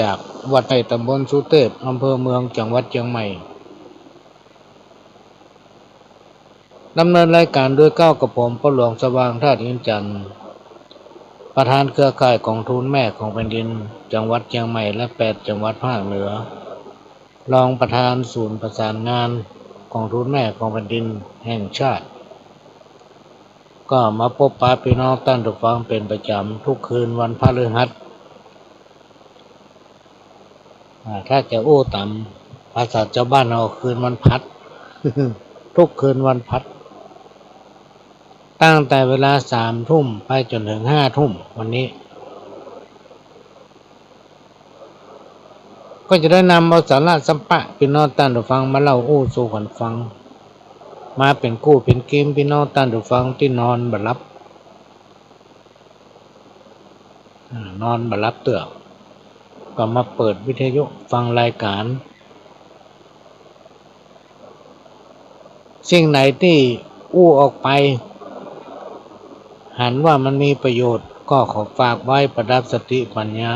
จากวัดในตำบลสุเทพอำเภอเมืองจังหวัดเชียงใหม่ดำเนินรายการด้วยก้าวกับผมพ่อหลวงสว่างธาตุอินจันทร์ประธานเครือข่ายกองทุนแม่ของแผ่นดินจังหวัดเชียงใหม่และ8จังหวัดภาคเหนือรองประธานศูนย์ประสานงานกองทุนแม่ของแผ่นดินแห่งชาติก็มาพบปะพี่น้องท่านผู้ฟังเป็นประจำทุกคืนวันพฤหัสถ้าจะโอ้ตามภาษาชาวบ้านเราคืนวันพัด ทุกคืนวันพัดตั้งแต่เวลา3 ทุ่มไปจนถึง5 ทุ่มวันนี้ก็จะได้นำเอาสาระสัมปะพี่น้องท่านผู้ฟังมาเล่าอู้สู่กันฟังมาเป็นกู้เป็นเกมพี่น้องท่านผู้ฟังที่นอนบ่หลับเตื่อก็มาเปิดวิทยุฟังรายการสิ่งไหนที่อู้ออกไปหันว่ามันมีประโยชน์ก็ขอฝากไว้ประดับสติปัญญา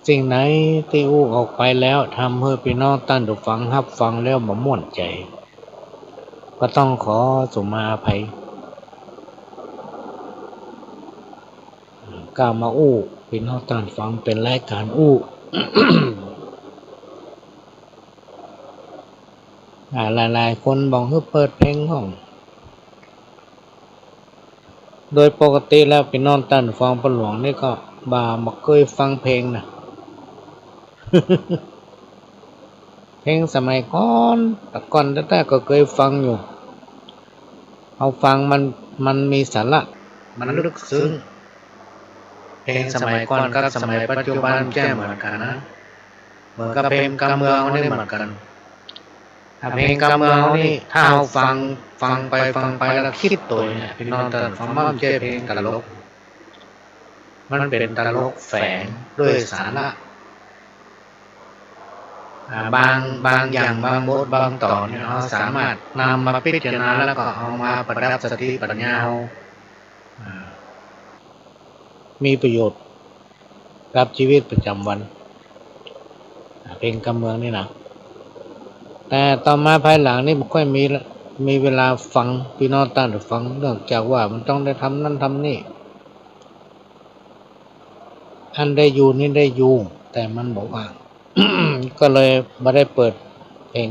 สิ่งไหนที่อู้ออกไปแล้วทำให้พี่น้องท่านผู้ฟังรับฟังแล้วบ่ม่วนใจก็ต้องขอสุมาอภัยกล่าวมาอู้พี่น้องท่านฟังเป็นรายการอู้ หลายๆคนบอกให้เปิดเพลงห้องโดยปกติแล้วพี่น้องท่านฟังพ่อหลวงนี่ก็บ่เคยฟังเพลงนะ เพลงสมัยก่อนแต่ก่อนแต่ก็เคยฟังอยู่เอาฟังมันมีสาระมันลึกซึ้งเพลงสมัยก่อนกับสมัยปัจจุบันแจ้เหมือนกันนะเหมือนกับเพลงกำเมืองนี่เหมือนกันเพลงกำเมืองนี่ถ้าเราฟังไปแล้วคิดตัวเนี่ยพี่น้องท่านฟังมันไม่ใช่เพลงตลกมันเป็นตลกแฝงด้วยสาระบางอย่างบางบทบางตอนเนี่ยเราสามารถนำมาพิจารณาแล้วก็เอามาประดับสติปัญญามีประโยชน์กับชีวิตประจำวันเพลงกำเมืองนี่นะแต่ต่อมาภายหลังนี่ไม่ค่อยมีเวลาฟังพี่น้องท่านฟังเนื่องจากว่ามันต้องได้ทำนั่นทำนี่อันได้อยู่นี่ได้อยู่แต่มันบอกว่า ก็เลยไม่ได้เปิดเพลง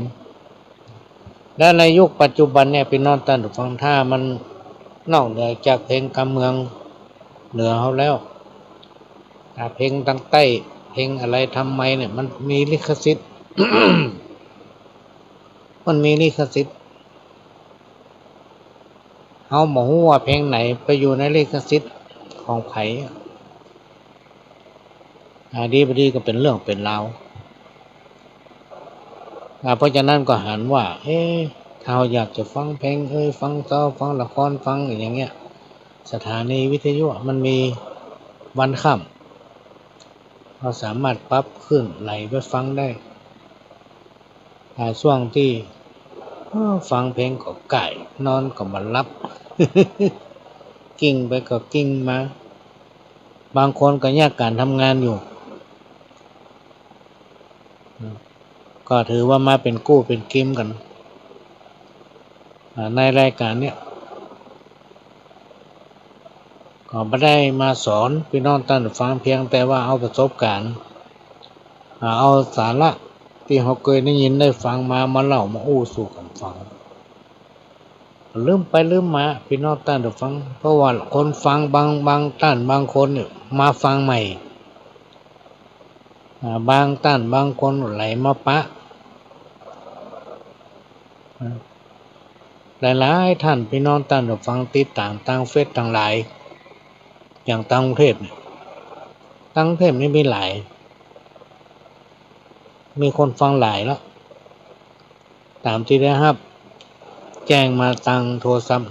และในยุคปัจจุบันเนี่ยพี่น้องท่านฟังถ้ามันนอกเหนือจากเพลงกำเมืองเหนือเขาแล้วเพลงทางใต้เพลงอะไรทำไมเนี่ยมันมีลิขสิทธิ์ มันมีลิขสิทธิ์เขาบอกว่าเพลงไหนไปอยู่ในลิขสิทธิ์ของไผ่ดีบดีก็เป็นเรื่องเป็นราวเพราะฉะนั้นก็หันว่าถ้าเราอยากจะฟังเพลงฟังเศร้าฟังละครฟังอย่างเงี้ยสถานีวิทยุมันมีวันค่ำเราสามารถปรับขึ้นไหลไปฟังได้ช่วงที่ฟังเพลงก็ไก่นอนก็มารับ กิ้งไปก็กิ้งมาบางคนก็ยากการทำงานอยู่ก็ถือว่ามาเป็นกู้เป็นกิมกันในรายการเนี้ยก็ไม่ได้มาสอนพี่น้องท่านฟังเพียงแต่ว่าเอาประสบการณ์เอาสาระที่เขาเคยได้ยินได้ฟังมาเล่ามาอู้สู่กันฟังลืมไปลืมมาพี่น้องท่านฟังเพราะว่าคนฟังบางท่านบางคนเนี่ยมาฟังใหม่บางท่านบางคนไหลมาปะหลายๆท่านพี่น้องท่านฟังติดตามทางเฟซต่างหลายอย่างต่างประเทศเนี่ยต่างประเทศนี่มีหลายมีคนฟังหลายแล้วตามที่ได้ครับแจ้งมาทางโทรศัพท์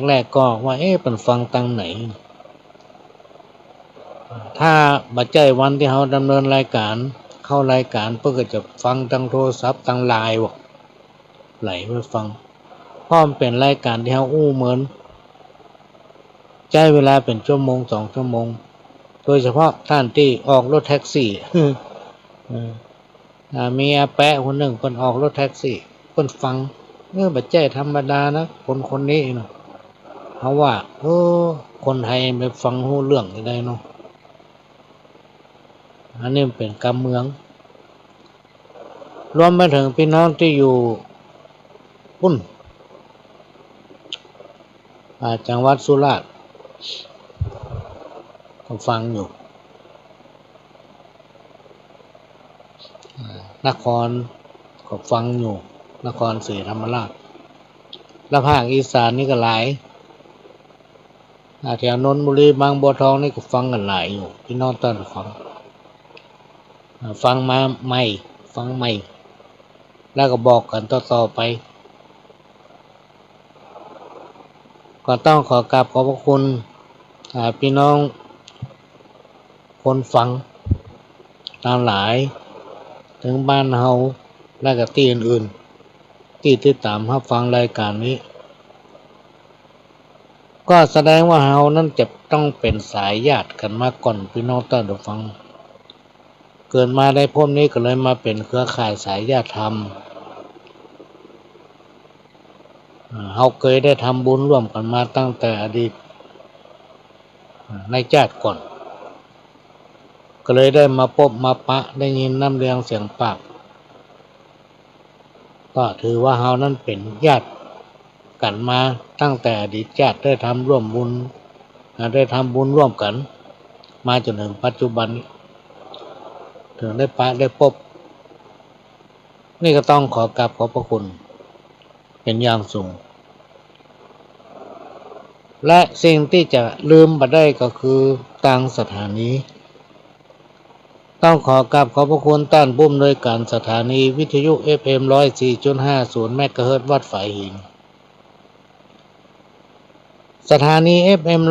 แรกๆก็ว่าเป็นฟังทางไหนถ้าบัดใจวันที่เราดำเนินรายการเข้ารายการเพื่อจะฟังทางโทรศัพท์ทางไลน์ไหลไปฟังเพราะมันเป็นรายการที่เราอู้เหมือน ใช้เวลาเป็นชั่วโมง2 ชั่วโมงโดยเฉพาะท่านที่ออกรถแท็กซี่ มีอาแปะคนหนึ่งเพิ่นออกรถแท็กซี่เพิ่นฟังบัดใจธรรมดานะคนนี้เนาะเพราะว่าคนไทยไม่ฟังรู้เรื่องได้เนาะอันนี้เป็นกำเมืองรวมไปถึงพี่น้องที่อยู่ปุ้นจังหวัดสุราษฎร์ก็ฟังอยู่นครก็ฟังอยู่นครศรีธรรมราชและภาคอีสานนี่ก็หลายแถวนนทบุรีบางบัวทองนี่ก็ฟังกันหลายอยู่พี่น้องต้นฟังมาใหม่ฟังใหม่แล้วก็บอกกันต่อไปก็ต้องขอกราบขอบพระคุณพี่น้องคนฟังตามหลายถึงบ้านเฮาและก็ที่อื่นๆที่ติดตามรับฟังรายการนี้ก็แสดงว่าเฮานั้นจะต้องเป็นสายญาติกันมาก่อนพี่น้องต้นฟังเกิดมาได้พบนี้ก็เลยมาเป็นเครือข่ายสายญาติธรรมเฮาเคยได้ทำบุญร่วมกันมาตั้งแต่อดีตในชาติก่อนก็เลยได้มาพบมาปะได้ยินน้ำเรียงเสียงปากก็ถือว่าเฮานั้นเป็นญาติกันมาตั้งแต่อดีตชาติได้ทำร่วมบุญร่วมกันมาจนถึงปัจจุบันถึงได้ปะได้พบนี่ก็ต้องขอกราบขอบพระคุณเป็นอย่างสูงและสิ่งที่จะลืมบ่ได้ก็คือทางสถานีต้องขอกราบขอบพระคุณท่านผู้อำนวยการสถานีวิทยุ FM 104.50 เมกะเฮิรตซ์วัดฝายหินสถานี FM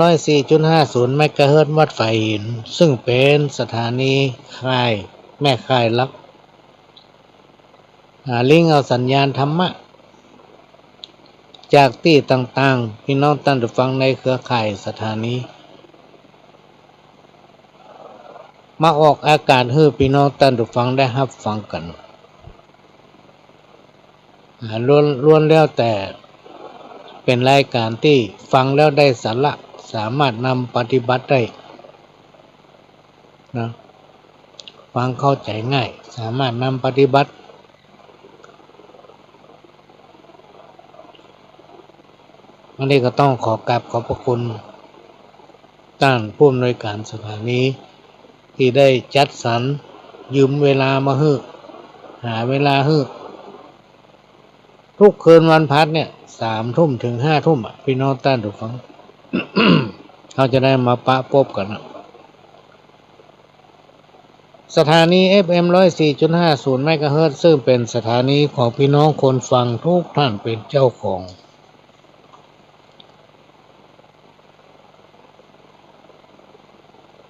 104.50 เมกะเฮิรตซ์วัดฝายหินซึ่งเป็นสถานีค่ายแม่ค่ายลักลิงเอาสัญญาณธรรมะจากที่ต่างๆพี่น้องท่านผู้ฟังในเครือข่ายสถานีมาออกอากาศให้พี่น้องท่านผู้ฟังได้รับฟังกันล้วนแล้วแต่เป็นรายการที่ฟังแล้วได้สาระสามารถนำปฏิบัติได้นะฟังเข้าใจง่ายสามารถนำปฏิบัติอันนี้ก็ต้องขอกราบขอบพระคุณท่านผู้อำนวยการสถานีที่ได้จัดสรรยืมเวลามาให้หาเวลาให้ทุกคืนวันพักเนี่ย3 ทุ่มถึง5 ทุ่มพี่น้องท่านผู้ฟัง เขาจะได้มาปะพบกันสถานี FM 104.50 เมกะเฮิรตซ์ซึ่งเป็นสถานีของพี่น้องคนฟังทุกท่านเป็นเจ้าของ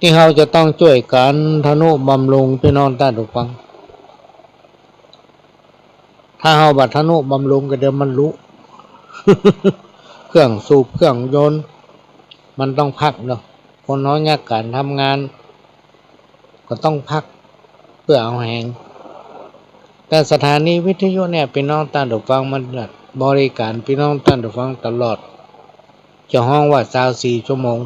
ที่เราจะต้องช่วยกันทนุบำรุงพี่น้องท่านผู้ฟังถ้าเราบัดทนุบำรุงก็เดี๋ยวมันรู้ เครื่องสูบเครื่องยนต์มันต้องพักเนาะคนน้อยยากการทำงานก็ต้องพักเพื่อเอาแหงแต่สถานีวิทยุเนี่ยพี่น้องท่านผู้ฟังมันบริการพี่น้องท่านผู้ฟังตลอดจะห้องว่า24 ชั่วโมง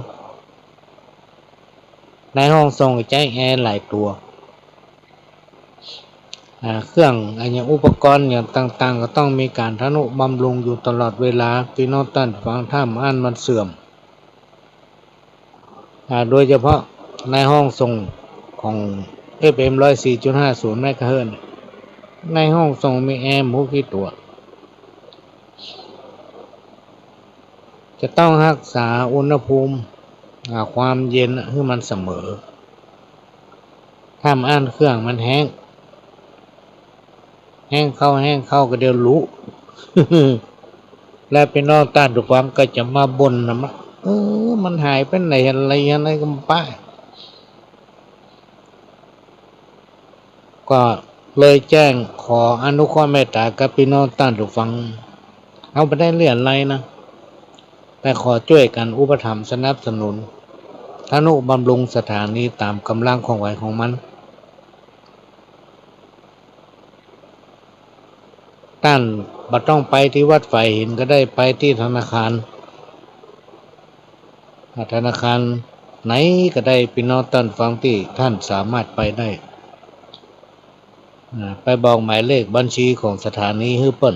ในห้องส่งใช้แอร์หลายตัวเครื่องอย่างอุปกรณ์อย่างต่างๆก็ต้องมีการทนุบำรุงอยู่ตลอดเวลาพี่น้องท่านฟังถ้ามันเสื่อมโดยเฉพาะในห้องส่งของ FM 104.50 เมกะเฮิรตซ์ในห้องส่งมีแอร์กี่ตัวจะต้องรักษาอุณหภูมิความเย็นให้มันเสมอถ้าเครื่องมันแห้งเข้าก็เดี๋ยวรู้ และพี่น้องต้านทุกความก็จะมาบ่นนะมันหายไปไหนอะไรกันป้าก็เลยแจ้งขออนุเคราะห์เมตตากับพี่น้องต้านทุกฟังเอาไปได้เรื่องอะไรนะ แต่ขอช่วยกันอุปถัมภ์สนับสนุนทนุบำรุงสถานีตามกำลังของไหวของมันท่านบ่ต้องไปที่วัดไฟหินก็ได้ไปที่ธนาคารไหนก็ได้พี่น้องท่านฟังที่ท่านสามารถไปได้ไปบอกหมายเลขบัญชีของสถานีให้เปิ้น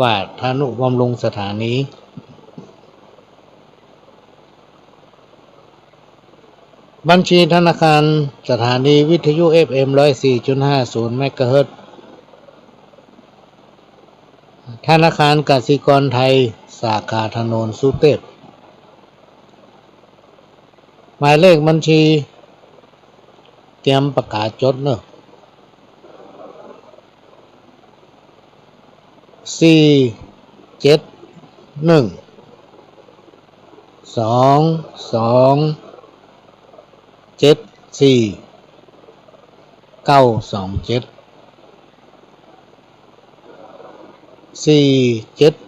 ว่าทนุบำรุงสถานีบัญชีธนาคารสถานีวิทยุ FM 104.50 เมกะเฮิรตซ์ธนาคารกสิกรไทยสาขาถนนสุเทพหมายเลขบัญชีเตรียมประกาศจดเนอะ471 2274 927 471 2274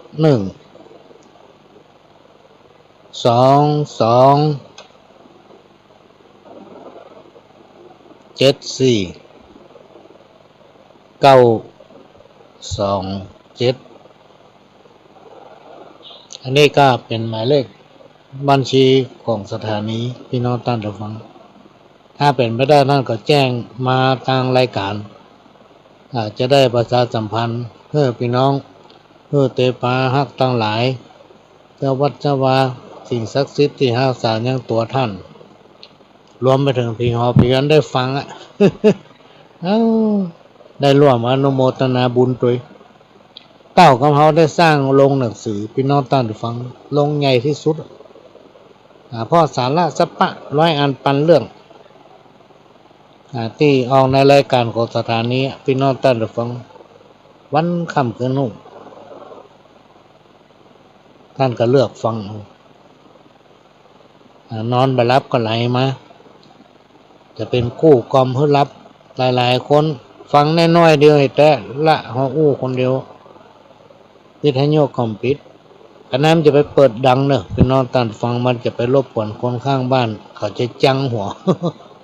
927อันนี้ก็เป็นหมายเลขบัญชีของสถานีพี่น้องท่านผู้ฟังถ้าเป็นไม่ได้ท่านก็แจ้งมาทางรายการจะได้ประชาสัมพันธ์เพื่อพี่น้องเพื่อเตปาฮักตั้งหลายเจ้าวัดเจ้าวาสิ่งศักดิ์สิทธิ์ที่ห้าสารยังตัวท่านรวมไปถึงพี่หอพี่กันได้ฟังได้ร่วมอนุโมทนาบุญด้วยเต้าของเขาได้สร้างโรงหนังสือพี่น้องท่านฟังโรงใหญ่ที่สุดพ่อสาระสัปปะ100 อันปันเรื่องที่ออกในรายการของสถานีพี่น้องท่านฟังวันค่ำคืนนุ่งท่านก็เลือกฟังนอนไปรับก็ไหลมาจะเป็นกู้กอมเพื่อรับหลายๆคนฟังน้อยๆเดียวแต่ละหัวอู้คนเดียววิทยุคอมปิดอันนั้นจะไปเปิดดังเนอะพี่น้องท่านฟังมันจะไปรบกวนคนข้างบ้านเขาจะจังหัว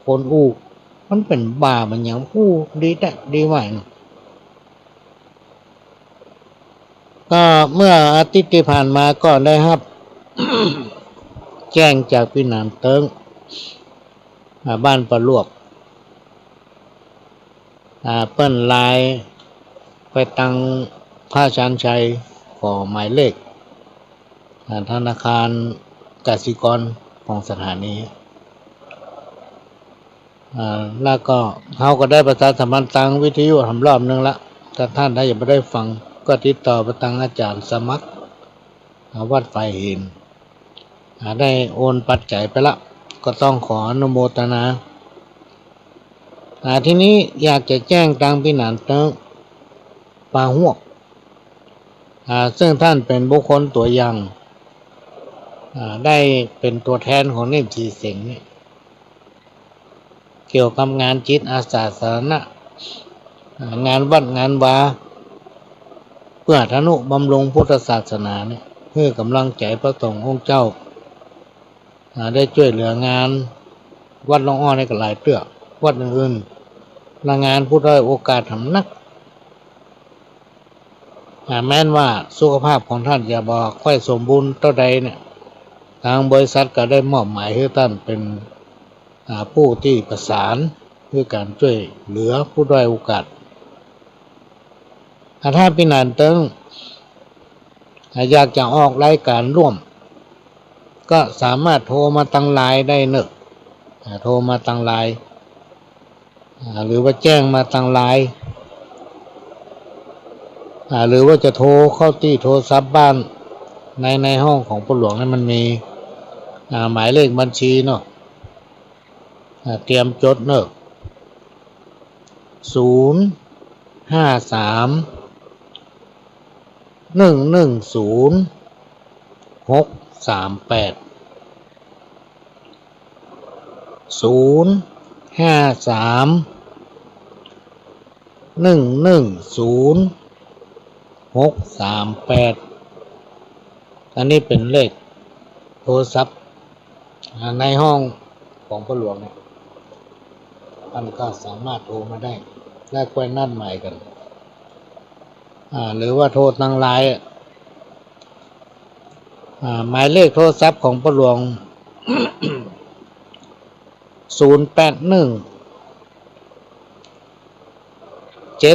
คนอู้มันเป็นบ้ามันอย่างอู้ดีแต่ดีไหวก็เมื่ออาทิตย์ที่ผ่านมาก็ได้ครับ แจ้งจากพี่นานเติงบ้านปลาลวกเปิ้นลายไปตังพระชานชัยขอหมายเลขธนาคารกสิกรของสถานีแล้วก็เขาก็ได้ประชาสัมพันธ์ทางวิทยุทำรอบนึงละถ้าท่านถ้ายังไม่ได้ฟังก็ติดต่อไปทางอาจารย์สมัครวัดไฟหินได้โอนปัจจัยไปละก็ต้องขออนุโมทนาทีนี้อยากจะแจ้งทางพี่นานเติงปาหวกซึ่งท่านเป็นบุคคลตัวอย่างได้เป็นตัวแทนของเน่มชีเสงเกี่ยวกับงานจิตอาสาสาธารณะงานวัดงานวาเพื่อทนุบำรุงพุทธศาสนาเนี่ยเพื่อกำลังใจพระสงฆ์องค์เจ้าได้ช่วยเหลืองานวัดหลวงอ้อในกหลายเตื้อวัดอื่นๆงานผู้ด้อยโอกาสทำนักแม้นว่าสุขภาพของท่านจะบอกค่อยสมบูรณ์เท่าใดเนี่ยทางบริษัทก็ได้มอบหมายให้ท่านเป็นผู้ที่ประสานเพื่อการช่วยเหลือผู้ด้อยโอกาสถ้าพี่นานเติงอยากจะออกรายการร่วมก็สามารถโทรมาตั้งไลน์ได้เนอะโทรมาตั้งไลน์หรือว่าแจ้งมาตั้งไลน์หรือว่าจะโทรเข้าที่โทรศัพท์บ้านในห้องของผู้หลวงนั้นมันมีหมายเลขบัญชีเนาะเตรียมจดเนอะ053-110-638 053-110-638 อันนี้เป็นเลขโทรศัพท์ในห้องของพ่อหลวงเนี่ยท่านก็สามารถโทรมาได้และค่อยนัดหมายกันหรือว่าโทรทางไลน์หมายเลขโทรศัพท์ของพ่อหลวง 081 706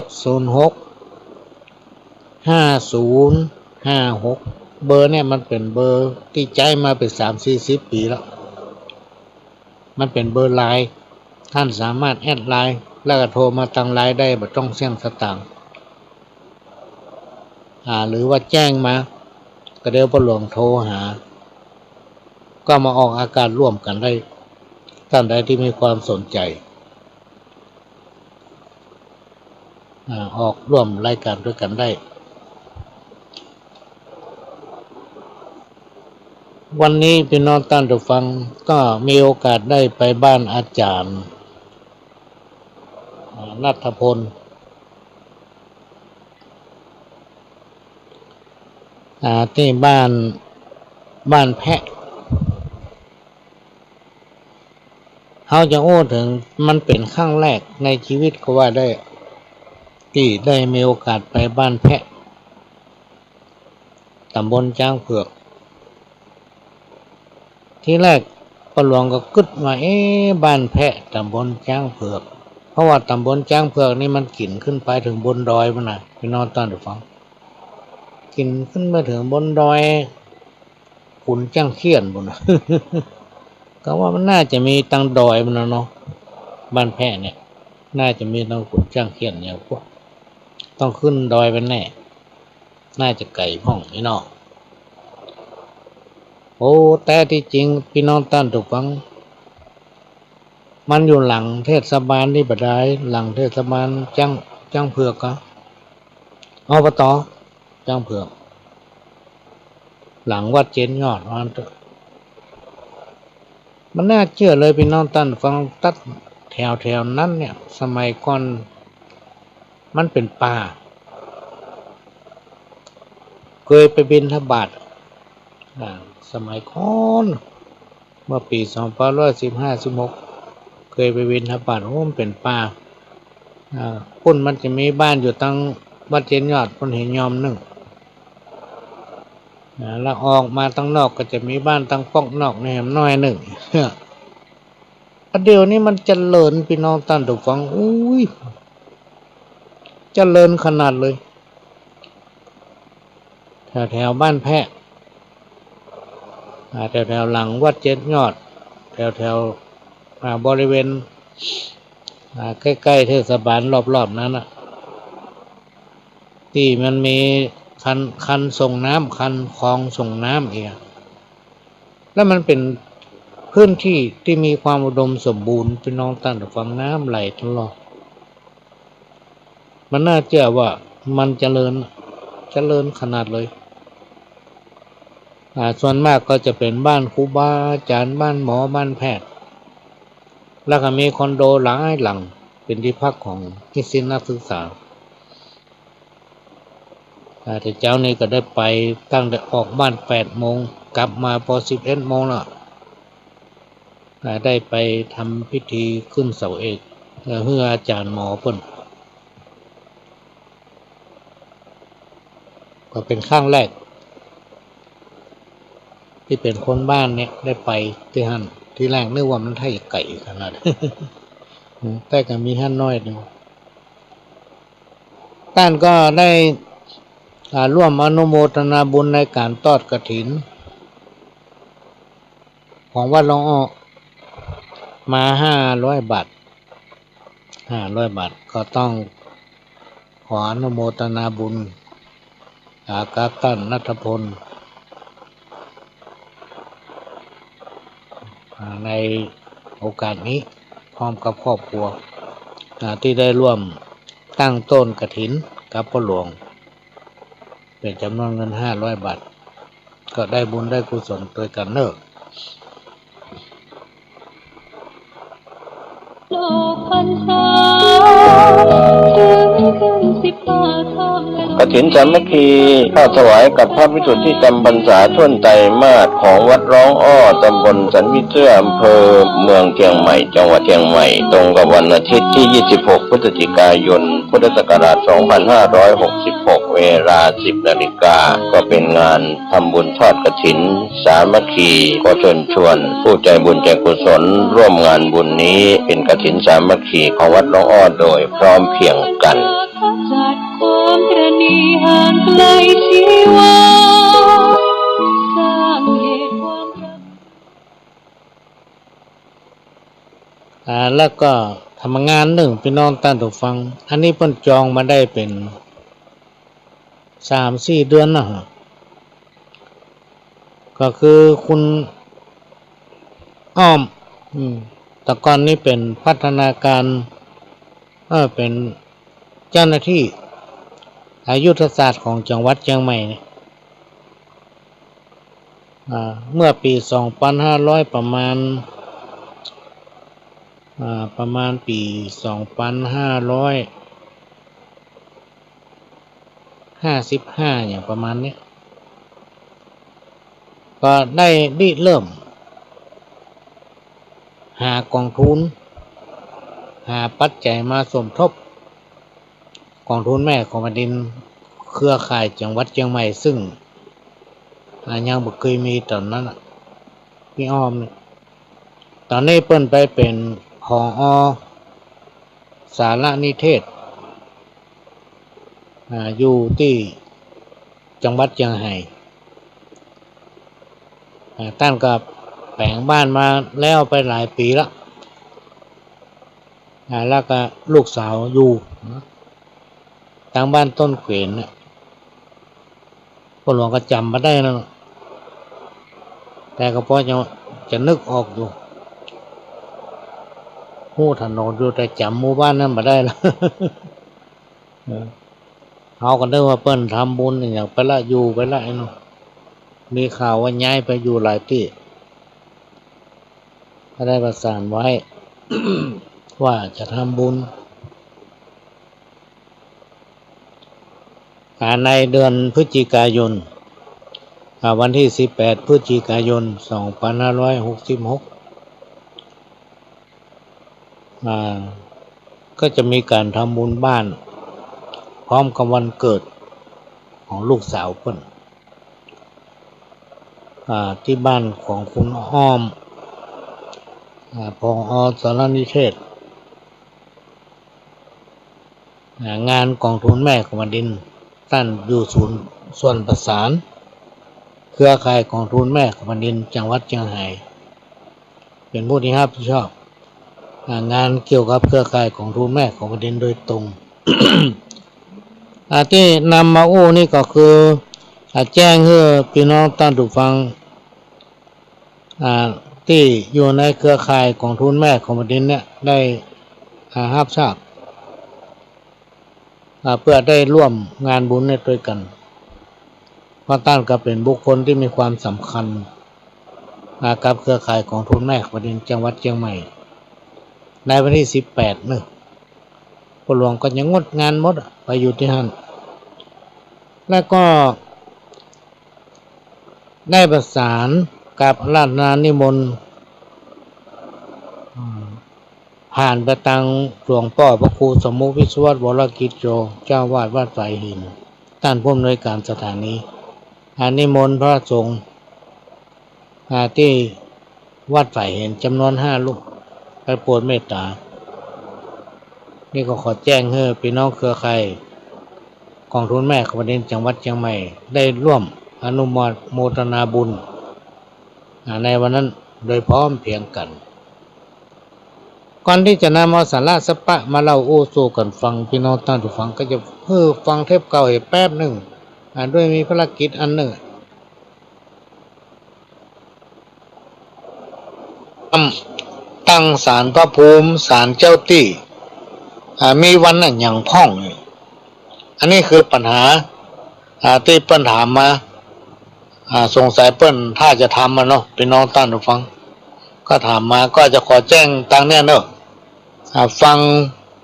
5056เบอร์เนี่ยมันเป็นเบอร์ที่ใช้มาเป็น30-40 ปีแล้วมันเป็นเบอร์ไลน์ท่านสามารถแอดไลน์แล้วก็โทรมาทางไลน์ได้บ่ต้องเสี่ยงสตางค์หรือว่าแจ้งมาก็เดี๋ยวพ่อหลวงโทรหาก็มาออกอากาศร่วมกันได้ท่านใดที่มีความสนใจออกร่วมรายการด้วยกันได้วันนี้พี่น้องท่านผู้ฟังก็มีโอกาสได้ไปบ้านอาจารย์ณัฐพลที่บ้านแพะเขาจะโอ้ถึงมันเป็นครั้งแรกในชีวิตก็ว่าได้ที่ได้มีโอกาสไปบ้านแพะตำบลจ้างเผือกที่แรกพ่อหลวงก็กึดว่าบ้านแพะตำบลจ้างเผือกเพราะว่าตำบลจ้างเผือกนี่มันกินขึ้นไปถึงบนดอยมันนะพี่น้องท่านผู้ฟังกินขึ้นมาถึงบนดอยขุนจ้างเขียนบนนะ ก็ว่ามันน่าจะมีตังดอยมันนะเนาะบ้านแพะเนี่ยน่าจะมีตังขุนจ้างเขียนเนี่ยพวกต้องขึ้นดอยไปแน่น่าจะไก่ห้องนี่เนาะโอ้แต่ที่จริงพี่น้องท่านผู้ฟังมันอยู่หลังเทศบาลนี่บ่ได้หลังเทศบาลจ้างเผือกก็อบต.จ้างเผือกหลังวัดเจนยอดมันน่าเชื่อเลยพี่น้องท่านฟังตัดแถวนั้นเนี่ยสมัยก่อนมันเป็นป่าเคยไปบิณฑบาตสมัยก่อนเมื่อปี2515-16เคยไปบิณฑบาตมันเป็นป่าพุ่นมันจะมีบ้านอยู่ตั้งวัดเจนยอดพุ่นเห็นยอมหนึ่งแล้วออกมาตั้งนอกก็จะมีบ้านตั้งปอกนอกในแหมน้อยหนึ่งเดี๋ยวนี้มันเจริญพี่น้องท่านผู้ฟังอุ้ยเจริญขนาดเลยแถวบ้านแพะแถวหลังวัดเจ็ดยอดแถวบริเวณใกล้ๆเทศบาลรอบๆนั้นที่มันมีคันส่งน้ำคันคลองส่งน้ำเองแล้วมันเป็นพื้นที่ที่มีความอุดมสมบูรณ์พี่น้องท่านผู้ฟังน้ำไหลตลอดมันน่าเชื่อว่ามันเจริญขนาดเลยส่วนมากก็จะเป็นบ้านครูบาอาจารย์บ้านหมอบ้านแพทย์แล้วก็มีคอนโดหลายหลังเป็นที่พักของนิสิตนักศึกษาแต่เจ้านี้ก็ได้ไปตั้งแต่ออกบ้าน8 โมงกลับมาพอ11 โมงแล้วได้ไปทำพิธีขึ้นเสาเอกเพื่ออาจารย์หมอเพิ่นก็เป็นครั้งแรกที่เป็นคนบ้านเนี่ยได้ไปที่หั่นที่แรกนึกว่ามันไทยไก่ขนาด แต่ก็มีหั่นน้อยนึงท่านก็ได้ร่วมอนุโมทนาบุญในการทอดกฐินของวัดหลวงอ้อมา500 บาทก็ต้องขออนุโมทนาบุญกับท่านณัฐพลในโอกาสนี้พร้อมกับครอบครัวที่ได้ร่วมตั้งต้นกฐินกับพ่อหลวงเป็นจำนวนเงิน500 บาทก็ได้บุญได้กุศลโดยกันเนอะโลกพรรษาถึงขึ้น15 ค่ำ ฐินสามัคคีข้าถวายกับพระภิกษุที่จำพรรษาท่วนไตรมาสของวัดร้องอ้อตำบลสันวิเชื่ออำเภอเมืองเชียงใหม่จังหวัดเชียงใหม่ตรงกับวันอาทิตย์ที่ 26 พฤศจิกายน พุทธศักราช 2566 เวลา 10 นาฬิกาก็เป็นงานทำบุญทอดกฐินสามัคคีขอเชิญชวนผู้ใจบุญใจกุศลร่วมงานบุญนี้เป็นกฐินสามัคคีของวัดร้องอ้อโดยพร้อมเพรียงกันจัดความตรณีห่างไกลชีวาสร้างเหตุความรักแล้วก็ทำงานหนึ่งพี่น้องท่านผู้ฟังอันนี้เพิ่นจองมาได้เป็น 3-4 เดือนนะฮะก็คือคุณอ้อมแต่ก่อนนี้เป็นพัฒนาการเป็นเจ้าหน้าที่ยุทธศาสตร์ของจังหวัดเชียงใหม่เนี่ยเมื่อปี 2500 ประมาณปี 2555 อย่างประมาณนี้ก็ได้เริ่มหากองทุนหาปัจจัยมาสมทบกองทุนแม่ของแผ่นดินเครือข่ายจังหวัดเชียงใหม่ซึ่งยังบ่เคยมีตอนนั้นพี่อ้อมตอนนี้เปิ้นไปเป็นผอ.สารนิเทศอยู่ที่จังหวัดเชียงใหม่ท่านก็แปลงบ้านมาแล้วไปหลายปีแล้วแล้วก็ลูกสาวอยู่ทางบ้านต้นเขวนเนี่ยพ่อหลวงก็จำมาได้นะแต่ก็พอจะนึกออกอยู่หู้ถนนอยู่แต่จำหมู่บ้านนั้นมาได้แล้วเขาก็นึกว่าเปิ้นทำบุญอย่างไปละอยู่ไปละเนาะมีข่าวว่าย้ายไปอยู่หลายที่ก็ได้ประสานไว้ ว่าจะทำบุญในเดือนพฤศจิกายนวันที่ 18 พฤศจิกายน 2566ก็จะมีการทำบุญบ้านพร้อมกับวันเกิดของลูกสาวเพิ่นที่บ้านของคุณอ้อมผอ.สารนิเทศงานกองทุนแม่ของแผ่นดินท่านอยู่ส่วนประสานเครือข่ายกองทุนแม่ของแผ่นดินจังหวัดเชียงใหม่เป็นผู้ที่รับผิดชอบงานเกี่ยวกับเครือข่ายกองทุนแม่ของแผ่นดินโดยตรง ที่นำมาอู้นี่ก็คือแจ้งให้พี่น้องท่านผู้ฟังที่อยู่ในเครือข่ายกองทุนแม่ของแผ่นดินเนี่ยได้รับทราบเพื่อได้ร่วมงานบุญนี้ด้วยกันเพราะท่านก็เป็นบุคคลที่มีความสำคัญกับเครือข่ายกองทุนแม่ของแผ่นดินจังหวัดเชียงใหม่ในวันที่ 18 นี่พ่อหลวงก็ยังงดงานหมดไปอยู่ที่นั่นแล้วก็ได้ประสานกับราชนานิมนต์ผ่านไปทางหลวงพ่อพระครูสมุวิศวรวรกิจโยเจ้าวาดวัดสายหินท่านผู้อำนวยการสถานีนิมนต์พระสงฆ์ที่วัดฝ่ายเห็นจำนวน5 ลูกไปโปรดเมตตานี่ก็ขอแจ้งให้พี่น้องเครือข่ายกองทุนแม่ของแผ่นดินจังหวัดเชียงใหม่ได้ร่วมอนุโมทนาบุญในวันนั้นโดยพร้อมเพรียงกันก่อนที่จะนำเอาสาระสปะมาเล่าโอ้สู่กันฟังพี่น้องท่านผู้ฟังก็จะฟังเทปเก่าอีกแป๊บหนึ่งด้วยมีภารกิจอันหนึ่งตั้งศาลพระภูมิศาลเจ้าที่มีวันนั้นอย่างพ่องอันนี้คือปัญหาที่เปิ้นถามมาสงสัยเปิ้นถ้าจะทำเนาะพี่น้องท่านผู้ฟังก็ถามมาก็จะขอแจ้งตังเนี่ยเนาะฟัง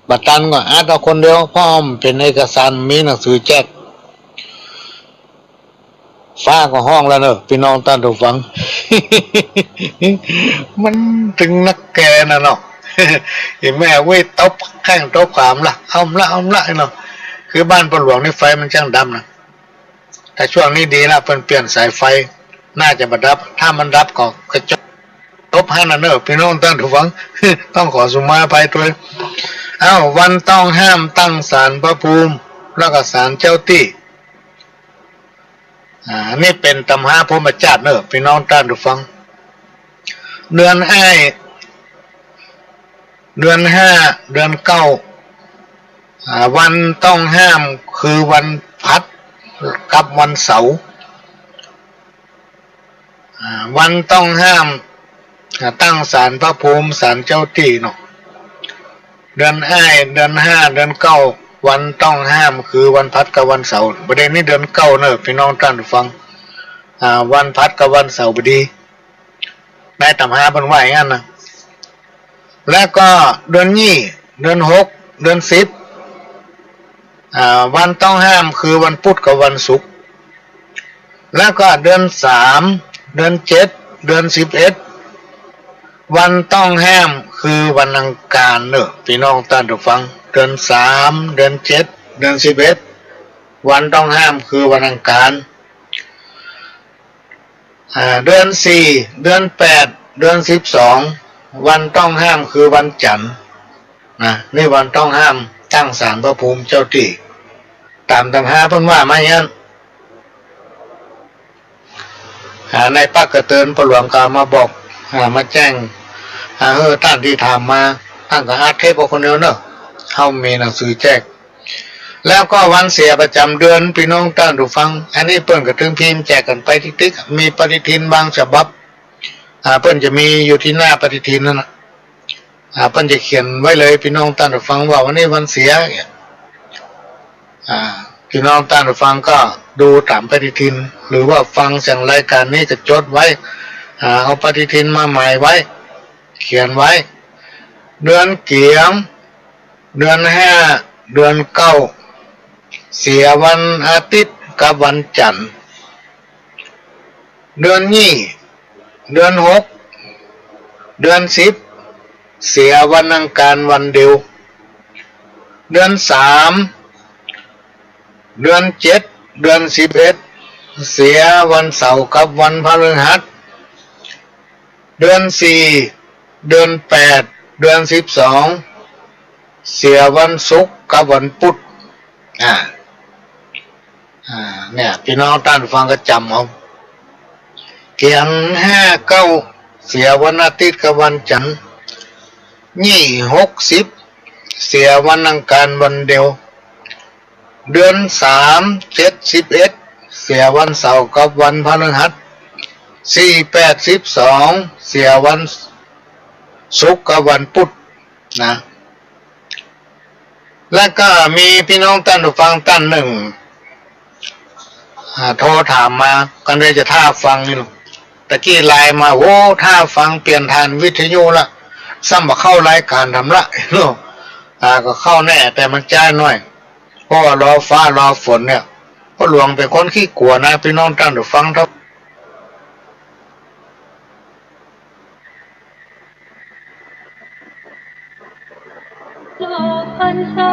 บัตรตันก็อาจเอาคนเดียวเพราะเป็นเอกสารมีหนังสือแจก ฟ้าก็ห้องแล้วเนอะพี่น้องท่านผู้ฟัง มันถึงนักแกนะเนาะ เห็นแม่เว้ยตบแข้งตบขามละเอาละเนาะคือบ้านปลวงนี่ไฟมันช่างดำนะแต่ช่วงนี้ดีละเปลี่ยนสายไฟน่าจะมาดับถ้ามันดับก็กระจกตบให้นะเนอะพี่น้องท่านผู้ฟัง ต้องขอสุมาภัยด้วยวันต้องห้ามตั้งศาลพระภูมิแล้วก็ศาลเจ้าที่นี่เป็นตำหาพรหมจาร์เนอะพี่น้องท่านผู้ฟังเดือน5เดือน5เดือน9วันต้องห้ามคือวันพัดกับวันเสาร์วันต้องห้ามตั้งศาลพระภูมิศาลเจ้าที่เนาะเดือน5เดือน5เดือน9วันต้องห้ามคือวันพัดกับวันเสาร์ประเด็นนี้เดือน9เนอะพี่น้องท่านผู้ฟังวันพัดกับวันเสาร์พอดีนายตำหาเป็นว่าอย่างนั้นนะแล้วก็เดือนเดือน6เดือน10วันต้องห้ามคือวันพุธกับวันศุกร์แล้วก็เดือน3เดือน7เดือน11วันต้องห้ามคือวันอังคารเนอะพี่น้องท่านผู้ฟังเดือน3เดือน7เดือน11วันต้องห้ามคือวันอังคารเดือน4เดือน8เดือน12วันต้องห้ามคือวันจันทร์นี่วันต้องห้ามตั้งศาลพระภูมิเจ้าที่ตามตำหาเพิ่นว่ามาอย่างนั้นในปักกระเตือนปลวงกามาบอกมาแจ้งท่านที่ถามมาท่านก็อาจเทพคนเดียวเนอะเขามีหนังสือแจ้งแล้วก็วันเสียประจำเดือนพี่น้องท่านผู้ฟังอันนี้เปิ้นก็ถึงพิมพ์แจกกันไปติ๊กๆมีปฏิทินบางฉบับเปิ้นจะมีอยู่ที่หน้าปฏิทินนั่นนะเปิ้นจะเขียนไว้เลยพี่น้องท่านผู้ฟังว่าวันนี้วันเสียพี่น้องท่านผู้ฟังก็ดูตามปฏิทินหรือว่าฟังเสียงรายการนี้ก็จดไว้เอาปฏิทินมาใหม่ไว้เขียนไว้เดือนเกียมเดือน5เดือน9เสียวันอาทิตย์กับวันจันทร์เดือนเดือน6เดือน10เสียวันอังคารวันเดียวเดือน3เดือน7เดือน11เสียวันเสาร์กับวันพฤหัสเดือน4เดือน8เดือน12เสียวันศุกร์กับวันพุธเนี่ยพี่น้องท่านฟังก็จำเอาเขียน5 9เสียวันอาทิตย์กับวันจันทร์60เสียวันอังคารวันเดียวเดือน3 7 11เสียวันเสาร์กับวันพฤหัส4 8 12เสียวันศุกร์กับวันพุธนะแล้วก็มีพี่น้องท่านผู้ฟังท่านหนึ่งโทรถามมากันเลยจะท่าฟังนี่ลูกตะกี้ไลน์มาโว้ท่าฟังเปลี่ยนทานวิทยุละซ้ำมาเข้ารายการทำละลูกก็เข้าแน่แต่มันจ้าหน่อยเพราะว่ารอฟ้ารอฝนเนี่ยเพราะหลวงเป็นคนขี้กลัวนะพี่น้องท่านผู้ฟังทั้งพรรษา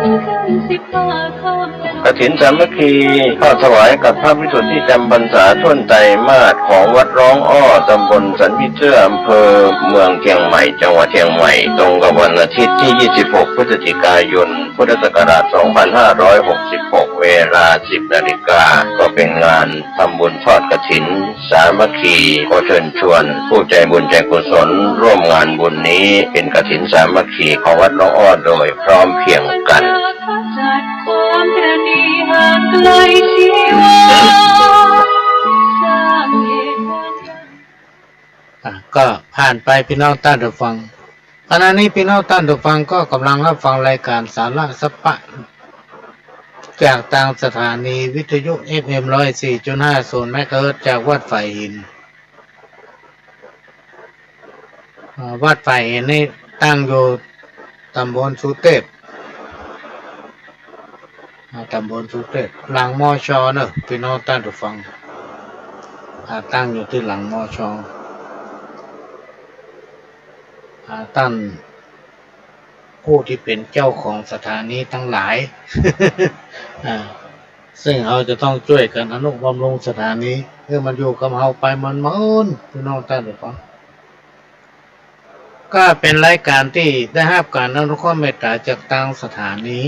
ถึงขึ้น15 ค่ำ กฐินสามัคคีทอดถวายกับพระภิกษุที่จำพรรษาท่วนไตรมาสของวัดร้องอ้อตำบลสันวิเชื่ออำเภอเมืองเชียงใหม่จังหวัดเชียงใหม่ตรงกับวันอาทิตย์ที่26พฤศจิกายนพุทธศักราช2566เวลา 10 นาฬิกาก็เป็นงานทำบุญทอดกฐินสามัคคีขอเชิญชวนผู้ใจบุญใจกุศลร่วมงานบุญนี้เป็นกฐินสามัคคีของวัดร้องอ้อโดยพร้อมเพรียงกันจัดความประณีห่างไกลชีวาสร้างเหตุการณ์ก็ผ่านไปพี่น้องท่านผู้ฟังขณะนี้พี่น้องท่านผู้ฟังก็กำลังรับฟังรายการสาระสปะจากทางสถานีวิทยุ FM 104.50 เมกะเฮิรตซ์จากวัดฝ่ายหินวัดฝ่ายหินนี่ตั้งอยู่ตำบลสุเทพ ตำบลสุเทพหลังมอชอเนอะพี่น้องท่านผู้ฟังตั้งอยู่ที่หลังมอชอท่านผู้ที่เป็นเจ้าของสถานีทั้งหลาย ซึ่งเราจะต้องช่วยกันอนุบำรุงสถานีเพื่อมันอยู่กับเราไปมันพี่น้องท่านผู้ฟังก็เป็นรายการที่ได้รับการอนุเคราะห์เมตตาจากทางสถานี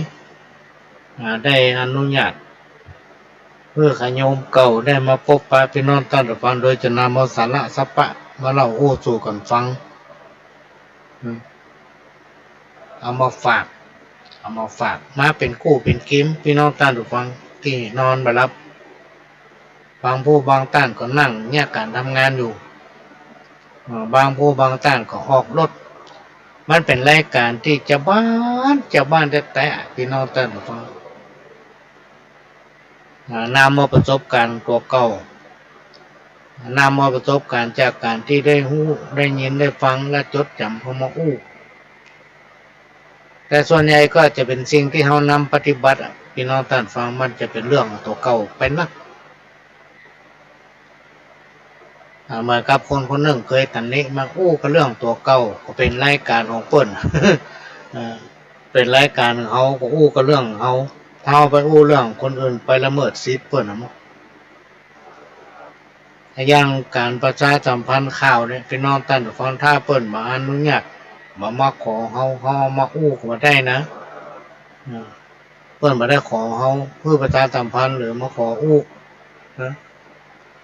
ได้อนุญาตเพื่อขยมเก่าได้มาพบปะพี่น้องท่านผู้ฟังโดยจะนำเอาสาระสัพพะมาเล่าโอ้สู่กันฟังเอามาฝากมาเป็นคู่เป็นกิ้มพี่น้องท่านผู้ฟังที่นอนมารับบางผู้บางท่านก็นั่งแยกการทำงานอยู่บางผู้บางท่านก็ออกรถมันเป็นรายการที่จะบ้านแต่พี่น้องท่านผู้ฟังนำมาประสบการณ์ตัวเก่านำมาประสบการณ์จากการที่ได้หู้ได้ยินได้ฟังและจดจำเข้ามาอู้แต่ส่วนใหญ่ก็จะเป็นสิ่งที่เรานำปฏิบัติพี่น้องท่านฟังมันจะเป็นเรื่องตัวเก่าไปนักเหมือนกับคนคนหนึ่งเคยตันนี้มาอู้กับเรื่องตัวเก่าก็เป็นรายการของเปิ้น เป็นรายการของเขาก็อู้กับเรื่องเขาเท่าไปอู้เรื่องคนอื่นไปละเมิดสิทธิ์เปิ้นนะอย่างการประชาสัมพันธ์ข่าวเนี่ยพี่น้องท่านฟังถ้าเปิ้นมาอนุญาตมาขอเขามาอู้ก็มาได้นะเปิ้นมาได้ขอเขาเพื่อประชาสัมพันธ์หรือมาขออู้นะ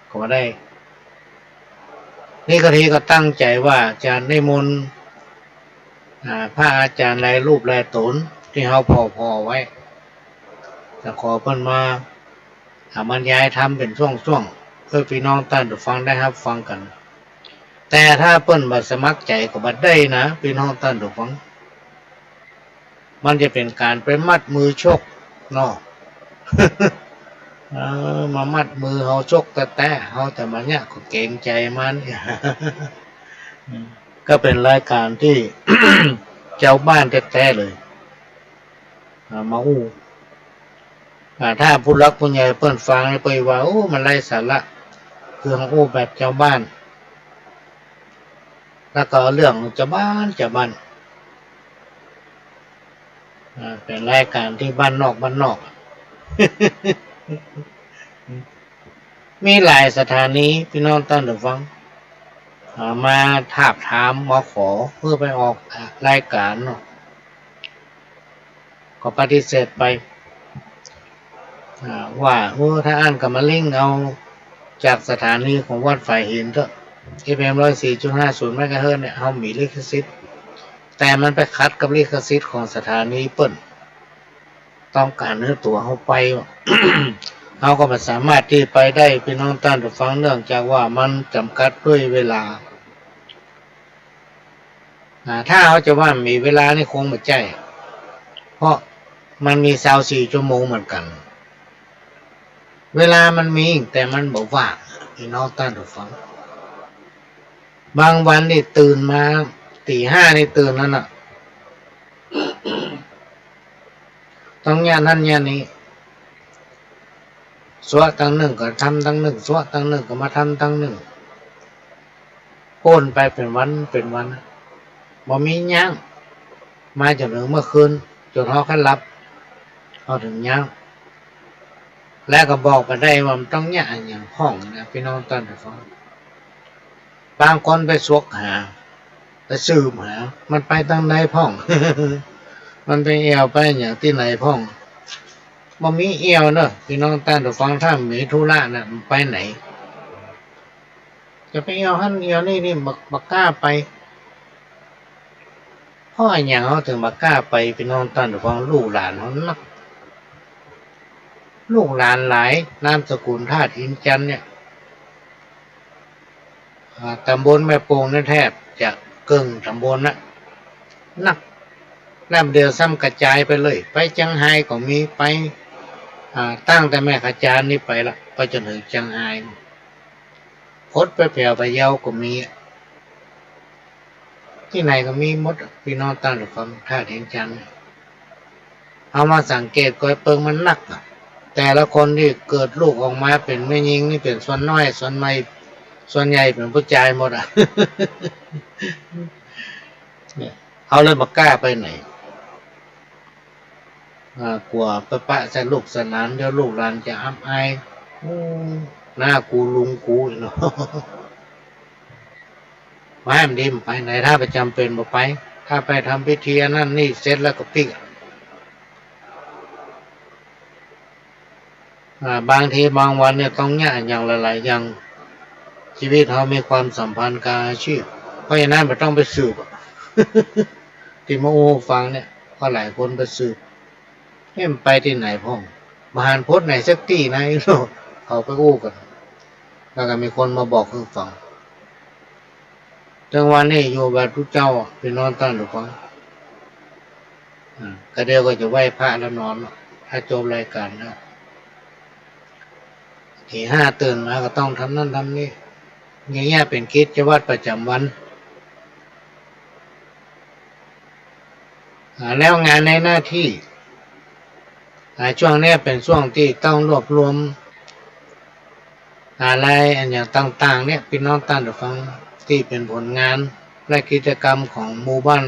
ก็มาได้นี่ก็ทีก็ตั้งใจว่าจะนิมนต์พระอาจารย์รายรูปรายตนที่เขาพอไว้จะขอเพิ่นมาบรรยายทำเป็นช่วงเพื่อพี่น้องท่านฟังได้ครับฟังกันแต่ถ้าเปิ้นบ่สมัครใจก็บ่ได้นะพี่น้องท่านฟังมันจะเป็นการไปมัดมือชกเนาะ มามัดมือเขาชกแต่เขาแต่มาเนี่ยก็เกรงใจมัน ก็เป็นรายการที่ เจ้าบ้านแท้ๆเลยมาอู้ถ้าผู้รักผู้ใหญ่เปิ้นฟังไปว่าโอ้มันไร้สาระเครื่องอู้แบบเจ้าบ้านแล้วก็เรื่องเจ้าบ้านเป็นรายการที่บ้านนอก มีหลายสถานีพี่น้องท่านผู้ฟังมาถามมาขอเพื่อไปออกรายการเนาะก็ปฏิเสธไปว่าถ้าอ่านกับมาลิงเอาจากสถานีของวัดฝ่ายหินเถอะ FM 104.50 เมกะเฮิรตซ์เนี่ยเขามีลิขสิทธิ์แต่มันไปคัดกับลิขสิทธิ์ของสถานีเปิ้นต้องการเนื้อตัวเขาไป เขาก็ไม่สามารถที่ไปได้พี่น้องท่านผู้ฟังเนื่องจากว่ามันจำกัดด้วยเวลาถ้าเขาจะว่ามีเวลานี่คงไม่ใช่เพราะมันมี24 ชั่วโมงเหมือนกันเวลามันมีแต่มันบอกว่าพี่น้องท่านผู้ฟังบางวันนี่ตื่นมาตี 5นี่ตื่นแล้วน่ะ ต้องย่านั่นย่านี้สวดตั้งหนึ่งก็ทำตั้งหนึ่งสวดตั้งหนึ่งก็มาทำตั้งหนึ่งโอนไปเป็นวันบ่มีย่างมาจนถึงเมื่อคืนจนเขาขั้นรับเขาถึงย่างแล้วก็บอกไปได้ว่ามันต้องย่างอย่างห้องนะพี่น้องท่านผู้ฟังบางคนไปสวกหาไปสืบหามันไปตั้งไหนพ่อง มันไปเอวไปอย่างที่ไหนพ่องบ่มีเอวเนอะพี่น้องท่านผู้ฟังถ้ามีธุระน่ะมันไปไหนจะไปเอวหั่นเอวนี่บักกล้าไปพ่ออย่างเขาถึงบักกล้าไปพี่น้องท่านผู้ฟังลูกหลานเขานักลูกหลานหลายนามสกุลธาตุอินจันเนี่ยตำบลแม่โป่งนั่นแทบจะเกินตำบลนะนักแลมเดียวซ้ำกระจายไปเลยไปจังไห้ก็มีไปตั้งแต่แม่ขจารนี่ไปละไปจนถึงจังไห้พดไปแผ่วไปเยาก็มีที่ไหนก็มีหมดพี่น้องตั้งแต่ความท่าเห็นจันเอามาสังเกตก้อยเปิงมันนัก แต่ละคนที่เกิดลูกออกมาเป็นแม่หญิงนี่เป็นส่วนน้อยส่วนไม่ส่วนใหญ่เป็นผู้ชายหมดอ่ะ เนี่ยเขาเลยบอกกล้าไปไหนกลัวปะจะลูกสนานเดี๋ยวลูกหลานจะอับอายหน้ากูลุงกูเนาะ ไม่ให้มันดีมันไปไหนถ้าไปจำเป็นบ่ไป ถ้าไปทำพิธีนั่นนี่เสร็จแล้วก็ปิ๊กบางทีบางวันเนี่ยต้องแยกอย่างหลายๆอย่างชีวิตเขามีความสัมพันธ์กับอาชีพเพราะฉะนั้นไม่ต้องไปสืบ ที่มาโอ้ฟังเนี่ยก็หลายคนไปสืบมันไปที่ไหนพ่องมหานพจน์ไหนสักที่ไหนเขาไปอู้กันแล้วก็มีคนมาบอกคือฟังจังวันนี้อยู่แบบทุกเจ้าไปนอนตั้งหรือฟังก็เดี๋ยวก็จะไหว้พระแล้วนอนถ้าจบรายการนะทีห้าตื่นมาก็ต้องทำนั่นทำนี่เงี้ยเป็นกิจวัตรประจำวันแล้วงานในหน้าที่ช่วงนี้เป็นช่วงที่ต้องรวบรวมอะไรอันอย่างต่างๆเนี่ยพี่น้องตั้งฟังที่เป็นผลงานและกิจกรรมของหมู่บ้าน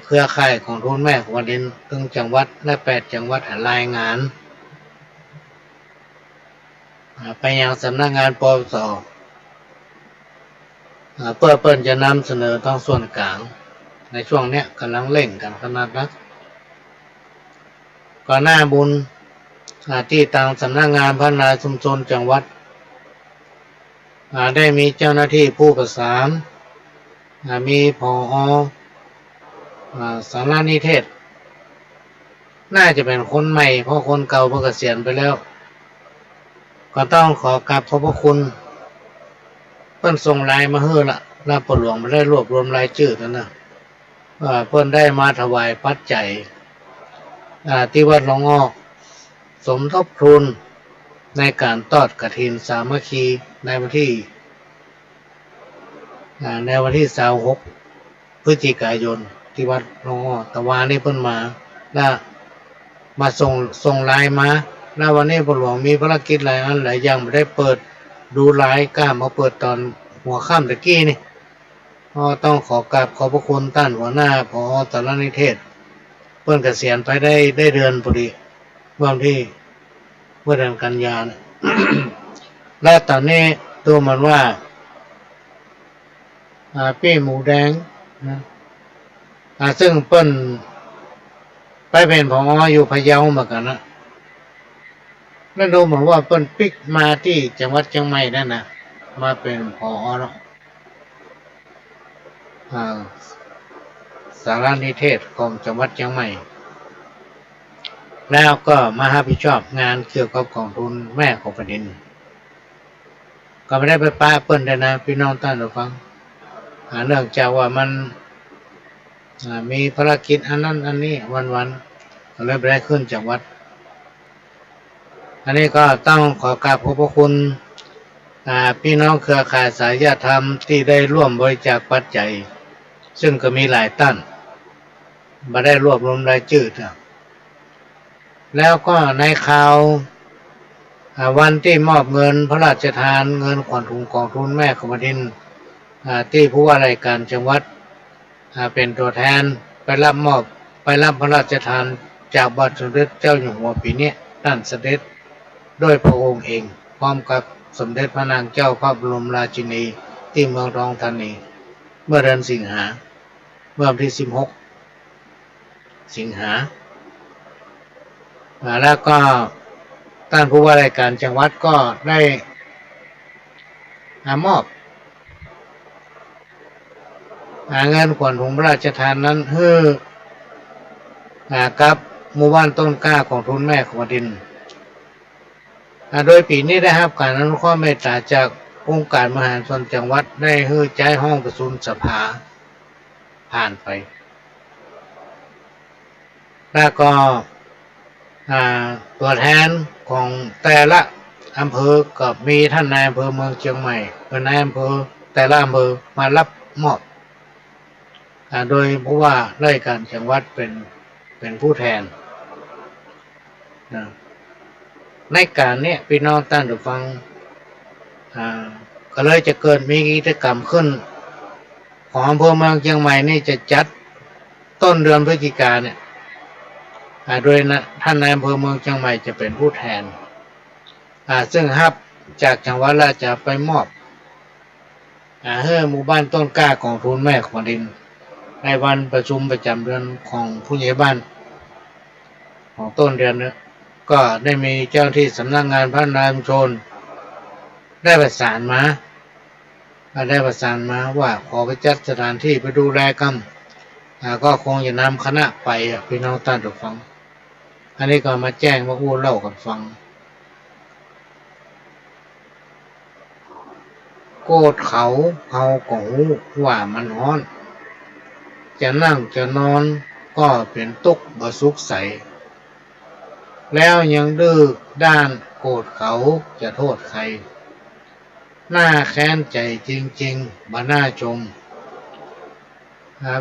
เครือข่ายของทุนแม่ของวันเด่นตึงจังหวัดและ8จังหวัดรายงานไปยังสำนักงานปปสเพื่อเปิ้นจะนำเสนอท้องส่วนกลางในช่วงเนี้ยกำลังเร่งกันขนาดนั้นก่อนหน้าบุญที่ทางสำนักงานพัฒนาชุมชนจังหวัดได้มีเจ้าหน้าที่ผู้ประสานมีผอ.สารนิเทศน่าจะเป็นคนใหม่เพราะคนเก่าเพิ่งเกษียณไปแล้วก็ต้องขอกราบขอบพระคุณเพิ่นส่งรายมาเฮือละรับปหลวงมาได้รวบรวมรายชื่อนั่นนะเพิ่นได้มาถวายปัจจัยที่วัดหลวงอ้อสมทบทุนในการทอดกฐินสามัคคีในวันที่26 พฤศจิกายนที่วัดหลวงอ้อตะวันนี้เพิ่นมาแล้วมาส่งรายมาแล้ววันนี้ปหลวงมีภารกิจหลายอันหลายอย่างไม่ได้เปิดดูรายกล้ามาเปิดตอนหัวค่ำตะกี้นี่ต้องขอกราบขอบพระคุณท่านหัวหน้าผอ.สารนิเทศเพิ่นเกษียณไปได้เดือนพอดีเมื่อเดือนกันยายน และตอนนี้ตัวมันว่าปี้หมูแดงนะซึ่งเปิ้นไปเป็นผอ.อยู่พะเยาเหมือนกันนะแล้วดูเหมือนว่าเปิ้นปิกมาที่จังหวัดเชียงใหม่นั่นนะมาเป็นผอ.เนาะสารนิเทศของจังหวัดเชียงใหม่แล้วก็มารับผิดชอบงานเกี่ยวกับกองทุนแม่ของแผ่นดินก็ไม่ได้ไปป้าเปิ้นได้นะพี่น้องท่านผู้ฟังเนื่องจากว่ามันมีภารกิจอันนั้นอันนี้วันๆก็เลยไม่ได้ขึ้นจากวัดอันนี้ก็ต้องขอกราบขอบพระคุณพี่น้องเครือข่ายสายธรรมที่ได้ร่วมบริจาคปัจจัยซึ่งก็มีหลายท่านมาได้รวบรวมรายชื่อแล้วก็ในข่าววันที่มอบเงินพระราชทานเงินขวัญถุงกองทุนแม่ของแผ่นดินที่ผู้ว่าราชการจังหวัดเป็นตัวแทนไปรับพระราชทานจากบาทสมเด็จเจ้าอยู่หัวปีนี้ท่านเสด็จด้วยพระองค์เองพร้อมกับสมเด็จพระนางเจ้าพระบรมราชินีที่เมืองทองธานีเมื่อเดือนสิงหาเมื่อวันที่16 สิงหาแล้วก็ท่านผู้ว่าราชการจังหวัดก็ได้มอบเงินขวัญถุงพระราชทานนั้นให้กับหมู่บ้านต้นกล้าของทุนแม่ของแผ่นดินโดยปีนี้ได้รับการอนุเคราะห์เมตตาจากองค์การมหาชนจังหวัดได้ให้ใช้ห้องประชุมสภาผ่านไปแล้วก็ตัวแทนของแต่ละอำเภอก็มีท่านนายอำเภอเมืองเชียงใหม่เป็นนายอำเภอแต่ละอำเภอมารับมอบโดยผู้ว่าราชการจังหวัดเป็นผู้แทนนะ ในการเนี่ยพี่น้องท่านผู้ฟังก็เลยจะเกิดมีกิจกรรมขึ้นของอำเภอเมืองเชียงใหม่นี่จะจัดต้นเดือนพฤศจิกายนเนี่ยโดยนะท่านนายอำเภอเมืองเชียงใหม่จะเป็นผู้แทนซึ่งฮับจากจังหวัดละจะไปมอบให้หมู่บ้านต้นกล้าของทุนแม่ของดินในวันประชุมประจำเดือนของผู้ใหญ่บ้านของต้นเดือนนี้ก็ได้มีเจ้าที่สำนักงานพัฒนาชุมชนได้ประสานมาว่าขอไปจัดสถานที่ไปดูแลกันก็คงจะนำคณะไปพี่น้องท่านผู้ฟังอันนี้ก็มาแจ้งมาพูดเล่ากันฟังโกดเขาก็หูว่ามันฮ้อนจะนั่งจะนอนก็เป็นตุกบ่สุขใสแล้วยังดื้อด้านโกรธเขาจะโทษใครหน้าแค้นใจจริงๆบ่น่าชม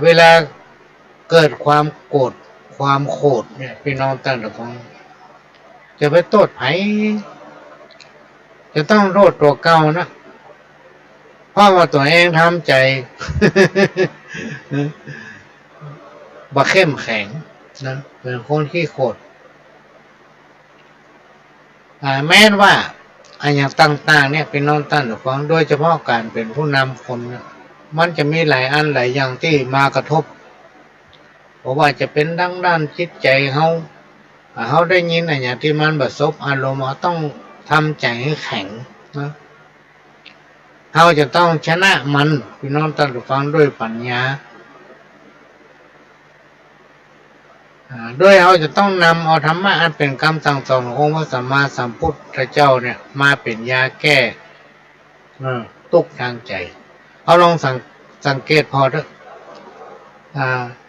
เวลาเกิดความโกรธความโกรธเนี่ยพี่น้องท่านผู้ฟังจะไปโทษไผจะต้องโทษตัวเก่านะเพราะว่าตัวเองทำใจ บ่เข้มแข็งนะเป็นคนขี้โกรธแม้ว่าอย่างต่างๆเนี่ยเป็นน้องท่านผู้ฟังโดยเฉพาะการเป็นผู้นำคนนะมันจะมีหลายอันหลายอย่างที่มากระทบเพราะว่าจะเป็นด้านจิตใจเขาได้ยินอย่างที่มันประสบอารมณ์เขาต้องทำใจให้แข็งนะเขาจะต้องชนะมันพี่น้องท่านผู้ฟังด้วยปัญญาด้วยเขาจะต้องนำเอาธรรมะอันเป็นคำสั่งสอนขององค์พระสัมมาสัมพุทธเจ้าเนี่ยมาเป็นยาแก้ทุกข์ทางใจเขาลองสังเกตพอเถอะ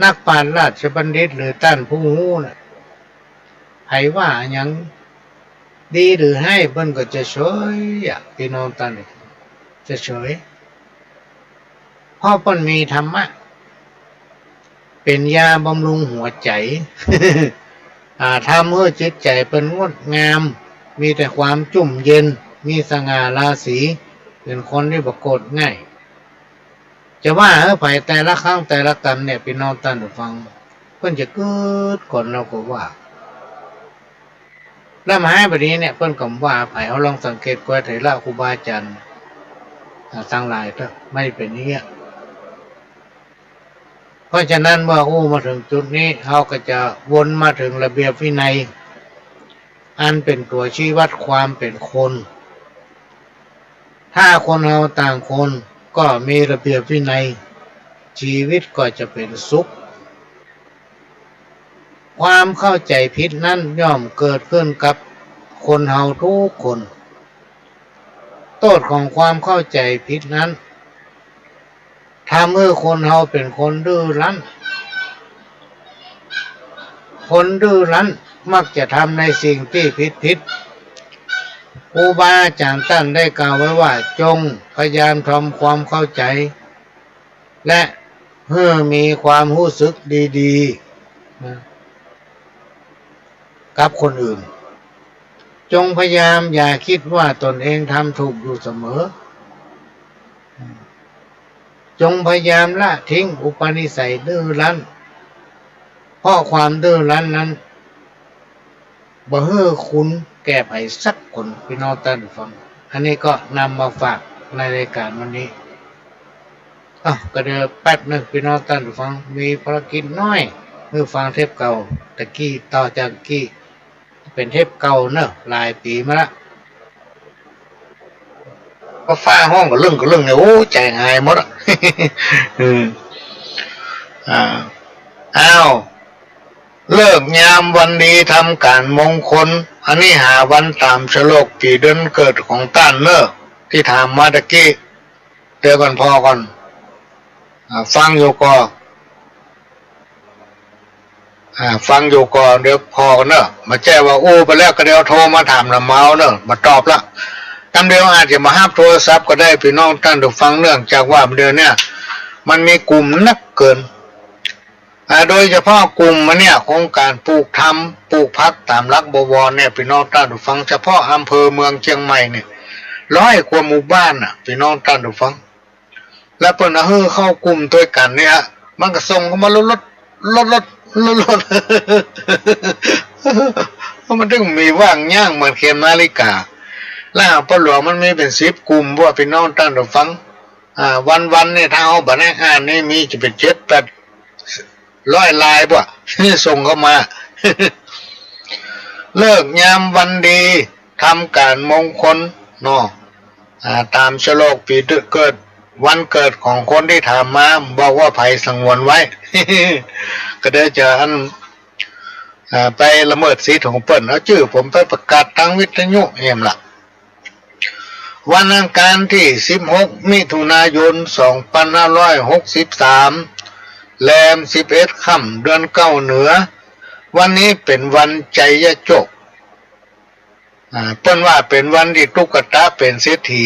นักปราชญ์ราชบัณฑิตหรือท่านผู้รู้เนี่ยใครว่าอย่างดีหรือให้เพิ่นก็จะเฉยพี่น้องท่านจะเฉยเพราะเพิ่นมีธรรมะเป็นยาบำรุงหัวใจ ทำให้จิตใจเป็นงดงามมีแต่ความจุ่มเย็นมีสง่าราศีเป็นคนที่ปรากฏง่ายจะว่าไปแต่ละครั้งแต่ละกันเนี่ยพี่น้องท่านผู้ฟังเพิ่นจะเกิดก่อนเราก็ว่าแล้วมาให้แบบนี้เนี่ยเพิ่นก็ว่าไปเอาลองสังเกตกว่าเถระครูบาอาจารย์ทั้งหลายก็ไม่เป็นอย่างนี้เพราะฉะนั้นเมื่อมาถึงจุดนี้เขาก็จะวนมาถึงระเบียบวินัยอันเป็นตัวชี้วัดความเป็นคนถ้าคนเราต่างคนก็มีระเบียบวินัยชีวิตก็จะเป็นสุขความเข้าใจผิดนั้นย่อมเกิดขึ้นกับคนเราทุกคนโทษของความเข้าใจผิดนั้นทำให้คนเราเป็นคนดื้อรั้นคนดื้อรั้นมักจะทำในสิ่งที่ผิดครูบาอาจารย์ท่านได้กล่าวไว้ว่าจงพยายามทำความเข้าใจและเพื่อมีความรู้สึกดีๆกับคนอื่นจงพยายามอย่าคิดว่าตนเองทำถูกอยู่เสมอจงพยายามละทิ้งอุปนิสัยดื้อรั้นเพราะความดื้อรั้นนั้นบ่ให้คุณแก้ไขสักคนพี่น้องท่านฟังอันนี้ก็นำมาฝากในรายการวันนี้ก็เดี๋ยวแป๊บนึงพี่น้องท่านฟังมีภารกิจน้อยเมื่อฟังเทปเก่าตะกี้ต่อจากกี้เป็นเทปเก่าเนอะหลายปีมาละก็ฟ้าห้องก็เรื่องเนี่ยโอ้ใจหายหมดอ้าวเลิกยามวันดีทำการมงคลอันนี้หาวันตามฉลกกี่เดือนเกิดของต้านเนอะที่ถามมาตะกี้เดี๋ยวก่อนพอก่อนฟังอยู่ก่อนฟังอยู่ก่อนเดี๋ยวพอเนอะมาแจ้งว่าไปแล้วก็เดี๋ยวโทรมาถามละเมาเนอะมาตอบละตามเดียวอาจจะมาห้ามโทรศัพท์ก็ได้พี่น้องท่านผู้ฟังเนื่องจากว่าเดือนเนี่ยมันมีกลุ่มนักเกิน โดยเฉพาะกลุ่มมันเนี่ยโครงการปลูกทำปลูกพักตามรักบวรเนี่ยพี่น้องท่านผู้ฟังเฉพาะอำเภอเมืองเชียงใหม่เนี่ย100 กว่าหมู่บ้านอ่ะพี่น้องท่านผู้ฟังแล้วเปิ้นเอาฮือเข้ากลุ่มด้วยกันเนี่ยมันก็ส่งเข้ามาลดเพราะมันถึงมีว่างย่างเหมือนเข็มนาฬิกาแล้วปหลวงมันมีเป็น10 กลุ่มพวกพี่น้องท่านผู้ฟังวันเนี่ยถ้าเอาบัตรอ่านนี่มีจะเป็น7-800 ลายป่ะส่งเข้ามา เลิกยามวันดีทำการมงคลเนาะตามฉลกปีเกิดวันเกิดของคนที่ถามมาบอกว่าภัยสังวนไว้ ก็ได้จะไปละเมิดสิทธิ์ของเปิ้นเอาชื่อผมไปประกาศทางวิทยุเอ็มล่ะวันอังคารที่16 มิถุนายน 2563แรม11 ค่ำเดือน9เหนือวันนี้เป็นวันใจยโจกเปิ้นว่าเป็นวันที่ตุ๊กตาเป็นเศรษฐี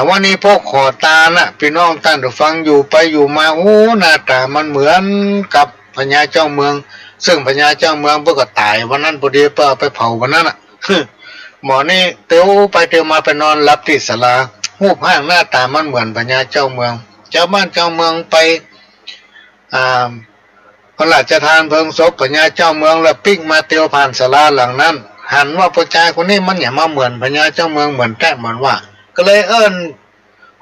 วันนี้พวกขอตาน่ะพี่น้องท่านผู้ฟังอยู่ไปอยู่มาโอ้หน้าตามันเหมือนกับพญาเจ้าเมืองซึ่งพญาเจ้าเมืองเพิ่นก็ตายวันนั้นพอดีเปิ้นเอาไปเผาวันนั้นน่ะ หมอนี่เตียวไปเตียวมาไปนอนหลับที่ศาลารูปร่างหน้าตามันเหมือนพญาเจ้าเมืองเจ้าบ้านเจ้าเมืองไปพระราชทานเพลิงศพพญาเจ้าเมืองแล้วปิ๊กมาเตียวผ่านศาลาหลังนั้นหันว่าผู้ชายคนนี้มันอย่ามาเหมือนพญาเจ้าเมืองเหมือนแต่เหมือนว่าก็เลยเอิ้น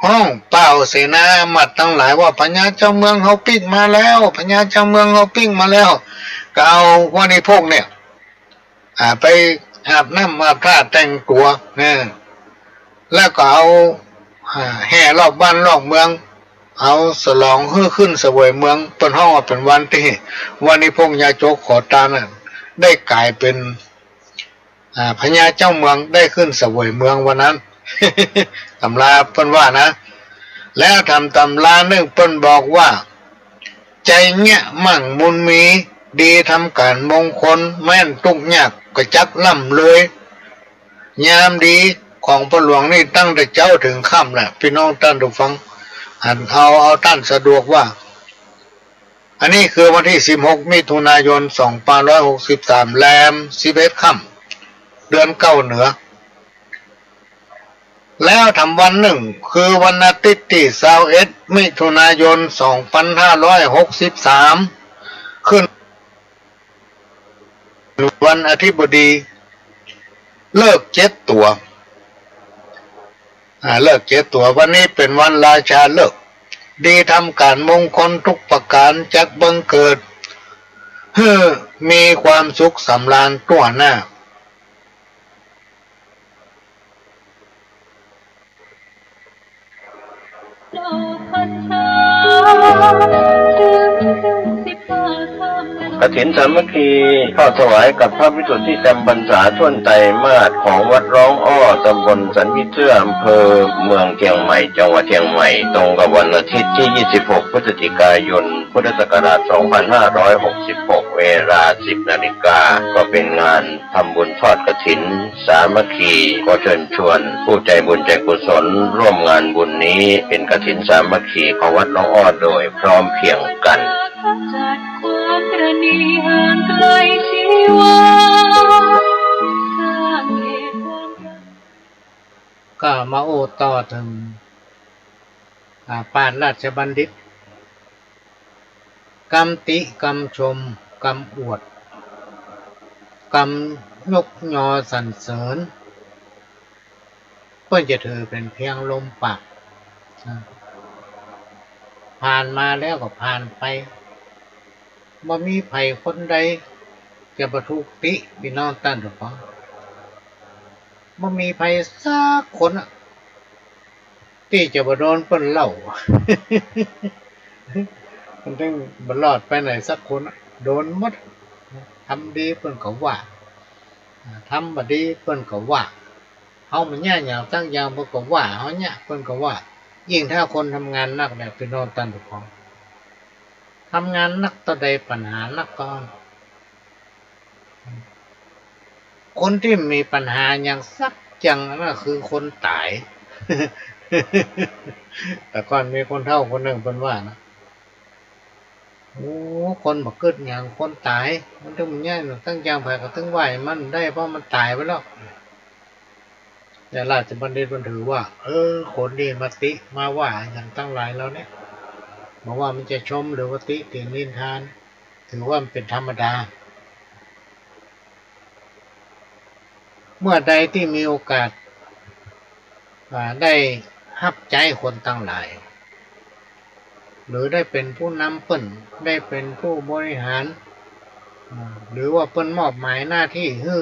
ห้องเป่าเสนามัดทั้งหลายว่าพญาเจ้าเมืองเขาปิ๊กมาแล้วพญาเจ้าเมืองเขาปิ๊กมาแล้วก็เอาวันนี้พวกเนี่ยไปอาบน้ำอาบท่าแต่งตัวเนี่ยแล้วก็เอาแห่รอบบ้านรอบเมืองเอาฉลองขึ้นเสวยเมืองเป็นห้องเป็นวันที่วันนี้พงยาโจกขอตาน่ะได้กลายเป็นพญาเจ้าเมืองได้ขึ้นเสวยเมืองวันนั้น ตำราเปิ้นว่านะแล้วทำตำราหนึ่งเปิ้นบอกว่าใจเงี้ยมั่งมุนมีดีทำการมงคลแม่นทุกยากก็จักล่ำเลยยามดีของพระหลวงนี่ตั้งแต่เจ้าถึงค่ำแหละพี่น้องท่านผู้ฟังเอาท่านสะดวกว่าอันนี้คือวันที่16 มิถุนายน 2563แรม11 ค่ำเดือน9เหนือแล้วทำวันหนึ่งคือวันอาทิตย์ที่21 มิถุนายน 2563ขึ้นวันอาทิตย์บดีเลิก7 ตัวเลิก7 ตัววันนี้เป็นวันราชาเลิกดีทำการมงคลทุกประการจักบังเกิดมีความสุขสำราญทั่วหน้ากฐินสามัคคีเข้าถวายกับพระวิสุทธิจำพรรษาท่วนไตรมาสของวัดร้องอ้อตำบลสันวิเทื่ออำเภอเมืองเชียงใหม่จังหวัดเชียงใหม่ตรงกับวันอาทิตย์ที่26 พฤศจิกายน พุทธศักราช 2566 เวลา 10 นาฬิกาก็เป็นงานทำบุญทอดกฐินสามัคคีก็เชิญชวนผู้ใจบุญใจกุศลร่วมงานบุญนี้เป็นกฐินสามัคคีของวัดร้องอ้อโดยพร้อมเพรียงกันจัดความตระหนี่ห่างไกลชีวาสร้างเหตุความรักก็มาโอต่อถึงปานราชบัณฑิตกำติกำชมกำอวดกำยกยอสรรเสริญเพื่อจะถือเป็นเพียงลมปากผ่านมาแล้วก็ผ่านไปบ่มีไผคนใดจะประทุกติพี่น้องท่านทุกคนบ่มีไผสักคนที่จะบ่โดนเปิ้นเล่า มันถึงบ่รอดไปไหนสักคนโดนหมดทำดีเปิ้นก็ว่าทำบ่ดีเปิ้นก็ว่าเฮามันแย่อย่างตั้งอย่างเปิ้นก็ว่าเฮาเนี่ยเปิ้นก็ว่ายิ่งถ้าคนทำงานหนักแบบพี่น้องท่านทุกคนทำงานนักต่อใดปัญหานักก่อนคนที่มีปัญหาอย่างสักจังนั่นคือคนตาย แต่ก่อนมีคนเฒ่าคนหนึ่งเพิ่นว่านะ โอ้คนบ่เกิดอย่างคนตายมันต้องมีอย่างตั้งอย่างไผก็ต้องไหวมันได้เพราะมันตายไปแล้วแต่ราชบัณฑิตมันถือว่าคนดีมาติมาว่าอย่างตั้งหลายแล้วเนี่ยบอกว่ามันจะชมหรือว่าติเตียนนินทานถือว่ามันเป็นธรรมดาเมื่อใดที่มีโอกาสได้ฮับใจคนตั้งหลายหรือได้เป็นผู้นำเปิ้นได้เป็นผู้บริหารหรือว่าเปิ้นมอบหมายหน้าที่ให้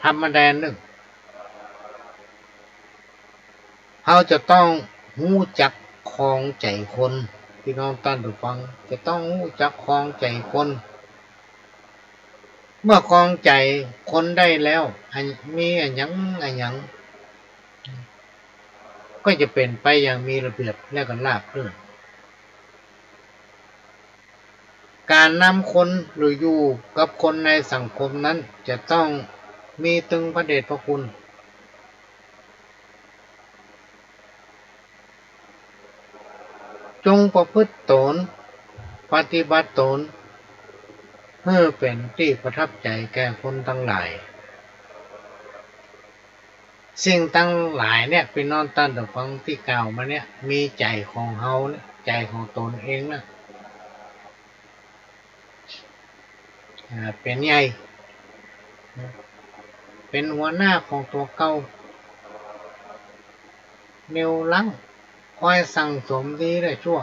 ธรรมดาหนึ่งเขาจะต้องรู้จักครองใจคนพี่น้องท่านผู้ฟังจะต้องรู้จักครองใจคนเมื่อครองใจคนได้แล้วมีอันยังก็จะเป็นไปอย่างมีระเบียบและก็ราบรื่นการนำคนหรืออยู่กับคนในสังคมนั้นจะต้องมีตึงพระเดชพระคุณจงประพฤติตนปฏิบัติตนเพื่อเป็นที่ประทับใจแก่คนทั้งหลายสิ่งทั้งหลายเนี่ยเป็นนอนตันแต่ฟังที่กล่าวมาเนี่ยมีใจของเฮาเนี่ยใจของตนเองนะเป็นใหญ่เป็นหัวหน้าของตัวเก่าเนวลังคอยสั่งสมดีได้ชั่ว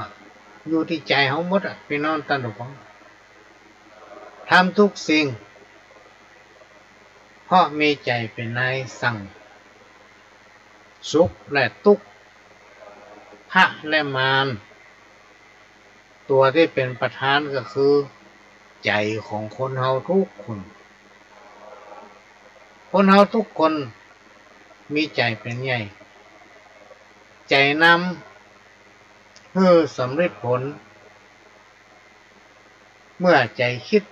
อยู่ที่ใจเฮาหมดเป็นนอนตันแต่ฟังทำทุกสิ่งเพราะมีใจเป็นนายสั่งสุขและทุกข์พระและมารตัวที่เป็นประธานก็คือใจของคนเฮาทุกคนคนเฮาทุกคนมีใจเป็นใหญ่ใจนำเพื่อสำเร็จผลเมื่อใจคิด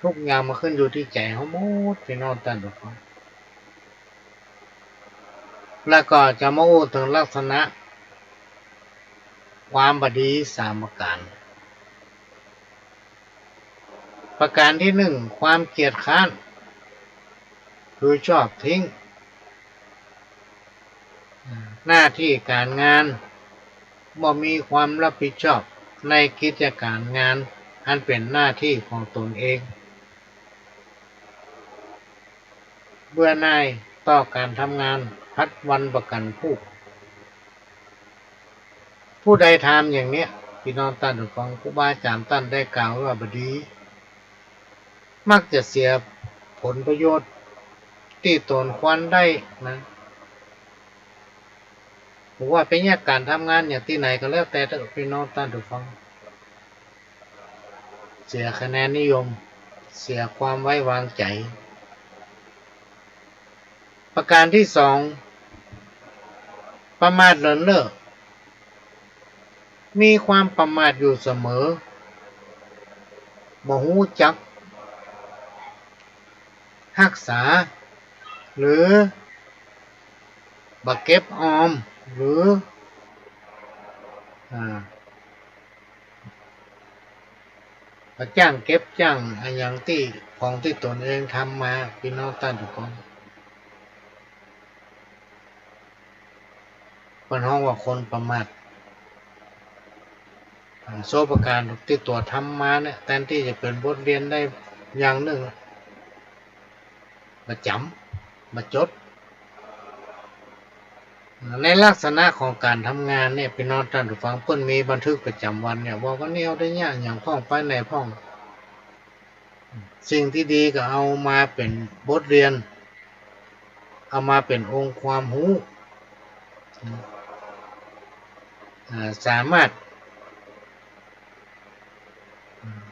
ทุกอย่างมาขึ้นอยู่ที่ใจเขาหมดพี่น้องท่านทุกคนแล้วก็จะมาอู้ถึงลักษณะความบดีสามประการที่หนึ่งความเกียจคร้านคือชอบทิ้งหน้าที่การงานบ่มีความรับผิดชอบในกิจการงานอันเป็นหน้าที่ของตนเองเบื่อหน่ายต่อการทำงานพัดวันประกันผู้ใดทำอย่างเนี้ยพี่น้องท่านผู้ฟังครูบาอาจารย์ท่านได้กล่าวว่าบดีมักจะเสียผลประโยชน์ที่ตนควรได้นะผมว่าเป็นแยกการทำงานอย่างที่ไหนก็แล้วแต่พี่น้องท่านผู้ฟังเสียคะแนนนิยมเสียความไว้วางใจประการที่สองประมาทเลินเล่อมีความประมาทอยู่เสมอบ่ฮู้จักรักษาหรือบ่เก็บออมหรือจ้างเก็บจ้างอย่างที่ของที่ตนเองทำมาพี่น้องท่านทุกคนเป็นห้องว่าคนประมาทโซประการที่ตัวทำมาเนี่ยแทนที่จะเป็นบทเรียนได้อย่างหนึ่งมาจำมาจดในลักษณะของการทำงานเนี่ยพี่น้องท่านผู้ฟังเพิ่นมีบันทึกประจำวันเนี่ยว่าวันนี้เอาได้ยากอย่างพ้องไปในพ้องสิ่งที่ดีก็เอามาเป็นบทเรียนเอามาเป็นองค์ความรู้สามารถ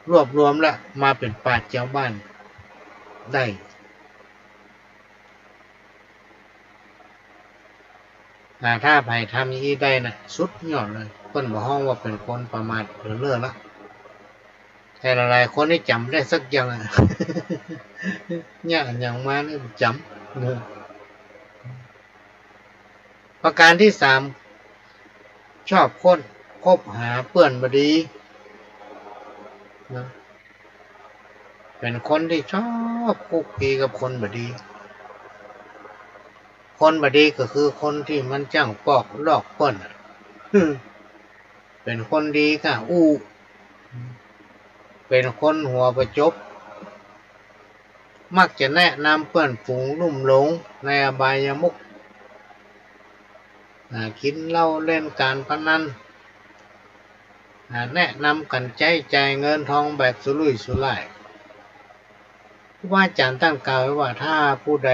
รวบรวมและมาเป็นปราชญ์ชาวบ้านได้ถ้าไผ่ทำอย่างนี้ได้นะสุดยอดเลยเพิ่นบอกห้องว่าเป็นคนประมาทหรือเลื่อละแต่หลายคนนี่จำได้สักอย่างเนี่ยอย่างมานี่จ นะประการที่สามชอบคบหาเพื่อนบดีนะเป็นคนที่ชอบคุกคีกับคนบดี คนบดีก็คือคนที่มันจ้างปอกลอกป้นเป็นคนดีค่ะเป็นคนหัวประจบมักจะแนะนำเพื่อนฝูงลุ่มหลงในอบายมุขกินเหล้าเล่นการพนันแนะนำกันจ่ายเงินทองแบบสุรุ่ยสุร่ายว่าอาจารย์ตั้งกล่าวไว้ว่าถ้าผู้ใด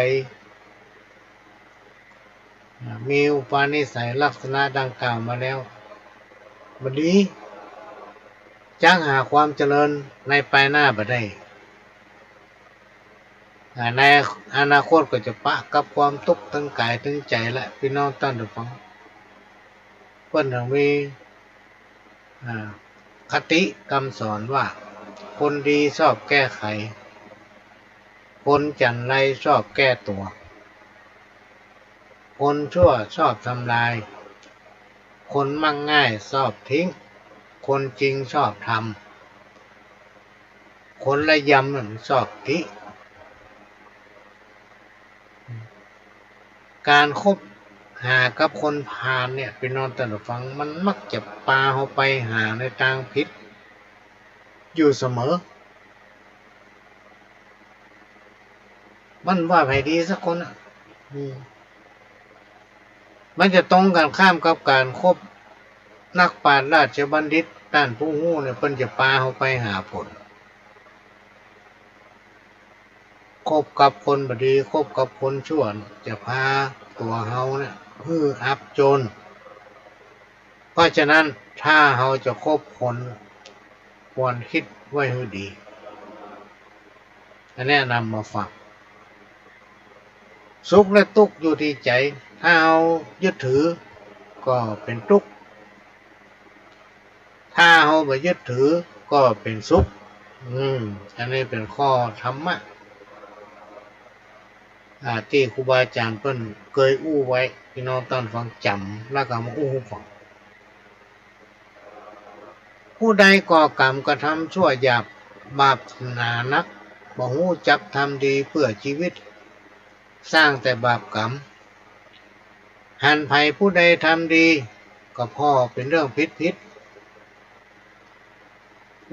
มีอุปนิสัยลักษณะดังกล่าวมาแล้วบัดนี้จักหาความเจริญในภายหน้าบ่ได้ในอนาคตก็จะปะกับความทุกข์ทั้งกายทั้งใจและพี่น้องท่านผู้ฟังเพิ่นมีคติคำสอนว่าคนดีชอบแก้ไขคนจันไรชอบแก้ตัวคนชั่วชอบทำลายคนมักง่ายชอบทิ้งคนจริงชอบทำคนละยำชอบทิการคบหากับคนพาลเนี่ยพี่น้องท่านผู้ฟังมันมักจะพาเขาไปหาในทางผิดอยู่เสมอมันว่าไผดีสักคนมันจะตรงกันข้ามกับการคบนักปราชญ์ราชบัณฑิตด้านผู้ฮู้เนี่ยเพิ่นจะพาเขาไปหาผลคบกับคนบดีคบกับคนชั่วจะพาตัวเฮาเนี่ยอับจนเพราะฉะนั้นถ้าเฮาจะคบคนควรคิดไว้ให้ดีแนะนำมาฝากสุขและทุกข์อยู่ที่ใจถ้าเฮายึดถือก็เป็นทุกข์ถ้าเฮาไม่ยึดถือก็เป็นสุขอันนี้เป็นข้อธรรมะที่ครูบาอาจารย์เพิ่นเคยไว้พี่น้องท่านฟังจำแล้วก็มาฟังผู้ใดก่อกรรมกระทำชั่วหยาบบาปหนานักบ่ฮู้จักทำดีเพื่อชีวิตสร้างแต่บาปกรรมหันไผผู้ใดทำดีก็พอเป็นเรื่องผิด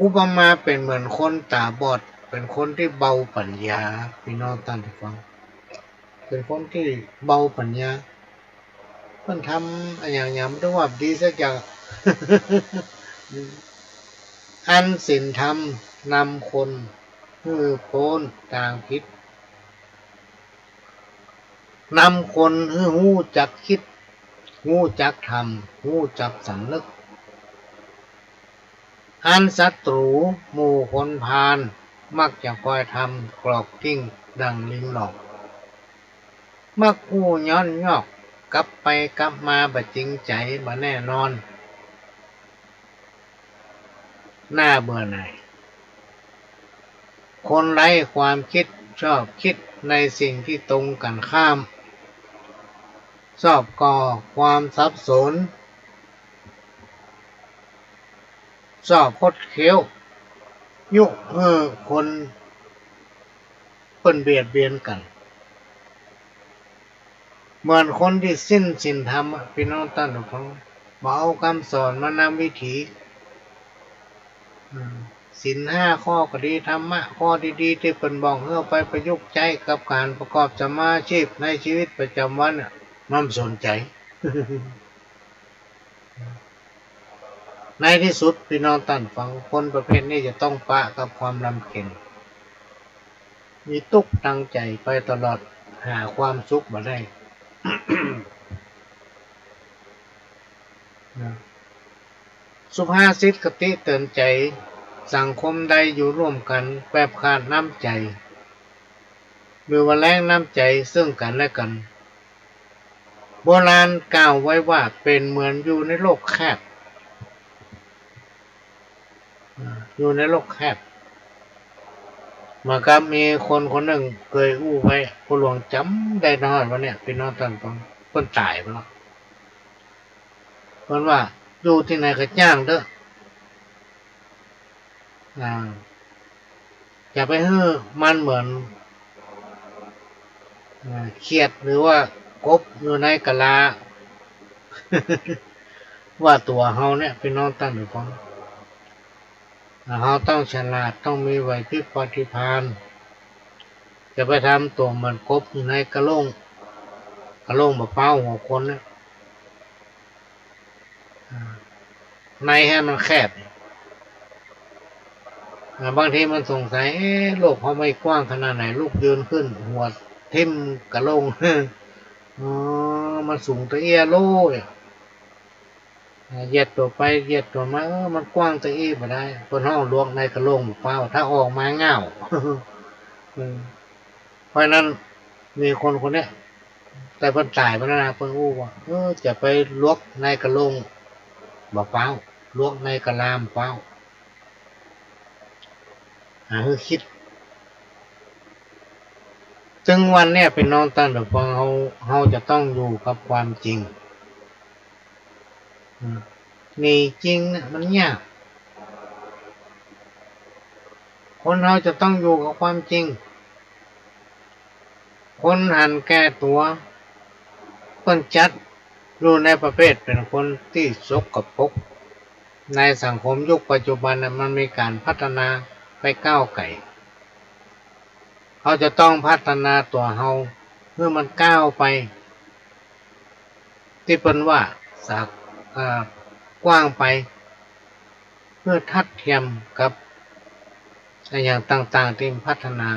อุปมาเป็นเหมือนคนตาบอดเป็นคนที่เบาปัญญาพี่น้องท่านฟังเป็นคนที่เบาปัญญาเพิ่นทำอย่างไม่ต้องว่าดีสักอย่าง อันศีลธรรมนำคนโพ้นทางผิดนำคนฮู้จักคิดฮู้จักทำฮู้จักสำนึกอันศัตรูหมู่คนพาลมักจะคอยทำกรอกกิ้งดังลิงหลอกมักอู้ย้อนยอกกลับไปกลับมาบ่จริงใจบ่แน่นอนหน้าเบื่อหน่ายคนไร้ความคิดชอบคิดในสิ่งที่ตรงกันข้ามชอบก่อความสับสนชอบคดเคี้ยวยุคนเปิ้นเบียดเบียนกันเหมือนคนที่สิ้นศีลธรรมพี่น้องท่านผู้ฟังบ่เอาคำสอนมานำวิถีศีล5ข้อก็ดีธรรมะข้อดีๆที่เพิ่นบอกให้เอาไปประยุกต์ใช้กับการประกอบสมาชีพในชีวิตประจำวันมันสนใจ ในที่สุดพี่น้องท่านฟังคนประเภทนี้จะต้องปะกับความลำเค็ญมีทุกข์ตั้งใจไปตลอดหาความสุขบ่ได้ สุภาษิตคติเตือนใจสังคมใดอยู่ร่วมกันแบบขาดน้ำใจหรือว่าแรงน้ำใจซึ่งกันและกันโบราณกล่าวไว้ว่าเป็นเหมือนอยู่ในโลกแคบอยู่ในโลกแคบ มากับมีคนคนหนึ่งเคยอู้ไว้ผู้หลวงจำได้นอนวันเนี้ยพี่น้องท่านฟังเพิ่นตายไปแล้วเพิ่นว่าอยู่ที่ไหนก็จ้างเด้ออย่าไปเฮ้อมันเหมือนเขียดหรือว่ากบอยู่ในกะลา ว่าตัวเฮาเนี่ยพี่น้องท่านฟังเฮาต้องฉลาดต้องมีไหวพริบปฏิภาณจะไปทำตัวเหมือนกบอยู่ในกระโหลกมะพร้าวหัวคนเนี่ยในให้มันแคบบางทีมันสงสัยโลกเขาไม่กว้างขนาดไหนลูกยืนขึ้นหัวทิ่มกระโหลก อ๋อมันสูงตัวเอียโลเหยียดตัวไปเหยียดตัวมามันกว้างตัวเอียมาได้คนห้องลวงในกระโหลกมะพร้าวถ้าออกมาเงา เพราะนั้นมีคนคนนี้แต่เพิ่นตายไปแล้วนะเพิ่นอู้ว่าจะไปลวกในกระโหลกมะพร้าวลวกในกระลามะพร้าวคิดจึงวันเนี้ยเป็นน้องตั้งแต่ฟังเฮาจะต้องอยู่กับความจริงนี่จริงเนี่ยมันยากคนเราจะต้องอยู่กับความจริงคนหันแก้ตัวคนจัดอยู่ในประเภทเป็นคนที่สกปรกในสังคมยุคปัจจุบันมันมีการพัฒนาไปก้าวไกลเขาจะต้องพัฒนาตัวเฮาเพื่อมันก้าวไปที่เป็นว่าสักกว้างไปเพื่อทัดเทียมกับอย่างต่างๆที่พัฒนา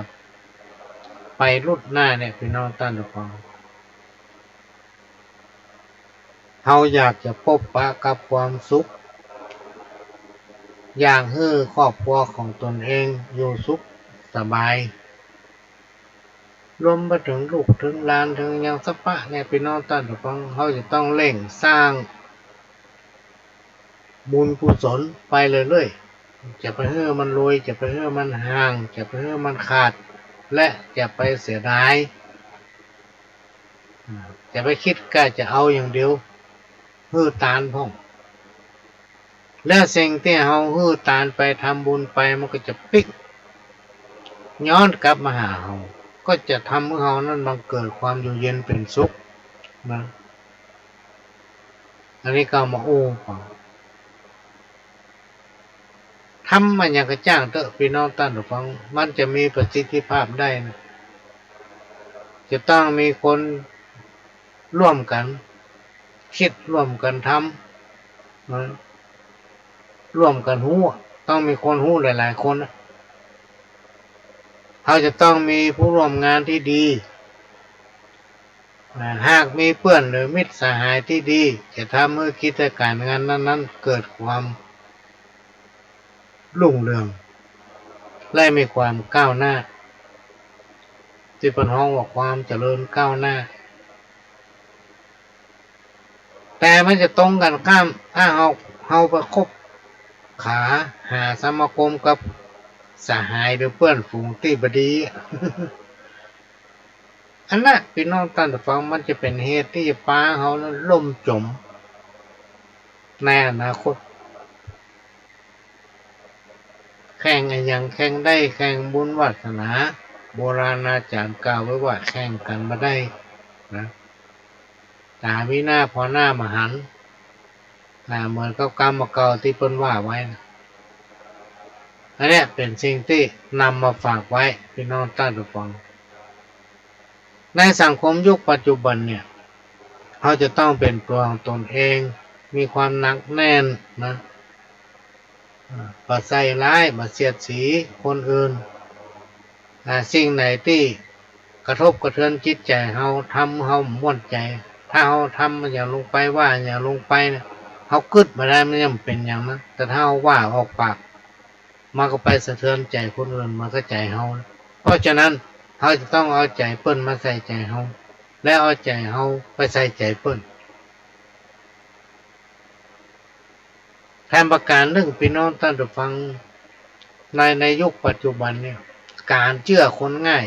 ไปรุ่นหน้าเนี่ยพี่น้องท่านผู้ฟังเขาอยากจะพบปะกับความสุขอย่างให้ครอบครัวของตนเองอยู่สุขสบายรวมไปถึงลูกถึงหลานถึงยังสัพพะเนี่ยพี่น้องท่านผู้ฟังเขาจะต้องเร่งสร้างบุญกุศลไปเรื่อยๆจะไปให้มันรวยจะไปให้มันห่างจะไปให้มันขาดและจะไปเสียดายจะไปคิดก็จะเอาอย่างเดียวฮื้อตานพ่องและสิ่งที่เฮาฮื้อตานไปทำบุญไปมันก็จะพลิกย้อนกลับมาหาเฮาก็จะทำให้เฮานั้นบังเกิดความอยู่เย็นเป็นสุขนะอันนี้ก็มาโอ้ฟังทำมันอย่างกระจ้างเถอะพี่น้องท่านผู้ฟังมันจะมีประสิทธิภาพได้นะจะต้องมีคนร่วมกันคิดร่วมกันทำนะร่วมกันหู้ต้องมีคนหู้หลายๆคนนะเขาจะต้องมีผู้ร่วมงานที่ดีหากมีเพื่อนหรือมิตรสหายที่ดีจะทำให้กิจการงานนั้นๆเกิดความรุ่งเรืองและมีความก้าวหน้าที่เป็นห้องว่าความเจริญก้าวหน้าแต่มันจะตรงกันข้ามถ้าเฮาประคบขาหาสมาคมกับสหายหรือเพื่อนฝูงที่บดี อันนั้นพี่น้องท่านผู้ฟังมันจะเป็นเหตุที่จะพาเขานั้นล่มจมในอนาคตแข่งอย่างแข่งได้แข่งบุญวาสนาโบราณอาจารย์กล่าวไว้ว่าแข่งกันมาได้นะตาวินาพอหน้ามาหันเหมือนกับกรรมเก่าที่เปิ้นว่าไว้นะอันนี้เป็นสิ่งที่นำมาฝากไว้พี่น้องท่านผู้ฟังในสังคมยุคปัจจุบันเนี่ยเขาจะต้องเป็นตัวของตนเองมีความหนักแน่นนะบ่ใส่ร้ายบ่เสียดสีคนอื่นสิ่งไหนที่กระทบกระเทือนจิตใจเฮาทำเฮาม่วนใจถ้าเฮาทำอย่างลงไปว่าอย่างลงไปเนี่ยเฮาคิดมาได้มันยังเป็นอย่างนั้นแต่ถ้าเฮาว่าออกปากมันก็ไปสะเทือนใจคนอื่นมันก็ใจเฮาเพราะฉะนั้นเฮาจะต้องเอาใจเปิ้นมาใส่ใจเฮาและเอาใจเฮาไปใส่ใจเปิ้นแทนประการหนึ่งพี่น้องท่านผู้ฟังในยุคปัจจุบันเนี่ย การเชื่อคนง่าย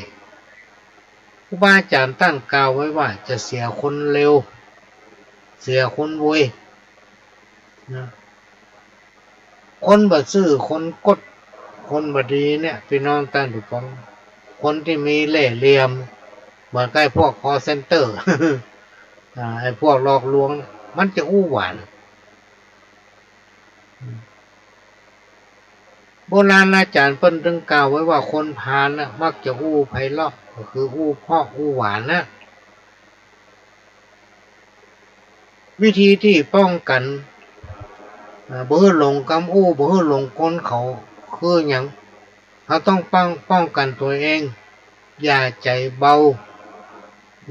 ครูบาอาจารย์ตั้งกล่าวไว้ว่าจะเสียคนเร็วเสียคนรวยนะคนบ่ซื่อคนกดคนบ่ดีเนี่ยพี่น้องท่านผู้ฟังคนที่มีเล่ห์เหลี่ยมเหมือนกับพวกคอเซ็นเตอร์ ไอ้พวกหลอกลวงมันจะอู้หวานโบราณอาจารย์เพิ่นถึงกล่าวไว้ว่าคนพาลน่ะมักจะอู้ไพเราะก็คืออู้เพราะอู้หวานนะวิธีที่ป้องกันบ่ให้หลงกำอู้บ่ให้หลงก้นเขาคือหยังเขาต้องป้องกันตัวเองอย่าใจเบา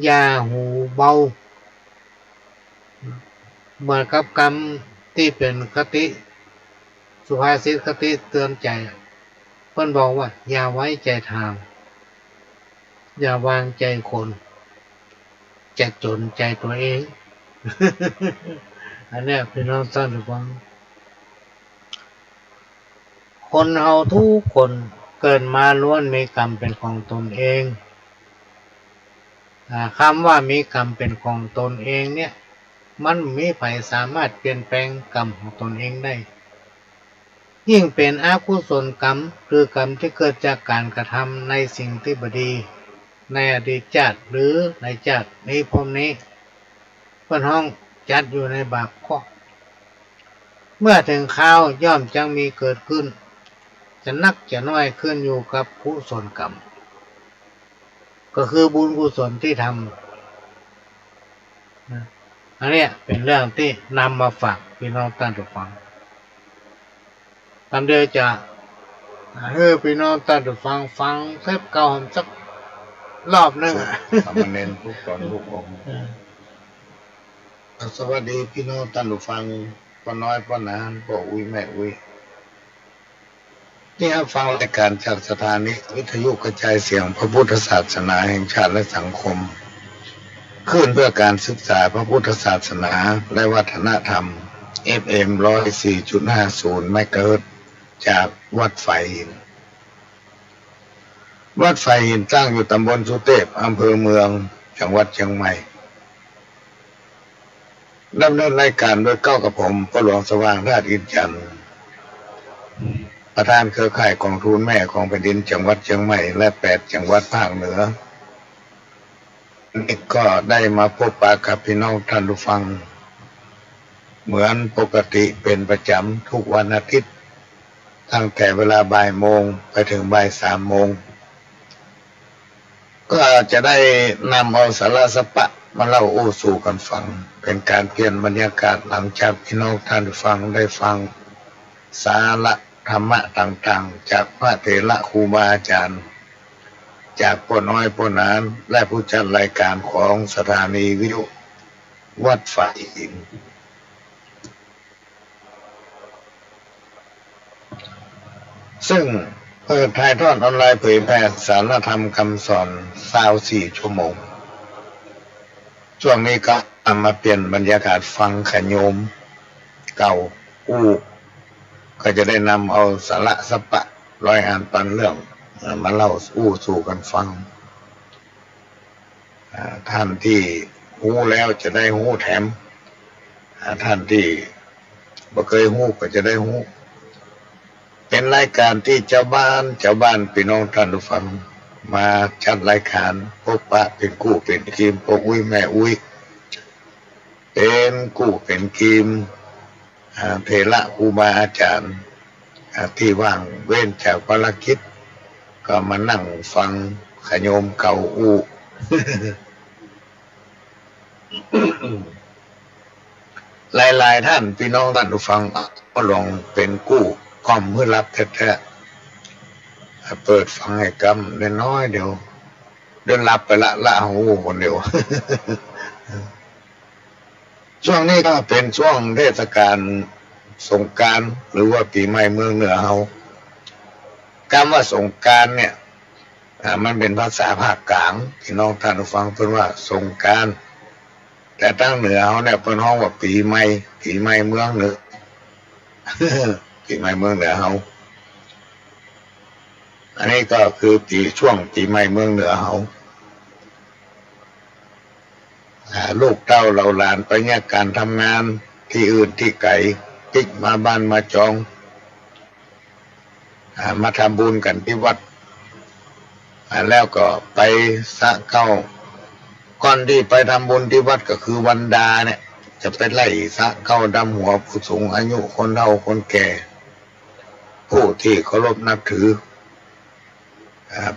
อย่าหูเบาเหมือนกับกรรมที่เป็นคติสุภาษิตคติเตือนใจเพิ่นบอกว่าอย่าไว้ใจทางอย่าวางใจคนจะจนใจตัวเอง อันนี้พี่น้องท่านผู้ฟังคนเฮาทุกคนเกิดมาล้วนมีกรรมเป็นของตนเองคำว่ามีกรรมเป็นของตนเองเนี่ยมันมีไผสามารถเปลี่ยนแปลงกรรมของตนเองได้ยิ่งเป็นอกุศลกรรมคือกรรมที่เกิดจากการกระทำในสิ่งที่บดีในอดีตชาติหรือในชาตินี้ภพนี้เพิ่นห้องจัดอยู่ในบาปข้อเมื่อถึงคราวย่อมจังมีเกิดขึ้นจะนักจะน้อยขึ้นอยู่กับกุศลกรรมก็คือบุญกุศลที่ทำอันนี้เป็นเรื่องที่นำมาฝากพี่น้องท่านผู้ฟังตามเดียวจะให้พี่น้องท่านผู้ฟังฟังเทปเก่าสักรอบนึงทำมาเน้นทุกตอนทุกองสวัสดีพี่น้องท่านผู้ฟังป้าน้อยป้านานป้าอุ้ยแม่อุ้ยนี่ครับฟังรายการจากสถานีวิทยุกระจายเสียงพระพุทธศาสนาแห่งชาติและสังคมขึ้นเพื่อการศึกษาพระพุทธศาสนาและวัฒนธรรม FM 104.50 เมกะเฮิรตซ์จากวัดไฟหินวัดไฟหินตั้งอยู่ตำบลสุเทพอำเภอเมืองจังหวัดเชียงใหม่ดำเนินรายการโดยก้าวกับผมพ่อหลวงสว่างราชอินทร์จันทร์ประธานเครือข่ายกองทุนแม่ของแผ่นดินจังหวัดเชียงใหม่และ8จังหวัดภาคเหนือนี่ก็ได้มาพบปะกับพี่น้องท่านผู้ฟังเหมือนปกติเป็นประจำทุกวันอาทิตย์ตั้งแต่เวลาบ่ายโมงไปถึงบ่าย3 โมงก็จะได้นำเอาสาระสปะมาเล่าโอ้สู่กันฟังเป็นการเปลี่ยนบรรยากาศหลังจากพี่น้องท่านผู้ฟังได้ฟังสาระธรรมะต่างๆจากพระเถระครูบาอาจารย์จากป้าน้อยป้านานและผู้จัดรายการของสถานีวิทยุวัดไฟหินซึ่งเปิดถ่ายทอดออนไลน์เผยแพร่สารธรรมคำสอน24 ชั่วโมงช่วงนี้ก็เอามาเปลี่ยนบรรยากาศฟังขโยมเก่าอู้ก็จะได้นำเอาสาระสปะร้อยอ่านปันเรื่องมาเล่าอู้สู่กันฟังท่านที่หูแล้วจะได้หูแถมท่านที่บ่เคยหูก็จะได้หูเป็นรายการที่เจ้าบ้านพี่น้องท่านผู้ฟังมาจัดรายการพบปะเป็นกู้เป็นทีมพวกอุ้ยแม่อุ้ยเป็นกู้เป็นทีมเถระครูบาอาจารย์ที่ว่างเว้นจากภารกิจก็มานั่งฟังขโยมเก่าอู้ หลายๆท่านพี่น้องท่านผู้ฟังก็ลองเป็นกู้คอมเพื่อรับแท้ๆเปิดฟังให้กำน้อยเดี๋ยวเดินรับไปละหูคนเดียว ช่วงนี้ก็เป็นช่วงเทศกาลสงกรานต์หรือว่าปีใหม่เมืองเหนือเฮาคำว่าสงกรานต์เนี่ยมันเป็นภาษาภาคกลางพี่น้องท่านผู้ฟังเพิ่นว่าสงกรานต์แต่ทางเหนือเฮาเนี่ยเพิ่นฮ้องว่าปีใหม่เมืองเหนือ ปีใหม่เมืองเหนือเฮา อันนี้ก็คือช่วงปีใหม่เมืองเหนือเขาลูกเต้าเราหลานไปเนี่ยการทำงานที่อื่นที่ไกลปิกมาบ้านมาจองมาทำบุญกันที่วัดแล้วก็ไปสะเก้าก่อนที่ไปทำบุญที่วัดก็คือวันดาเนี่ยจะไปไล่สะเก้าดำหัวผู้สูงอายุคนเฒ่าคนแก่ผู้ที่เคารพนับถือ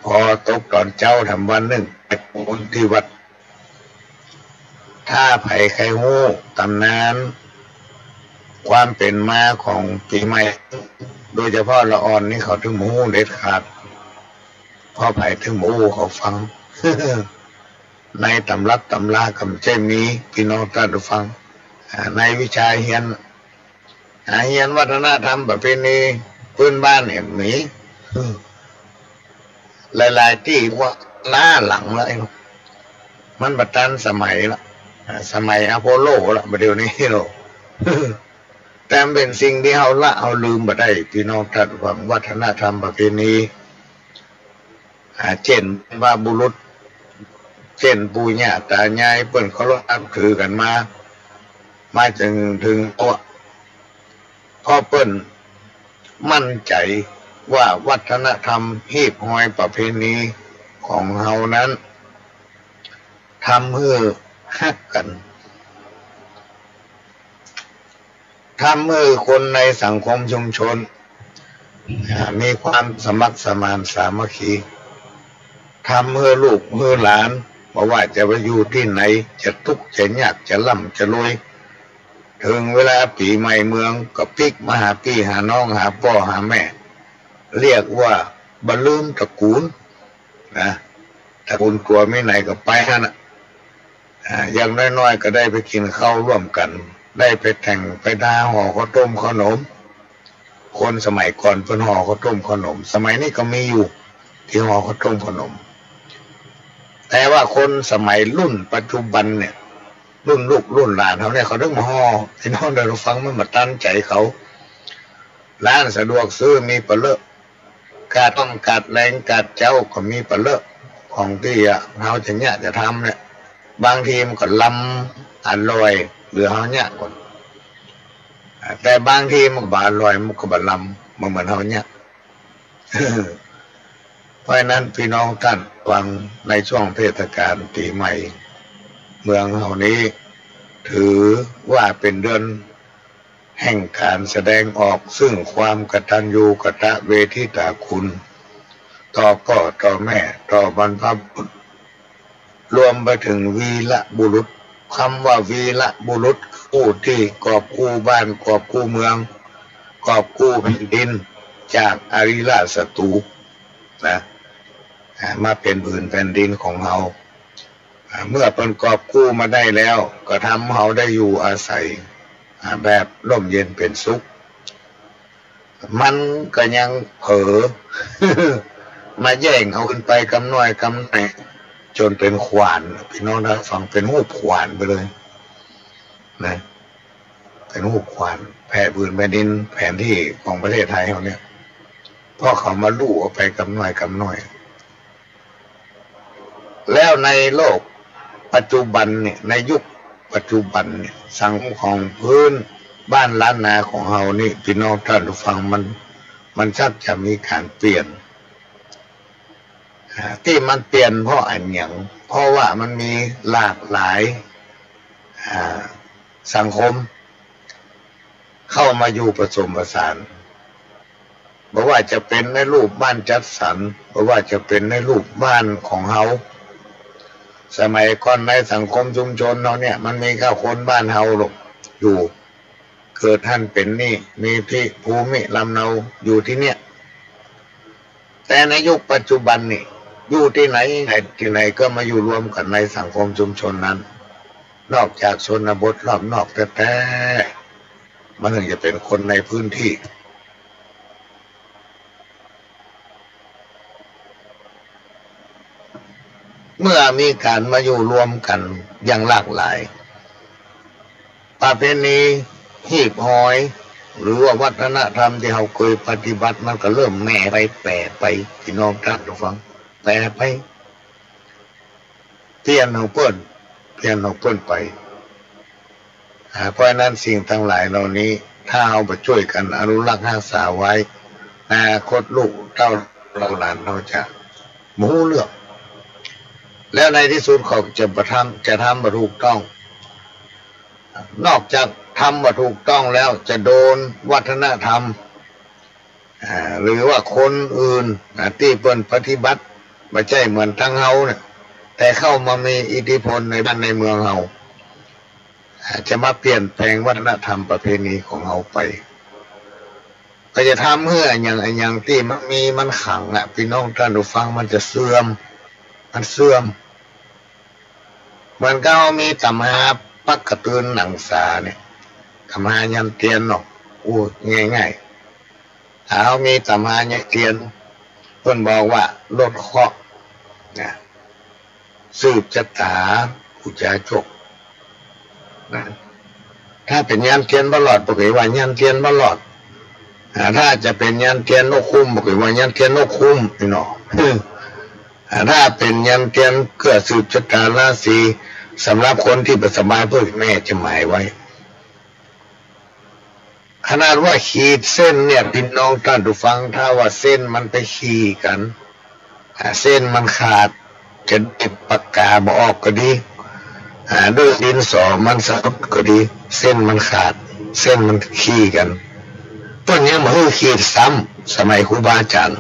พอตกตอนเจ้าทำวันหนึ่งไปบุญที่วัดถ้าไผ่ไข่หู้ตำนานความเป็นมาของปีใหม่โดยเฉพาะละอ่อนนี่เขาถึงหมูเด็ดขาดพอไผ่ถึงหมูเขาฟัง ในตำรับตำรากำเจมีพี่น้องท่านผู้ฟังในวิชาเฮียนวัฒนธรรมประเพณีพื้นบ้านเห็นมีหลายๆที่ว่าล้าหลังแล้วมันบัดทันสมัยละสมัยอโพโลละเดี๋ยวนี้โล แต่เป็นสิ่งที่เราลืมมาได้พี่น้องท่านฟังวัฒนธรรมประเพณีเช่นว่าบุรุษเช่นปู่ย่าตายายเปิ้นเขานับถือกันมาถึงตัวพ่อเปิ้นมั่นใจว่าวัฒนธรรมฮีบห้อยประเพณีของเฮานั้นทำให้ฮักกันทำให้คนในสังคมชุมชนมีความสมัครสมานสามัคคีทำให้ลูกให้หลานบอกว่าจะไปอยู่ที่ไหนจะทุกข์จะยากจะร่ำจะรวยถึงเวลาปีใหม่เมืองก็พลิกมาหาพี่หาน้องหาพ่อหาแม่เรียกว่าบรรลืมตระกูลนะตระกูลกลัวไม่ไหนก็ไปฮะนะอย่างน้อยๆก็ได้ไปกินข้าวร่วมกันได้ไปแต่งไปดาห่อข้าวต้มขนมคนสมัยก่อนเพิ่นห่อข้าวต้มขนมสมัยนี้ก็มีอยู่ที่ห่อข้าวต้มขนมแต่ว่าคนสมัยรุ่นปัจจุบันเนี่ยรุ่นลูกรุ่นหลานเขาเนี่ยเขาต้องมาห่อพี่น้องเดินฟังมันมาตั้งใจเขาร้านสะดวกซื้อมีปลาเลอะกาต้องกัดแรงกัดเจ้าก็มีปลาเลอะของที่เขาจะทำเนี่ยบางทีมันก็ลำอร่อยหรือเขาเนี่ยก่อนแต่บางทีมันบาอร่อยมันก็บาลำมันเหมือนเขาเนี่ย เพราะนั้นพี่น้องท่านฟังในช่วงเทศกาลปีใหม่เมืองเฮานี้ถือว่าเป็นเดือนแห่งการแสดงออกซึ่งความกตัญญูกตเวทิตาคุณต่อพ่อต่อแม่ต่อบรรพบุรุษรวมไปถึงวีระบุรุษคำว่าวีระบุรุษผู้ที่กอบกู้บ้านกอบกู้เมืองกอบกู้แผ่นดินจากอริราชศัตรูนะมาเป็นผืนแผ่นดินของเราเมื่อเป็นกอบกู้มาได้แล้วก็ทำเขาได้อยู่อาศัยแบบร่มเย็นเป็นสุขมันก็ยังเผลอ มาแย่งเอาขึ้นไปกำน้อยกำไหนจนเป็นขวานพี่น้องนะฟังเป็นหูขวานไปเลยนะเป็นหูขวานแผ่ผืนแผ่นดินแผนที่ของประเทศไทยเขาเนี่ยพอเขามาลู่เอาไปกำน้อยกำน้อยแล้วในโลกปัจจุบันเนี่ยในยุคปัจจุบันเนี่ยสังคมของพื้นบ้านล้านนาของเฮานี่พี่น้องท่านผู้ฟังมันชักจะมีการเปลี่ยนที่มันเปลี่ยนเพราะอันอย่างเพราะว่ามันมีหลากหลายสังคมเข้ามาอยู่ผสมผสานบอกว่าจะเป็นในรูปบ้านจัดสรรบอกว่าจะเป็นในรูปบ้านของเฮาสมัยก่อนในสังคมชุมชนเราเนี่ยมันมีแค่คนบ้านเฮาหรอกอยู่เกิดท่านเป็นนี่มีที่ภูมิลำเนาอยู่ที่เนี่ยแต่ในยุคปัจจุบันนี่อยู่ที่ไหนที่ไหนก็มาอยู่รวมกันในสังคมชุมชนนั้นนอกจากชนบทรอบนอกแต่มันถึงจะเป็นคนในพื้นที่เมื่อมีการมาอยู่รวมกันอย่างหลากหลายประเพณีหีบหอย หรือว่าวัฒนธรรมที่เราเคยปฏิบัติมันก็เริ่มแม่ไปแปรไปพี่น้องท่านผู้ฟังแปรไปเปลี่ยนของเปิ้นไปเพราะนั้นสิ่งทั้งหลายเหล่านี้ถ้าเอาไปช่วยกันอนุรักษ์รักษาไว้อนาคตลูกเต้าเราหลานเราจะมู้เรื่องแล้วในที่สุดเขาจะทำมาถูกต้องนอกจากทำมาถูกต้องแล้วจะโดนวัฒนธรรมหรือว่าคนอื่นที่เปิ้นปฏิบัติไม่ใช่เหมือนทั้งเฮาเนี่ยแต่เข้ามามีอิทธิพลในบ้านในเมืองเฮาจะมาเปลี่ยนแปลงวัฒนธรรมประเพณีของเฮาไปก็จะทำเพื่ออย่างที่มันขังพี่น้องท่านผู้ฟังมันจะเสื่อมมันก็มีตำราปักกระตือนหนังสาเนี่ยตำรายันเตียนเนาะง่ายเอามีตำรายันเตียนเพิ่นบอกว่าลดเคราะห์นะสืบชะตาผู้จาจกนะถ้าเป็นยันเทียนบลอดบอกเลยว่ายันเทียนบลอดถ้าจะเป็นยันเทียนนกคุ้มบอกเลยว่ายันเทียนนกคุ้มพี่น้องถ้าเป็นยันเทียนเกื้อสืบชะตาราศีสำหรับคนที่ประสบายเพื่อแม่จะหมายไว้ขนาดว่าขีดเส้นเนี่ยพี่น้องท่านผู้ฟังถ้าว่าเส้นมันไปขีดกันเส้นมันขาดจะติดปากกาบออกก็ดีด้วยดินสอมันสดก็ดีเส้นมันขาดเส้นมันขี้กันต้นนี้มันคือขีดซ้ำสมัยครูบาอาจารย์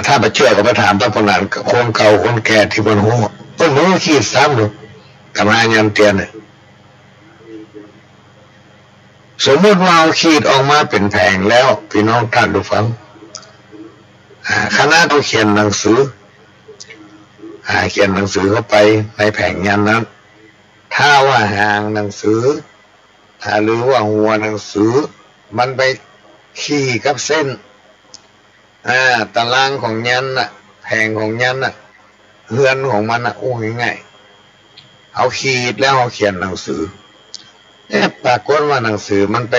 ถ้าไปเชื่อก็ไปถามพระพุทธานคนเก่าคนแก่ที่บนหัวต้นนี้ขีดซ้ำดูกำลังยันเตียนเนี่ยสมมติว่าเอาขีดออกมาเป็นแผงแล้วพี่น้องท่านดูฟังคณะต้องเขียนหนังสือเข้าไปในแผงยันนั้นถ้าว่าหางหนังสือหรือว่าหัวหนังสือมันไปขี้กับเส้นตารางของยันน่ะแผงของยันน่ะเฮือนของมันน่ะง่ายๆเอาขีดแล้วเอาเขียนหนังสือปรากฏว่าหนังสือมันไ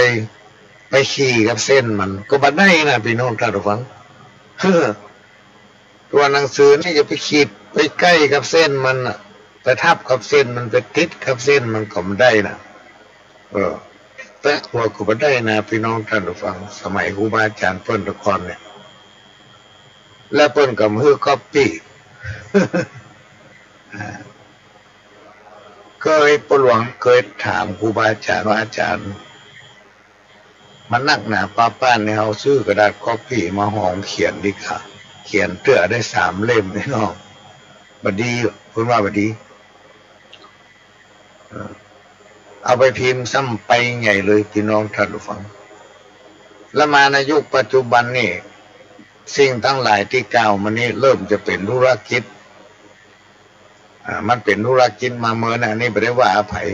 ปขี้กับเส้นมันก็บัดได้นะพี่น้องท่านผู้ฟังตัวหนังสือนี่จะไปขีดไปใกล้กับเส้นมันไปทับกับเส้นมันไปติดกับเส้นมันก็ไม่ได้นะแต่หัวก็ไม่ได้นะพี่น้องท่านผู้ฟังสมัยครูบาอาจารย์เปิ้นตะกอนเนี่ยและเปิ้นกับมือก๊อปปี้เคยประหลวงเคยถามครูบาอาจารย์ว่าอาจารย์มันนักหนาป้านในเฮาซื้อกระดาษก๊อปปี้มาห่อเขียนดีค่ะเขียนเตื้อได้3 เล่มนี่น้องบดีพูดว่าบดีเอาไปพิมพ์ซ้ำไปใหญ่เลยพี่น้องท่านผู้ฟังแล้วมาในยุคปัจจุบันนี่สิ่งทั้งหลายที่กล่าวมานี้เริ่มจะเป็นธุรกิจมันเป็นธุรกิจมาเมื่อนะนี่ไม่ได้ว่าอภัย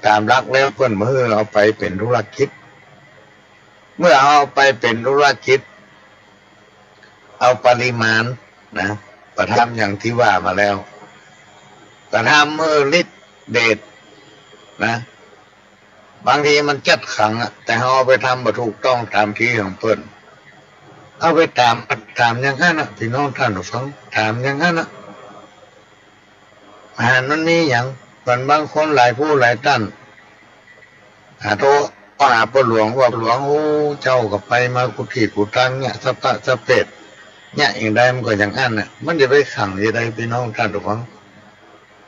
ตามรักแล้วเพื่อนเมื่อเอาไปเป็นธุรกิจเมื่อเอาไปเป็นธุรกิจเอาปริมาณนะประทำอย่างที่ว่ามาแล้วประทำเมื่อฤทธิ์เดชนะบางทีมันจัดขังแต่เอาไปทำมาถูกต้องตามที่ของเพิ่นเอาไปตามอย่างนั้นนะพี่น้องท่านผู้ฟังถามอย่างนั้นนะนั้นนี่อย่างบางคนหลายผู้หลายท่านโทรหาประหลวงว่าหลวงเจ้ากับไปมากุฏิกุฏังเนี่ยสะเป็ดเนี่ยอย่างใดมันก็อย่างนั้นน่ะมันจะไปขังอย่างใดพี่น้องท่านผู้ฟัง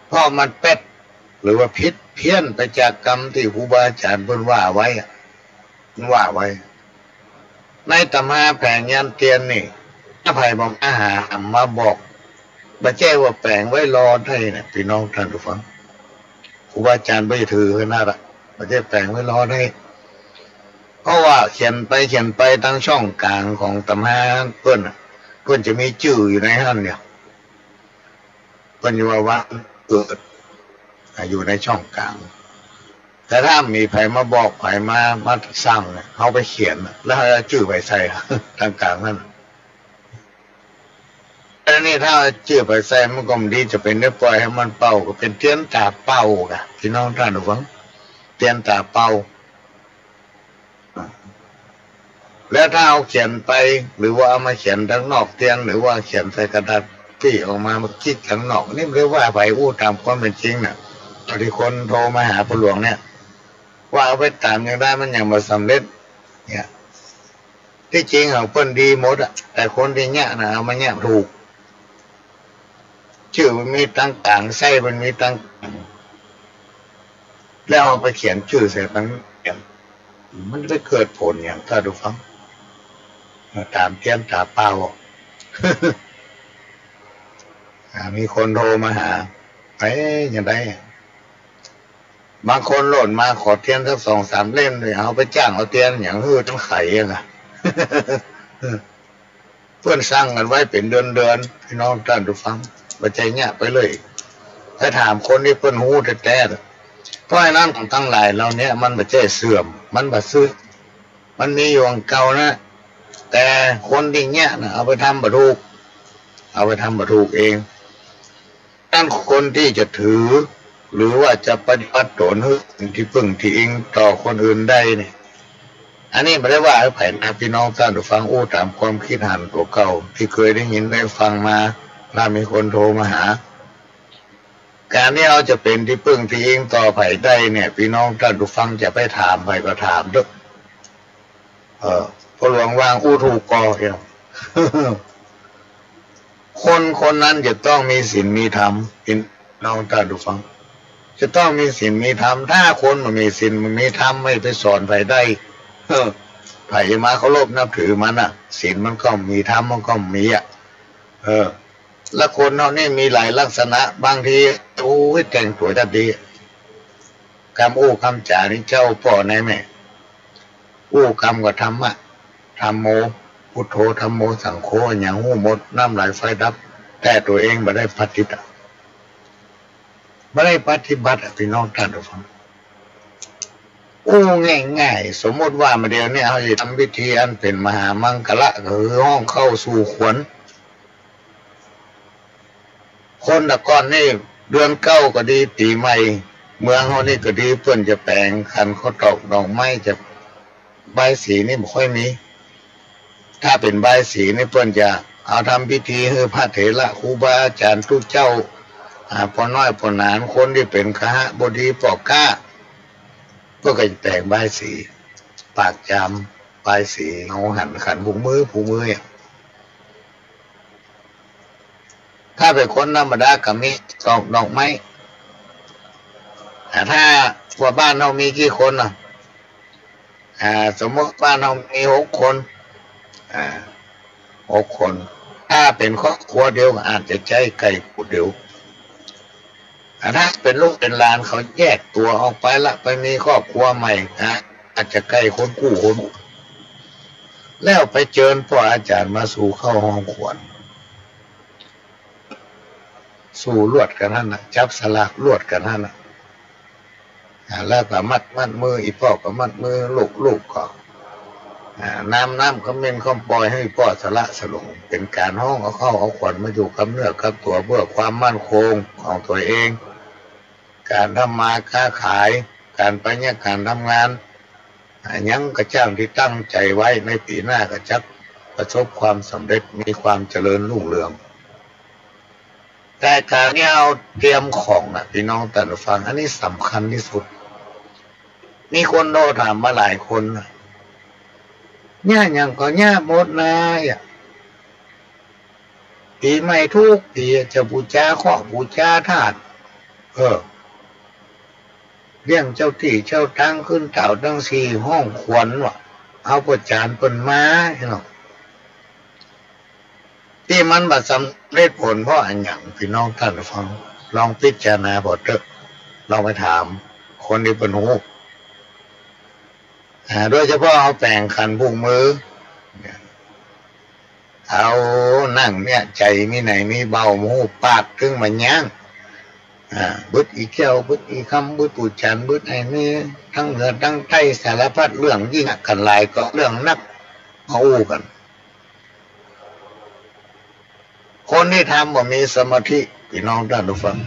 เพราะมันเป็ดหรือว่าพิษเพี้ยนไปจากกรรมที่ครูบาอาจารย์เพิ่นว่าไว้ในตำราแผงยันเตียนนี่ถ้าไผ่บอกอาหารมาบอกมาแจ้งว่าแปลงไว้รอได้เนี่ยพี่น้องท่านผู้ฟังครูบาอาจารย์ไม่ถือขนาดมาแจ้งแปลงไว้รอได้เพราะว่าเขียนไปทั้งช่องกลางของตำราเพิ่นจะมีชื่ออยู่ในนั้นเนี่ยเพิ่นอยู่ว่าเกิดอยู่ในช่องกลางแต่ถ้ามีไผมาบอกไผมาสร้างเนี่ยเขาไปเขียนแล้วชื่อไปใส่ทางกลางนั่น แต่นี่ถ้าเชื่อไปใส่มันก็ไม่ดีจะเป็นได้ปล่อยให้มันเป่าก็เป็นเทียนตาเป่ากะพี่น้องท่านผู้ฟังเทียนตาเป่าแล้วถ้าเอาเขียนไปหรือว่าเอามาเขียนทั้งนอกเตียงหรือว่าเขียนใส่กระดาษที่ออกมาคิดข้างนอกนี่เรียกว่าไปอู้ตามความเป็นจริงน่ะตอนที่คนโทรมาหาผู้หลวงเนี่ยว่าเอาไปตามยังได้มันยังมาสำเร็จเนี่ยที่จริงเขาเปิ้นดีหมดอะแต่คนที่เนี้ยนะเอามาเนี้ยถูกชื่อมันมีตั้งต่างไส้มันมีตั้งแล้วเอาไปเขียนชื่อเสร็จตั้งมันจะเกิดผลอย่างถ้าดูฟังตามเทียนตาเปล่า มีคนโทรมาหาอย่างไรบางคนโหล่นมาขอเทียนสัก2-3 เล่มเลยเอาไปจ้างเอาเทียนอย่างต้องไข่ยังไง เพื่อนสร้างกันไว้เป็นเดือนพี่น้องท่านดูฟังปัจจัยเนี้ยไปเลยถ้าถามคนที่เพื่อนหูแท้ๆเพราะฉะนั้นของทั้งหลายเราเนี้ยมันปัจจัยเสื่อมมันบัดซื้อมันมีอยู่ของเก่านะแต่คนที่เนี้ยนะเอาไปทำบัตรถูกเอาไปทำบัตรถูกเองท่านคนที่จะถือหรือว่าจะปฏิบัติตนที่พึ่งที่เองต่อคนอื่นได้เนี่ยอันนี้ไม่ได้ว่าให้แผ่นพี่น้องท่านผู้ฟังอู้ตามความคิดหันตัวเก่าที่เคยได้ยินได้ฟังมาถ้ามีคนโทรมาหาการที่เราจะเป็นที่พึ่งที่เองต่อไปได้เนี่ยพี่น้องท่านผู้ฟังจะไปถามไปก็ถามด้วยพอหลวงวางอู้ถูกกอเดียว คนนั้นจะต้องมีศีลมีธรรมพี่น้องท่านผู้ฟังจะต้องมีศีลมีธรรมถ้าคนมันมีศีลมันมีธรรมไม่ไปสอนไปได้ไผ่มาเขาลบนับถือมันอ่ะศีลมันก็มีธรรมมันก็มีอ่ะแล้วคนเรานี่มีหลายลักษณะบางทีโอ้ยแต่งตัวจะดีคำอู้คำจานี่เจ้าพ่อในแม่อู้คำกับธรรมะธรรมโมพุทโธธรรมโมสังโฆอย่างหูหมดน้ำไหลไฟดับแต่ตัวเองไม่ได้ปฏิบัติไม่ได้ปฏิบัติพี่น้องท่านผู้ฟังง่ายๆสมมติว่ามาเดียวเนี่ยเขาจะทำพิธีอันเป็นมหามังคละคือห้องเข้าสู่ขวัญคนตะก้อนนี่เดือนเก้าก็ดีปีใหม่เมืองเขานี่ก็ดีเพื่อนจะแปลงคันเขาตอกดอกไม้จะใบสีนี่ไม่ค่อยมีถ้าเป็นใบสีนี่เพื่อนจะเอาทำพิธีให้พระเถระครูบาอาจารย์ทุกเจ้าพอน้อยพอหนานคนที่เป็นคหบดีปอกก้าก็จะแต่งใบสีปากจำใบสีเอาหันขันผูมือถ้าเป็นคนธรรมดาก็มีตอกดอกไม้ถ้าว่าบ้านเรามีกี่คนสมมติบ้านเรามี6 คน6 คนถ้าเป็นครอบครัวเดียวอาจจะใช้ไก่ผู้เดียวถ้าเป็นลูกเป็นหลานเขาแยกตัวออกไปละไปมีครอบครัวใหม่อาจจะใกล้คนกู้คนแล้วไปเชิญพ่ออาจารย์มาสู่เข้าห้องขวัญสู่ลวดกันนั่นนะจับสลากลวดกันนั่นนะแล้วก็มัดมืออีพ่อก็มัดมือลูกก็น้ำก็เม่นข้อมปล่อยให้พ่อสละสลงเป็นการห้องเอาเข้าเอาขวัญมาอยู่กับเนื้อกับตัวเพื่อความมั่นคงของตัวเองการทำมาค้าขายการไปเนี่ยการทำงานยังกระจ้างที่ตั้งใจไว้ในปีหน้าก็จะประสบความสำเร็จมีความเจริญรุ่งเรืองแต่การที่เอาเตรียมของพี่น้องแต่ละฟังอันนี้สำคัญที่สุดมีคนโทรถามมาหลายคนเนี่ยยังก็เนี่ยหมดนะปีใหม่ทุกปีจะบูชาข้อบูชาธาตุเลี้ยงเจ้าที่เจ้าตั้งขึ้นเต่าตั้ง4 ห้องขวัญเอาประจานเป็นม้าเนาะที่มันบัดสำเร็จผลเพราะอันอย่างพี่น้องท่านฟังลองพิจารณาบทเถอะลองไปถามคนที่เป็นหูโดยเฉพาะเอาแปลงขันพุงมือเอานั่งเนี่ยใจมีไหนมีเบาหูปากถึงมันย่างบึดอีเจ้าบึดอีคำบึดปูชันบึดไอ้นี่ทั้งเหนือทั้งใต้สารพัดเรื่องยิ่งกันหลายก็เรื่องนักมาอู้กันคน คนที่ทำบ่มีสมาธิพี่น้องท่านผู้ฟัง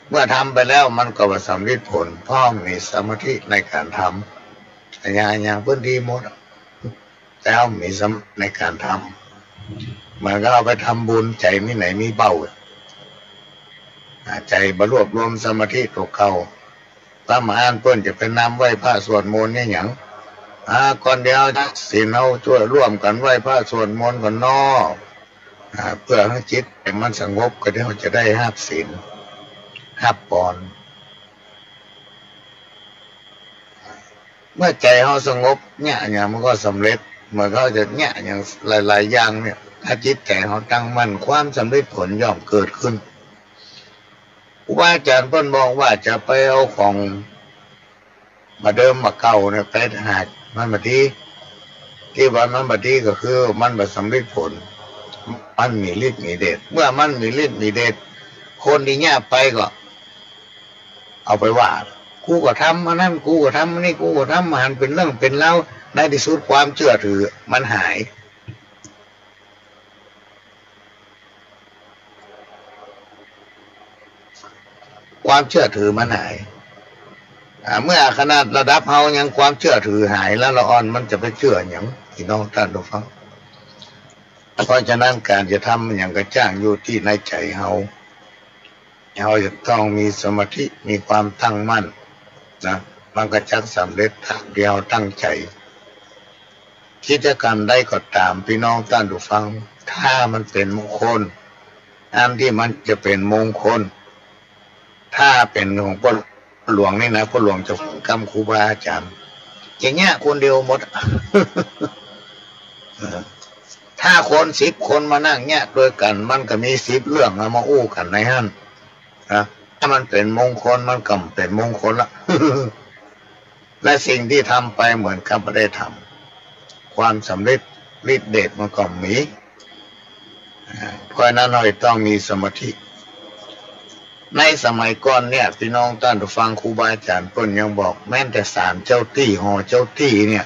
เมื่อทำไปแล้วมันก็สำเร็จผลเพราะมีสมาธิในการทำอย่างพื้นที่หมดแล้วมีสมาธิในการทำมันก็เอาไปทำบุญใจมีไหนมีเบาใจบรวบรวมสมาธิตัวเก่าพระมหาเพิ่นจะเป็นนำไหว้พระสวดมนต์นี่หยังก่อนเดียวศีลเอาช่วยร่วมกันไหว้พระสวดมนต์ก่อนนอเพื่อให้จิตมันสงบก็เดี๋ยวจะได้ห้าศีลห้าปอนเมื่อใจเขาสงบเนี่ยมันก็สำเร็จเมื่อเขาจะเนี่ยอย่างหลายๆอย่างเนี่ยถ้าจิตใจเขาตั้งมั่นความสำเร็จผลย่อมเกิดขึ้นครูบาอาจารย์เพิ่นบอกว่าจะไปเอาของมาเดิมมาเก่าเนี่ยไปหามันมาที่ว่ามันมาที่ก็คือมันมาสำเร็จผลมันมีฤทธิ์มีเดชเมื่อมันมีฤทธิ์มีเดชคนที่เนี่ยไปก็เอาไปว่ากูก็ทำอันนั้นกูก็ทำอันนี้กูก็ทำมันเป็นเรื่องเป็นเล่าในที่สุดความเชื่อถือมันหายความเชื่อถือมันหายเมื่อขนาดระดับเฮายังความเชื่อถือหายแล้วละอ่อนมันจะไปเชื่ออย่างพี่น้องท่านผู้ฟังเพราะฉะนั้นการจะทำอย่างกระจ่างอยู่ที่ในใจเฮาจะต้องมีสมาธิมีความตั้งมั่นนะมันก็จะสำเร็จถ้าเดียวตั้งใจกิจกรรมได้ก็ตามพี่น้องท่านผู้ฟังถ้ามันเป็นมงคลอันที่มันจะเป็นมงคลถ้าเป็นของพ่อหลวงนี่นะพ่อหลวงจะฝึกกรรมครูบาอาจารย์อย่างเงี้ยคนเดียวหมด ถ้าคน10 คนมานั่งเงี้ยโดยกันมันก็มี10 เรื่องมาอู้กันในฮั่นนะถ้ามันเป็นมงคลมันก็เป็นมงคลละ และสิ่งที่ทำไปเหมือนกับไม่ได้ทำความสำเร็จฤทธิ์เดชมันก็มีเพราะนั้นเราต้องมีสมาธิในสมัยก่อนเนี่ยพี่น้องท่านผู้ฟังครูบาอาจารย์เพิ่นยังบอกแม้แต่ศาลเจ้าที่หอเจ้าที่เนี่ย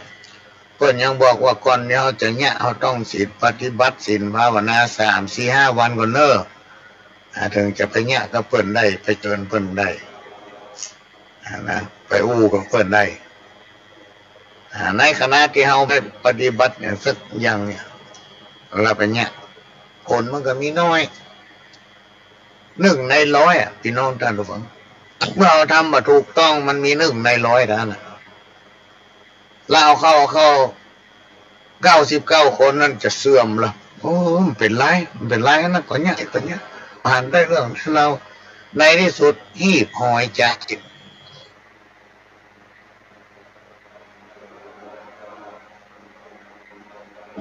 เพิ่นยังบอกว่าก่อนเนี่ยเขาจะเนี่ยเขาต้องศีลปฏิบัติศีลภาวนา3 4 5 วันก่อนเนอะถึงจะไปเนี่ยก็เพิ่นได้ไปเจิญเพิ่นได้นะไปอู้กับเพิ่นได้ในขณะที่เขาไปปฏิบัติเนี่ยสักอย่างเนี่ยเราไปเนี่ยผลมันก็มีน้อย1 ใน 100พี่น้องท่านผู้ฟังเมื่อเราทำมาถูกต้องมันมี1 ใน 100นั่นเราเข้า99 คนนั่นจะเสื่อมละโอ้เป็นไรนั่นก็เนี่ยผ่านได้เรื่องเราในที่สุดหีบหอยจากจิต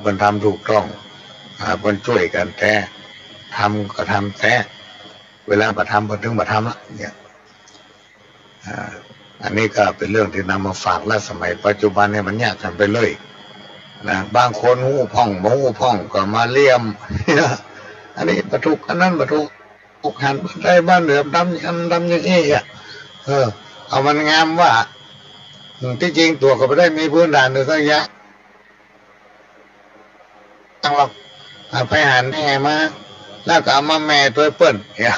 มันทำถูกต้องมันช่วยกันแท้ทำก็ทำแท้เวลาประทำพอถึงประทำละเนี่ยอันนี้ก็เป็นเรื่องที่นำมาฝากและสมัยปัจจุบันเนี่ยมันยากกันไปเลยนะบางคนหูพ่องหูพ่องก็มาเลี่ยมอันนี้ประทุกอันนั้นประทุกหันได้บ้านเหลือดำอย่างนี้เอามันงามว่าที่จริงตัวก็ไม่ได้มีพื้นฐานเลยสักอย่างต้องหรอกไปหันแห่มาแล้วก็เอามาแม่ตัวเปิ้ลเนี่ย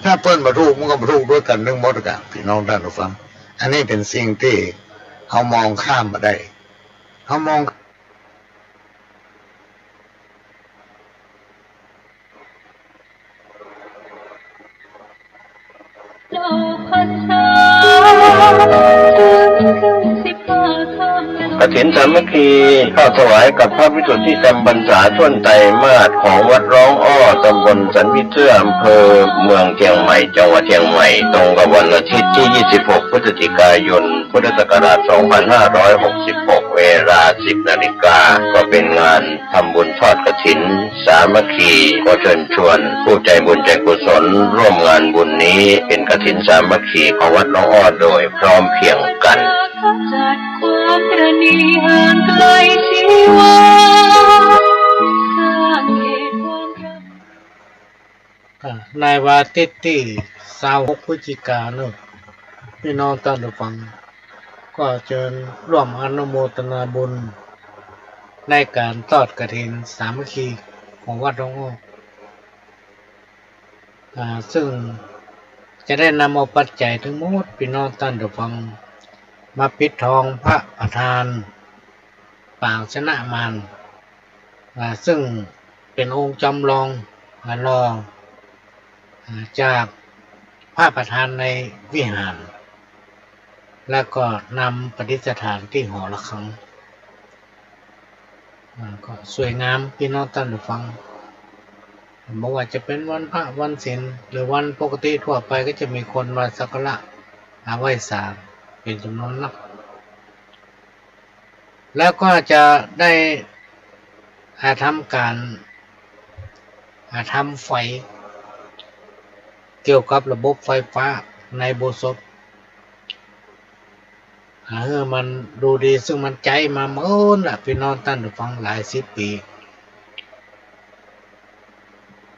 ถ้าเปิ้ลบรรทุกมันก็บรรทุกด้วยกันหมดกันพี่น้องท่านผู้ฟังอันนี้เป็นสิ่งที่เขามองข้ามมาได้เขามองกฐินสามัคคีเข้าถวายกับพระวิสุทธิจำพรรษาท่วนไตรมาสของวัดร้องอ้อตำบลสันวิเทื่ออำเภอเมืองเชียงใหม่จังหวัดเชียงใหม่ตรงกับวันอาทิตย์ที่ 26 พฤศจิกายน พุทธศักราช 2566 เวลา 10 นาฬิกาก็เป็นงานทำบุญทอดกฐินสามัคคีขอเชิญชวนผู้ใจบุญใจกุศลร่วมงานบุญนี้เป็นกฐินสามัคคีของวัดร้องอ้อโดยพร้อมเพรียงกันจัดความตรณีห่างไกลชีวาสร้างเหตุความรักในวันอาทิตย์ที่26 พฤศจิกายนพี่น้องท่านผู้ฟังก็เชิญร่วมอนุโมทนาบุญในการทอดกฐินสามัคคีของวัดร้องอ้อ ซึ่งจะได้นำเอาปัจจัยทั้งหมดพี่น้องท่านผู้ฟังมาปิดทองพระประธานปางชนะมารซึ่งเป็นองค์จำลองรอจากพระประธานในวิหารแล้วก็นำประดิษฐานที่หอระฆังก็สวยงามพี่น้องท่านผู้ฟังบอกว่าจะเป็นวันพระวันศีลหรือวันปกติทั่วไปก็จะมีคนมาสักการะไหว้ศาลเป็นจำนวนนักแล้วก็จะได้ทำการทำไฟเกี่ยวกับระบบไฟฟ้าในโบสถ์มันดูดีซึ่งมันใจมาเมื่อน่ะพี่น้องท่านผู้ฟังหลายสิบปี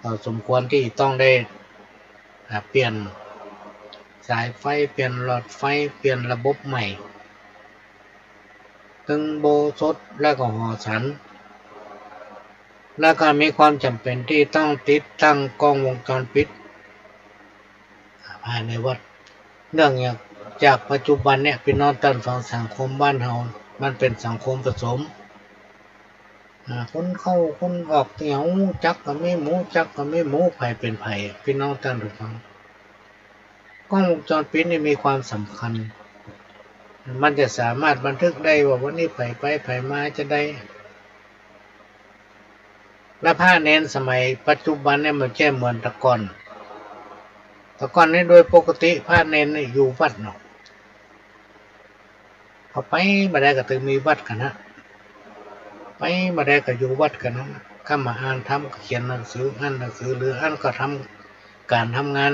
เราสมควรที่ต้องได้เปลี่ยนสายไฟเปลี่ยนหลอดไฟเปลี่ยนระบบใหม่ถึงโบสถ์และก็หอฉันแล้วก็มีความจำเป็นที่ต้องติดตั้งกล้องวงจรปิดภายในวัดเนื่องจากปัจจุบันเนี่ยพี่น้องท่านฟังสังคมบ้านเฮามันเป็นสังคมผสมคนเข้าคนออกเหนียวจักก็ไม่หมูจักก็ไม่หมูไผ่เป็นไผ่พี่น้องท่านผู้ฟังกล้องวงจรปิดนี่มีความสำคัญมันจะสามารถบันทึกได้ว่าวันนี้ไผ่ไปไผ่มาจะได้และผ้าเน้นสมัยปัจจุบันเนี่ยมันแค่เหมือนตะกอนนี่โดยปกติผ้าเน้นอยู่วัดเนาะเขาไปมาได้ก็ถึงมีวัดกันนะไปมาได้ก็อยู่วัดกันนะข้ามาอ่านทำเขียนหนังสืออ่านหนังสือหรืออ่านก็ทำการทำงาน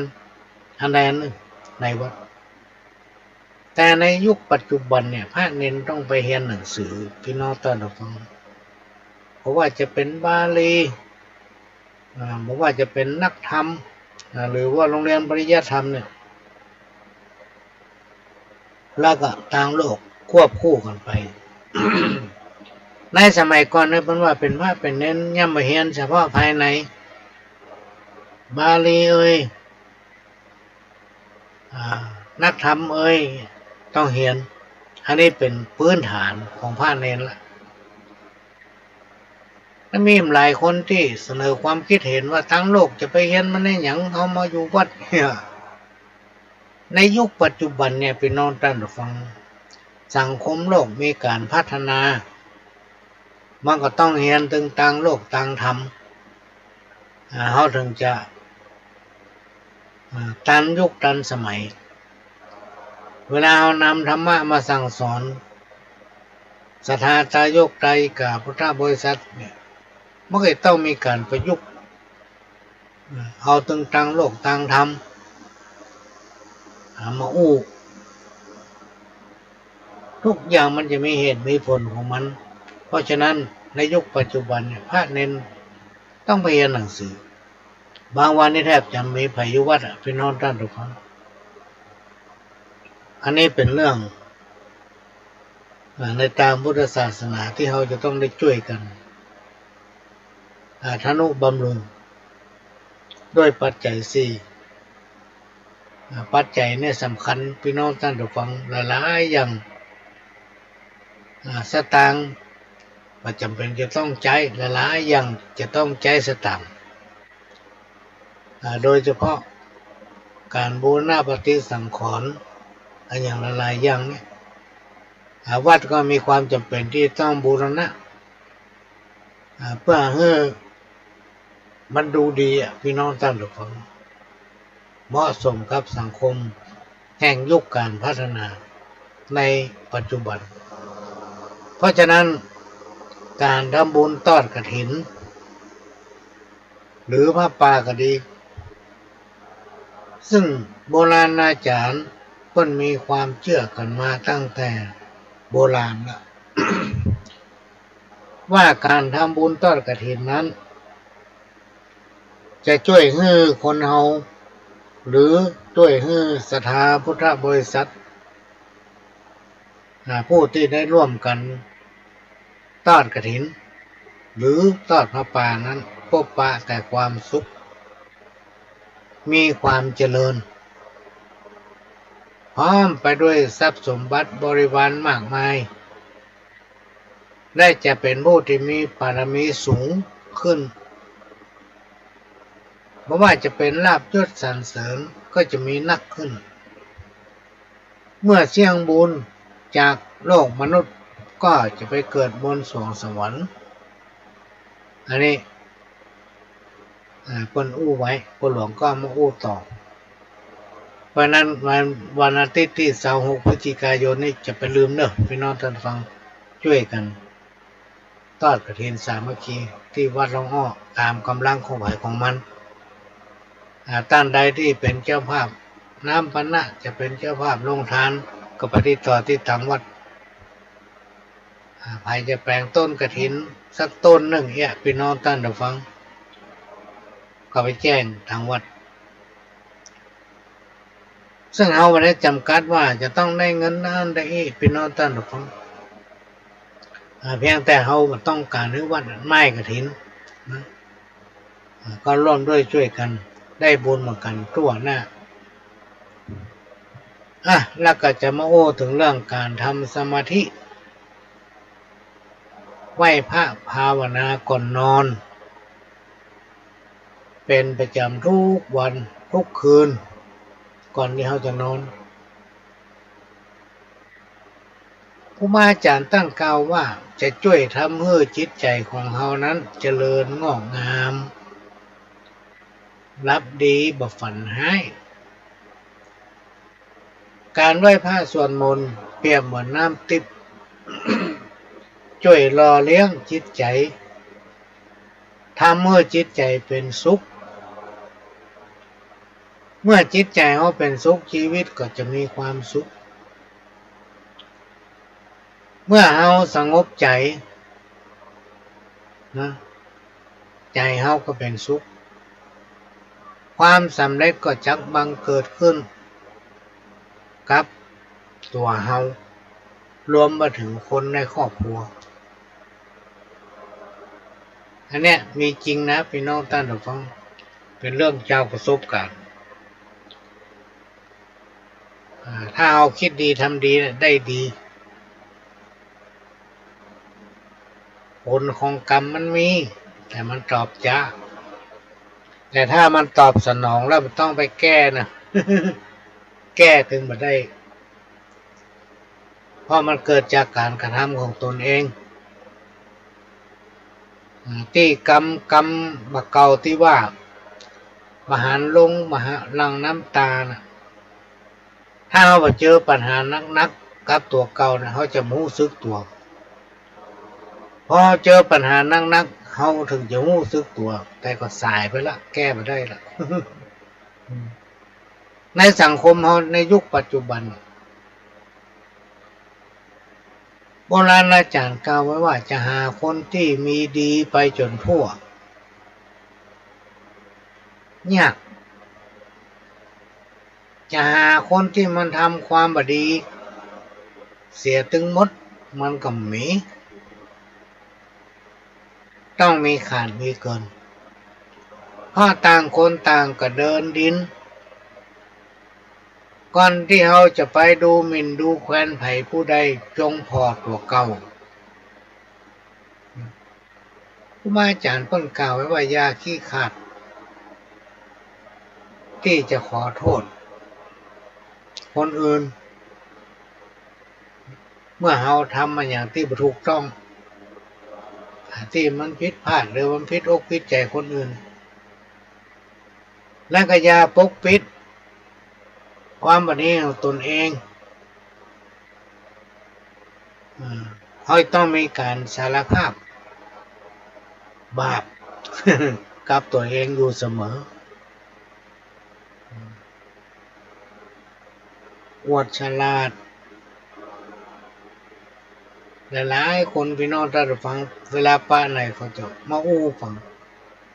อันใดอันหนึ่งในวัดแต่ในยุคปัจจุบันเนี่ยพระเน้นต้องไปเรียนหนังสือพี่น้องท่านผู้ฟังเพราะว่าจะเป็นบาลีเพราะว่าจะเป็นนักธรรมหรือว่าโรงเรียนปริยัติธรรมเนี่ยแล้วก็ต่างโลกควบคู่กันไป ในสมัยก่อนเนี่ยเป็นว่าเป็นพระเป็นเน้นย่ำมาเรียนเฉพาะภายในบาลีนักธรรมต้องเรียนอันนี้เป็นพื้นฐานของพระเน้นละมีหลายคนที่เสนอความคิดเห็นว่าทั้งโลกจะไปเรียนมันได้หยังเอามาอยู่วัดเนี่ยในยุคปัจจุบันเนี่ยพี่น้องท่านผู้ฟังสังคมโลกมีการพัฒนามันก็ต้องเรียนถึงต่างโลกต่างธรรมเขาถึงจะทันยุคทันสมัยเวลาเอานำธรรมะมาสั่งสอนศรัทธาตายกไตรกับพุทธบริษัทเนี่ยมันก็ต้องมีการประยุกต์เอาตึงต่างโลกต่างธรรมมาอู้ทุกอย่างมันจะมีเหตุมีผลของมันเพราะฉะนั้นในยุคปัจจุบันเนี่ยพระเน้นต้องไปเรียนหนังสือบางวันนี่แทบจะมีพายุวัดพี่น้องท่านทุกคนอันนี้เป็นเรื่องในทางพุทธศาสนาที่เราจะต้องได้ช่วยกันทนุบำรุงด้วยปัจจัยสี่ปัจจัยเนี่ยสำคัญพี่น้องท่านผู้ฟังหลายๆอย่างสตางค์ประจำเป็นจะต้องใช้หลายๆอย่างจะต้องใช้สตางค์โดยเฉพาะการบูรณะปฏิสังขรณ์อย่างหลายๆอย่างเนี่ยวัดก็มีความจำเป็นที่ต้องบูรณะเพื่อให้มันดูดีพี่น้องท่านทุกคนเหมาะสมกับสังคมแห่งยุคการพัฒนาในปัจจุบันเพราะฉะนั้นการทำบุญทอดกฐินหรือพระป่าก็ดีซึ่งโบราณอาจารย์เพิ่นมีความเชื่อกันมาตั้งแต่โบราณแล้ว ว่าการทำบุญทอดกฐินนั้นจะช่วยให้คนเฮาหรือช่วยให้ศรัทธาพุทธบริษัทผู้ที่ได้ร่วมกันทอดกฐินหรือทอดพระป่านั้นพบปะแต่ความสุข มีความเจริญพร้อมไปด้วยทรัพย์สมบัติบริวารมากมายได้จะเป็นผู้ที่มีบารมีสูงขึ้นเพราะว่าจะเป็นลาภยศสรรเสริญก็จะมีนักขึ้นเมื่อเสี่ยงบุญจากโลกมนุษย์ก็จะไปเกิดบนสวงสวรรค์อันนี้คนอู้ไว้คนหลวงก็มาอู้ต่อเพราะนั้นวันอาทิตย์ที่26 พฤศจิกายนนี้จะไปลืมเนอะพี่น้องท่านฟังช่วยกันทอดกฐินสามัคคีที่วัดหลวงอ้อตามกำลังของไหวของมันท่านใดที่เป็นเจ้าภาพน้ำปนะจะเป็นเจ้าภาพลงทานก็ไปติดต่อที่ทางวัดใครจะแปลงต้นกฐินสักต้นหนึ่งพี่น้องท่านฟังก็ไปแจ้งทางวัดซึ่งเราไม่ได้จำกัดว่าจะต้องได้เงินนั้นได้พี่น้องท่านฟังเพียงแต่เราต้องการให้วัดไม้กฐินนะก็ร่วมด้วยช่วยกันได้บุญเหมือนกันทั่วหน้าแล้วก็จะมาโอ้ถึงเรื่องการทำสมาธิไหว้พระภาวนาก่อนนอนเป็นประจำทุกวันทุกคืนก่อนที่เขาจะนอนครูบาอาจารย์ตั้งกล่าวว่าจะช่วยทำให้จิตใจของเขานั้นเจริญงอกงามรับดีบ่ฝันหายการไหว้พระสวดมนต์เปรียบเหมือนน้ำทิพย์ ช่วยหล่อเลี้ยงจิตใจทำให้จิตใจเป็นสุขเมื่อจิตใจเขาเป็นสุขชีวิตก็จะมีความสุขเมื่อเขาสงบใจนะใจเขาก็เป็นสุขความสำเร็จก็จักบังเกิดขึ้นกับตัวเขารวมมาถึงคนในครอบครัวอันเนี้ยมีจริงนะพี่น้องท่านผู้ฟังเป็นเรื่องเจ้าประสบการณ์ถ้าเอาคิดดีทำดีได้ดีผลของกรรมมันมีแต่มันตอบจ้าแต่ถ้ามันตอบสนองแล้วมันต้องไปแก้นะ แก้ถึงมาได้เพราะมันเกิดจากการกระทำของตนเองที่กรรมบะเก่าที่ว่ามหาลงมหาลังน้ำตานะถ้าเราเจอปัญหานักๆกับตัวเก่านะเขาจะรู้สึกตัวพอเจอปัญหานักๆเขาถึงจะรู้สึกตัวแต่ก็สายไปละแก้ไม่ได้ละ ในสังคมเขาในยุคปัจจุบันโบราณอาจารย์กล่าวไว้ว่าจะหาคนที่มีดีไปจนทั่วยากจะหาคนที่มันทำความบดีเสียตึงมดมันก็มีต้องมีขาดมีเกินเพราะต่างคนต่างก็เดินดินก่อนที่เขาจะไปดูหมิ่นดูแคว้นไผ่ผู้ใดจงพอตัวเก่าครูบาอาจารย์เพิ่นกล่าวไว้ว่าอย่าขี้ขาดที่จะขอโทษคนอื่นเมื่อเขาทำมาอย่างที่ถูกต้องที่มันผิดพลาดหรือมันผิดอกผิดใจคนอื่นและก็อย่าปกปิดความบัดนี้ของตนเองเขาต้องมีการสารภาพบาป กับตัวเองอยู่เสมออวดฉลาดหลายๆคนพี่น้องท่านฟังเวลาป้าไหนเขาจะมาอู้ฟัง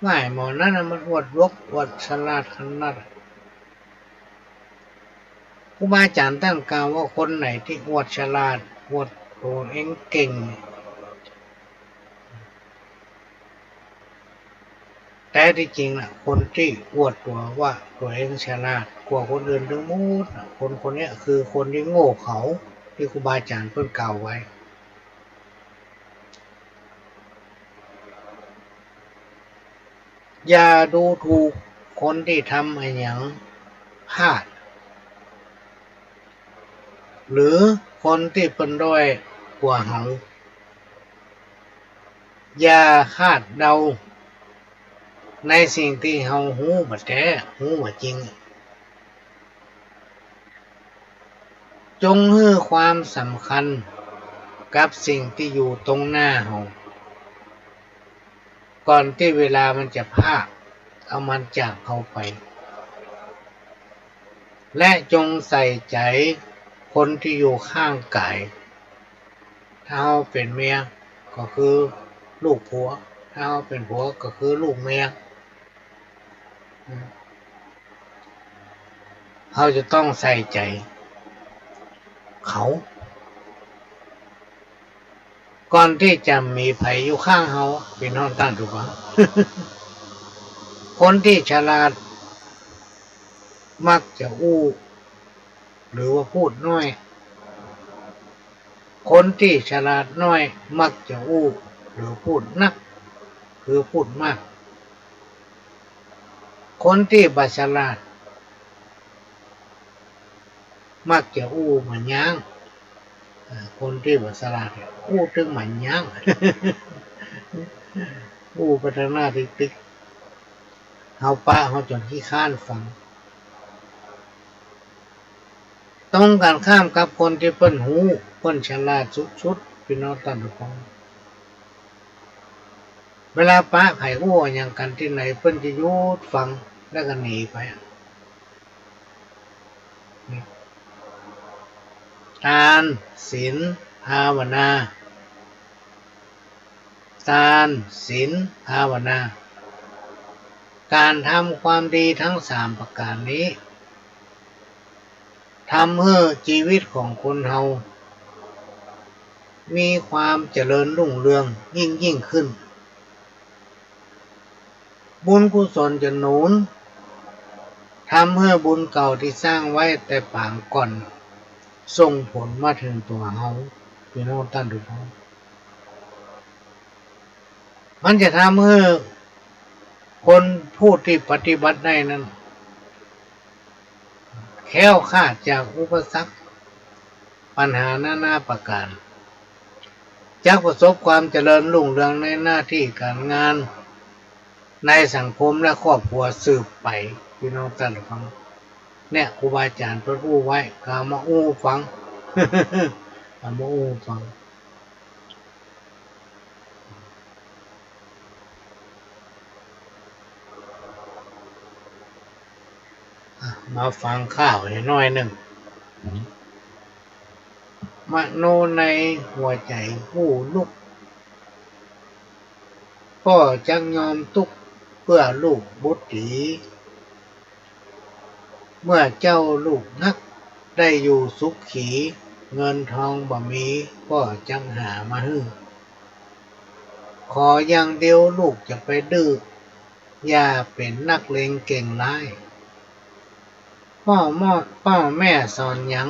ว่าหมอนั่นมันอวดรกอวดฉลาดขนาดครูบาอาจารย์ตั้งกล่าวว่าคนไหนที่อวดฉลาดอวดตัวเองเก่ง แต่ที่จริงน่ะคนที่อวดตัวว่าตัวเองฉลาดกว่าคนอื่นทั้งหมดน่ะคนคนเนี้ยคือคนที่โง่เขาที่ครูบาอาจารย์เพิ่นกล่าวไว้อย่าดูถูกคนที่ทำอะไรอย่างพลาดหรือคนที่เป็นด้อยกว่าเขาอย่าคาดเดาในสิ่งที่เขาหูบ่แท้หูบ่จริงจงให้ความสำคัญกับสิ่งที่อยู่ตรงหน้าเขาก่อนที่เวลามันจะพลาดเอามันจากเขาไปและจงใส่ใจคนที่อยู่ข้างกายถ้าเขาเป็นเมียก็คือลูกผัวถ้าเขาเป็นผัวก็คือลูกเมียเขาจะต้องใส่ใจเขาก่อนที่จะมีภัยอยู่ข้างเขาเป็นห้องตั้งถูกปะ คนที่ฉลาดมักจะอู้หรือว่าพูดน้อยคนที่ฉลาดน้อยมักจะอู้หรือพูดนักคือพูดมากคนที่บ่ฉลาดมักจะอู้เหมือนย้างคนที่บ่ฉลาดอู้ถึงเหมือนย้าง อู้พัฒนาติ๊กเฮาป้าเฮาจนขี้ข้านฟังต้องการข้ามกับคนที่เปิ้นหูเปิ้นฉลาดสุดๆพี่น้องท่านผู้ฟังเวลาป้าไผอู้อย่างกันที่ไหนเปิ้นจะหยุดฟังแล้วก็หนีไปทานศีลภาวนาทานศีลภาวนาการทำความดีทั้ง3ประการนี้ทำให้ชีวิตของคนเฮามีความเจริญรุ่งเรืองยิ่งขึ้นบุญกุศลจะหนุนทำให้บุญเก่าที่สร้างไว้แต่ปางก่อนส่งผลมาถึงตัวเฮาพี่น้องท่านทุกท่านมันจะทำให้คนผู้ที่ปฏิบัติได้นั้นแคล้วคลาดจากอุปสรรคปัญหานานาประการจะประสบความเจริญรุ่งเรืองในหน้าที่การงานในสังคมและครอบครัวสืบไปพี่น้องท่านฟังเนี่ยครูบาอาจารย์เพิ่นอู้ไว้กามาอู้ฟัง กามาอู้ฟังมาฟังข้าวให้น้อยหนึ่งมโนในหัวใจผู้ลุกพ่อจักยอมทุกข์เพื่อลูกบุตรีเมื่อเจ้าลูกนักได้อยู่สุขขีเงินทองบ่มีพ่อจักหามาให้ขออย่างเดียวลูกจะไปดื้ออย่าเป็นนักเลงเก่งร้ายพ่อแม่สอนหยัง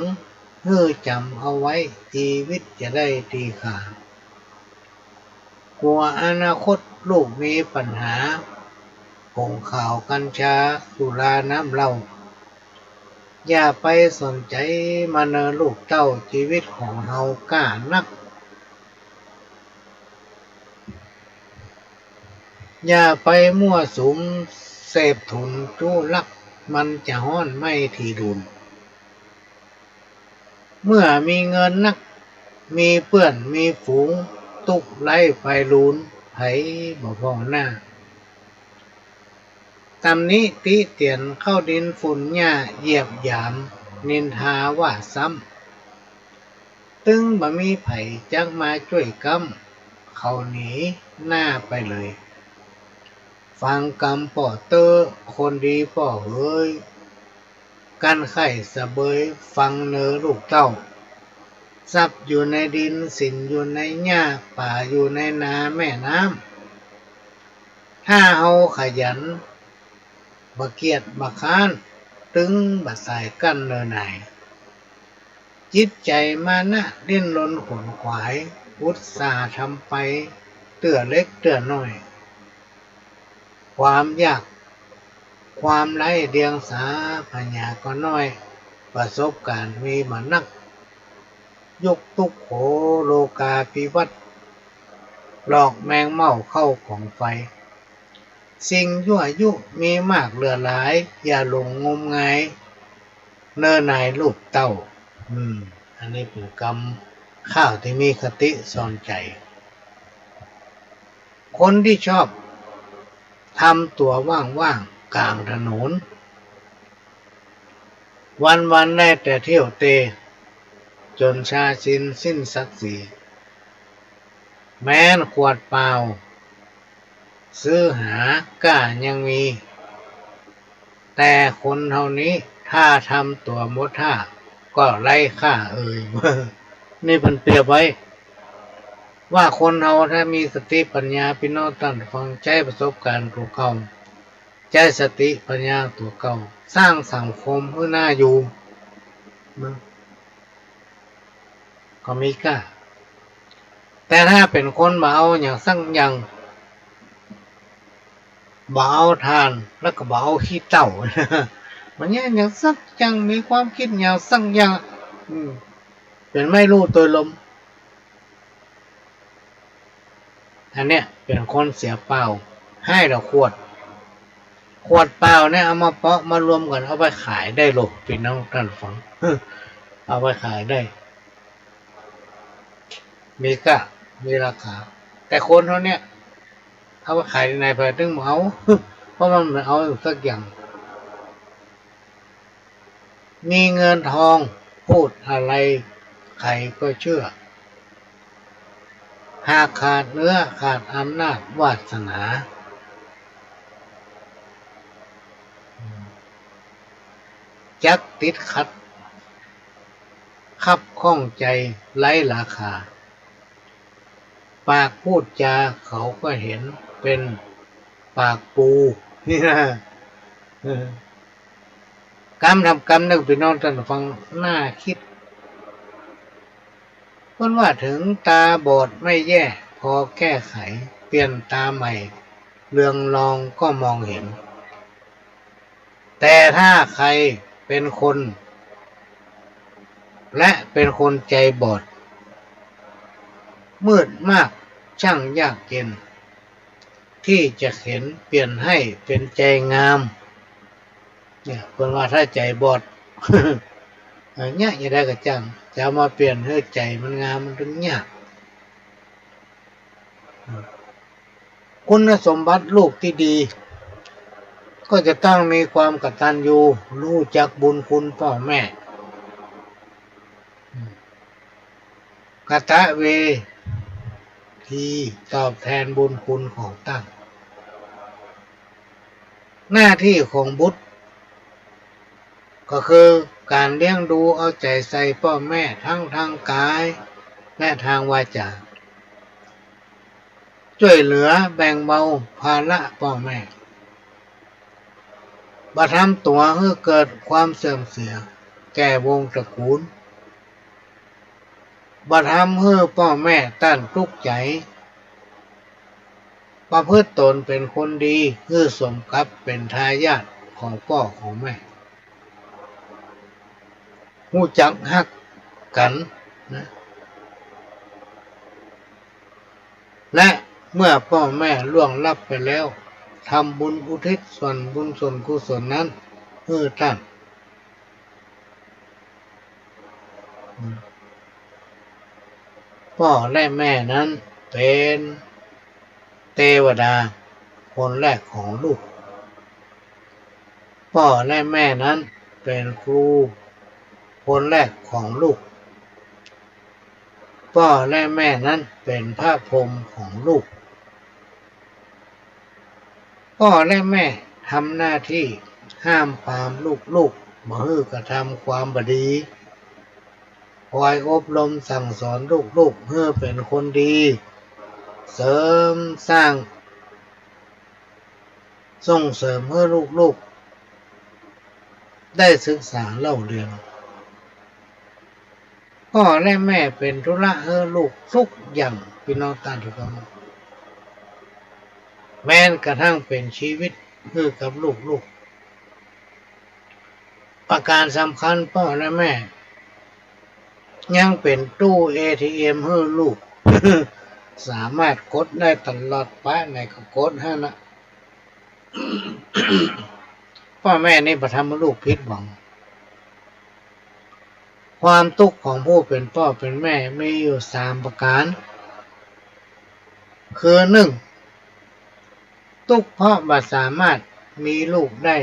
ให้จำเอาไว้ชีวิตจะได้ดีค่ะกลัวอนาคตลูกมีปัญหาผงข่าวกัญชาสุราน้ำเหล้าอย่าไปสนใจมาเนอลูกเต้าชีวิตของเฮากล้านักอย่าไปมั่วสุมเสพทุนจู้ลักมันจะห้อนไม่ทีดุลเมื่อมีเงินนักมีเพื่อนมีฝูงตุกไล่ไฟลูนไผบ่พอหน้าตำนี้ติเตียนเข้าดินฝุ่นหญ้าเหยียบหยามนินทาว่าซ้ำตึงบ่มีไผจักมาช่วยกำเขาหนีหน้าไปเลยฟังกำป่อเตอคนดีป่อเฮ้ยกันไข่สะเบยฟังเนอลูกเต้าทรัพย์อยู่ในดินสินอยู่ในหญ้าป่าอยู่ในนาแม่น้ำท ถ้าเอาขยันบ่เกียจบ่ค้านตึงบ่สายกั้นเนินไหนจิตใจมานะดิ้นรนขวนขวายอุตสาห์ทำไปเตื้อเล็กเตื้อน้อย ความยากความไร้เดียงสาปัญญาก็น้อยประสบการณ์มีมานักยกทุกโขโลกาภิวัตน์หลอกแมงเม่าเข้าของไฟสิ่งยั่วยุมีมากเหลือหลายอย่าหลงงมงายเนิ่นนายลูกเต้าอันนี้เป็นกรรมข้าวที่มีคติสอนใจคนที่ชอบทำตัวว่างๆกลางถนนวันๆได้แต่เที่ยวเตะจนชาชินสิ้นศักดิ์ศรีแม้นขวดเปล่าซื้อหากล้ายังมีแต่คนเท่านี้ถ้าทำตัวมดท่าก็ไร้ค่านี่เพิ่นเปรียบไว้ว่าคนเราถ้ามีสติปัญญาพี่น้องตั้งฟังใจประสบการณ์ตัวเก่าใจสติปัญญาตัวเก่าสร้างสังคมเพื่อหน้าอยู่ก็มีกล้าแต่ถ้าเป็นคนบ่เอาอย่างสั่งอย่างบ่เอาทานแล้วก็บ่เอาขี้เต่ามันเนี่ยอย่างสักอย่างมีความคิดอย่างสั่งอย่างเป็นไม่รู้ตัวลมอันเนี้ยเป็นคนเสียเปล่าให้เราขวดเปล่าเนี่ยเอามาเปาะมารวมกันเอาไปขายได้หรอกพี่น้องท่านฟังเอาไปขายได้มีก็มีราคาแต่คนเขาเนี่ยเอาไปขายในประเทศตึงเอาเพราะมันเอาสักอย่างมีเงินทองพูดอะไรใครก็เชื่อหากขาดเนื้อขาดอำนาจวาสนาจักติดขัดคับข้องใจไร้ราคาปากพูดจาเขาก็เห็นเป็นปากปูนี่นะกรรมทำกรรมนึกพี่น้องท่านฟังน่าคิดคนว่าถึงตาบอดไม่แย่พอแก้ไขเปลี่ยนตาใหม่เรืองรองก็มองเห็นแต่ถ้าใครเป็นคนและเป็นคนใจบอดมืดมากช่างยากเย็นที่จะเห็นเปลี่ยนให้เป็นใจงามเนี่ยคนว่าถ้าใจบอด เนี่ยอย่าได้กระจังจะมาเปลี่ยนให้ใจมันงามมันถึงยากคุณสมบัติลูกที่ดีก็จะต้องมีความกตัญญูรู้จักบุญคุณพ่อแม่กตเวทีตอบแทนบุญคุณของตั้งหน้าที่ของบุตรก็คือการเลี้ยงดูเอาใจใส่พ่อแม่ทั้งทางกายและทางวาจาช่วยเหลือแบ่งเบาภาระพ่อแม่บ่ทำตัวให้เกิดความเสื่อมเสียแก่วงตระกูลบ่ทำให้พ่อแม่ต้านทุกข์ใจประพฤติตนเป็นคนดีเพื่อสมกับเป็นทายาทของพ่อของแม่รู้จักฮักกันนะและเมื่อพ่อแม่ล่วงลับไปแล้วทำบุญอุทิศส่วนบุญส่วนกุศลนั้นให้ท่านพ่อและแม่นั้นเป็นเทวดาคนแรกของลูกพ่อและแม่นั้นเป็นครูคนแรกของลูกพ่อและแม่นั้นเป็นพระพรหมของลูกพ่อและแม่ทำหน้าที่ห้ามปรามลูกๆบ่ให้กระทำความบดีคอยอบรมสั่งสอนลูกๆให้เป็นคนดีเสริมสร้าง ส่งเสริมให้ลูกๆได้ศึกษาเล่าเรียนพ่อและแม่เป็นธุระให้ลูกทุกอย่างพี่น้องท่านทุกคนแม้กระทั่งเป็นชีวิตเพื่อกับลูกๆประการสำคัญพ่อและแม่ยังเป็นตู้ ATM ให้ลูก สามารถกดได้ตลอดไปไหนก็กดให้นะ พ่อแม่นี่ประทำให้ลูกผิดหวังความทุกข์ของผู้เป็นพ่อเป็นแม่มีอยู่3ประการคือ1ทุกข์เพราะบ่สามารถมีลูกได้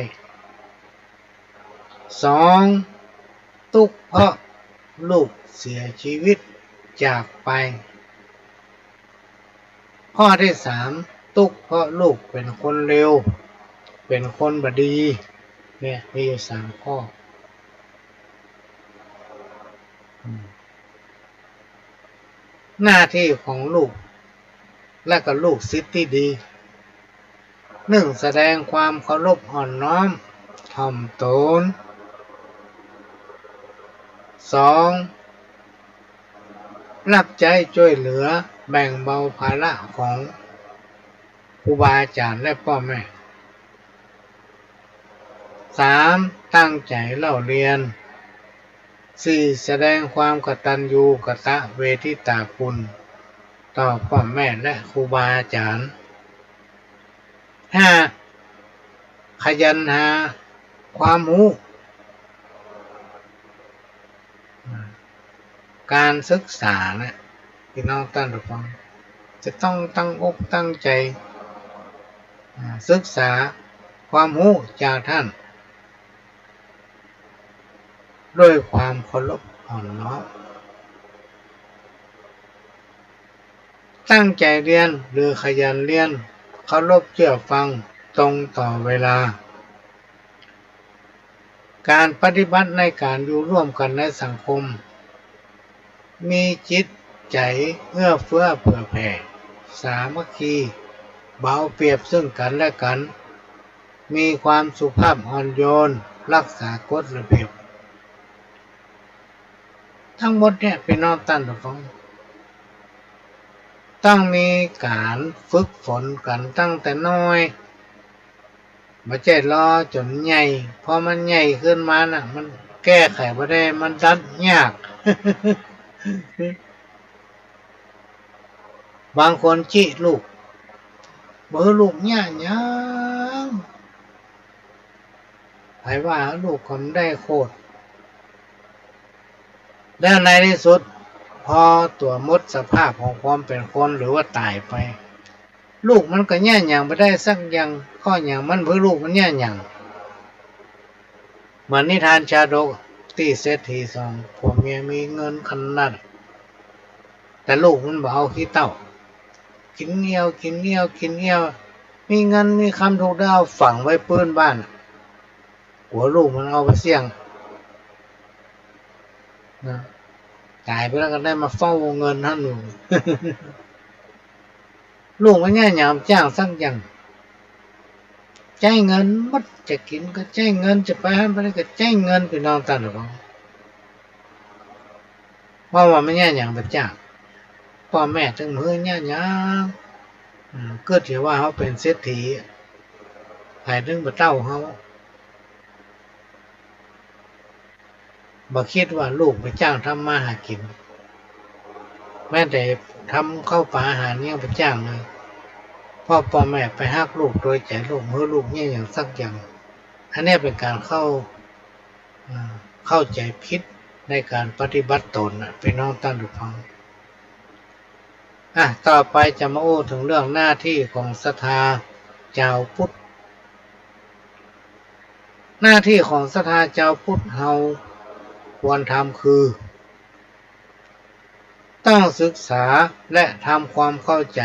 2ทุกข์เพราะลูกเสียชีวิตจากไปข้อที่3ทุกข์เพราะลูกเป็นคนเลวเป็นคนบดีเนี่ยมีอยู่3ข้อหน้าที่ของลูกและก็ลูกศิษย์ที่ดี1แสดงความเคารพอ่อนน้อมถ่อมตน2รับใช้ช่วยเหลือแบ่งเบาภาระของครูบาอาจารย์และพ่อแม่3ตั้งใจเล่าเรียน4แสดงความกตัญญูกตเวทิตาคุณต่อพ่อแม่และครูบาอาจารย์5ขยันหาความรู้การศึกษานะพี่น้องท่านผู้ฟังจะต้องตั้งอกตั้งใจศึกษาความรู้จากท่านด้วยความเคารพอ่อนน้อมตั้งใจเรียนหรือขยันเรียนเคารพเชื่อฟังตรงต่อเวลาการปฏิบัติในการอยู่ร่วมกันในสังคมมีจิตใจเอื้อเฟื้อเผื่อแผ่สามัคคีเบาเปรียบซึ่งกันและกันมีความสุภาพอ่อนโยนรักษากฎระเบียบทั้งหมดเนี่ยเป็นน้องท่านผู้ฟังต้องมีการฝึกฝนกันตั้งแต่น้อยไม่ใช่รอจนใหญ่พอมันใหญ่ขึ้นมาน่ะมันแก้ไขไม่ได้มันดัดยาก บางคนจี้ลูกลูกเนี่ยยังไผว่าลูกคนได้โคตรแล้วในที่สุดพอตัวมดสภาพของความเป็นคนหรือว่าตายไปลูกมันก็แย่อย่างไปได้สักอย่างข้ออย่างมันเพื่อลูกมันแย่อย่างเหมือนนิทานชาดกที่เศรษฐี2ผัวเมียมีเงินขนาดแต่ลูกมันบ่เอาขี้เต้ากินเงี้ยวมีเงินมีคำถูกได้เอาฝังไว้ปืนบ้านหัวลูกมันเอาไปเสี่ยงนะตายไปแล้วก็ได้มาเฝ้าเงินท่านหนู ลูกมันง่ายหยามจ้างสักอย่างใจเงินมัดจะกินก็ใจเงินจะไปให้ไปก็ใจเงินพี่น้องท่านหรือเปล่าเพราะว่าไม่ง่ายหยามไปจ้างพ่อแม่ถึงมือง่ายหยามก็ถือว่าเขาเป็นเศรษฐีหายถึงบ่เต้าเขาบ่คิดว่าลูกไปจ้างทำมาหากินแม้แต่ทำเข้าป่าอาหารยังไปจ้างเลยพ่อแม่ไปฮักลูกโดยใจลูกเมื่อลูกเนี่ยอย่างสักอย่างอันนี้เป็นการเข้าใจผิดในการปฏิบัติตนเป็นน้องท่านผู้ฟังต่อไปจะมาโอ้ถึงเรื่องหน้าที่ของศรัทธาชาวพุทธหน้าที่ของศรัทธาชาวพุทธเฮาควรทำคือต้องศึกษาและทำความเข้าใจ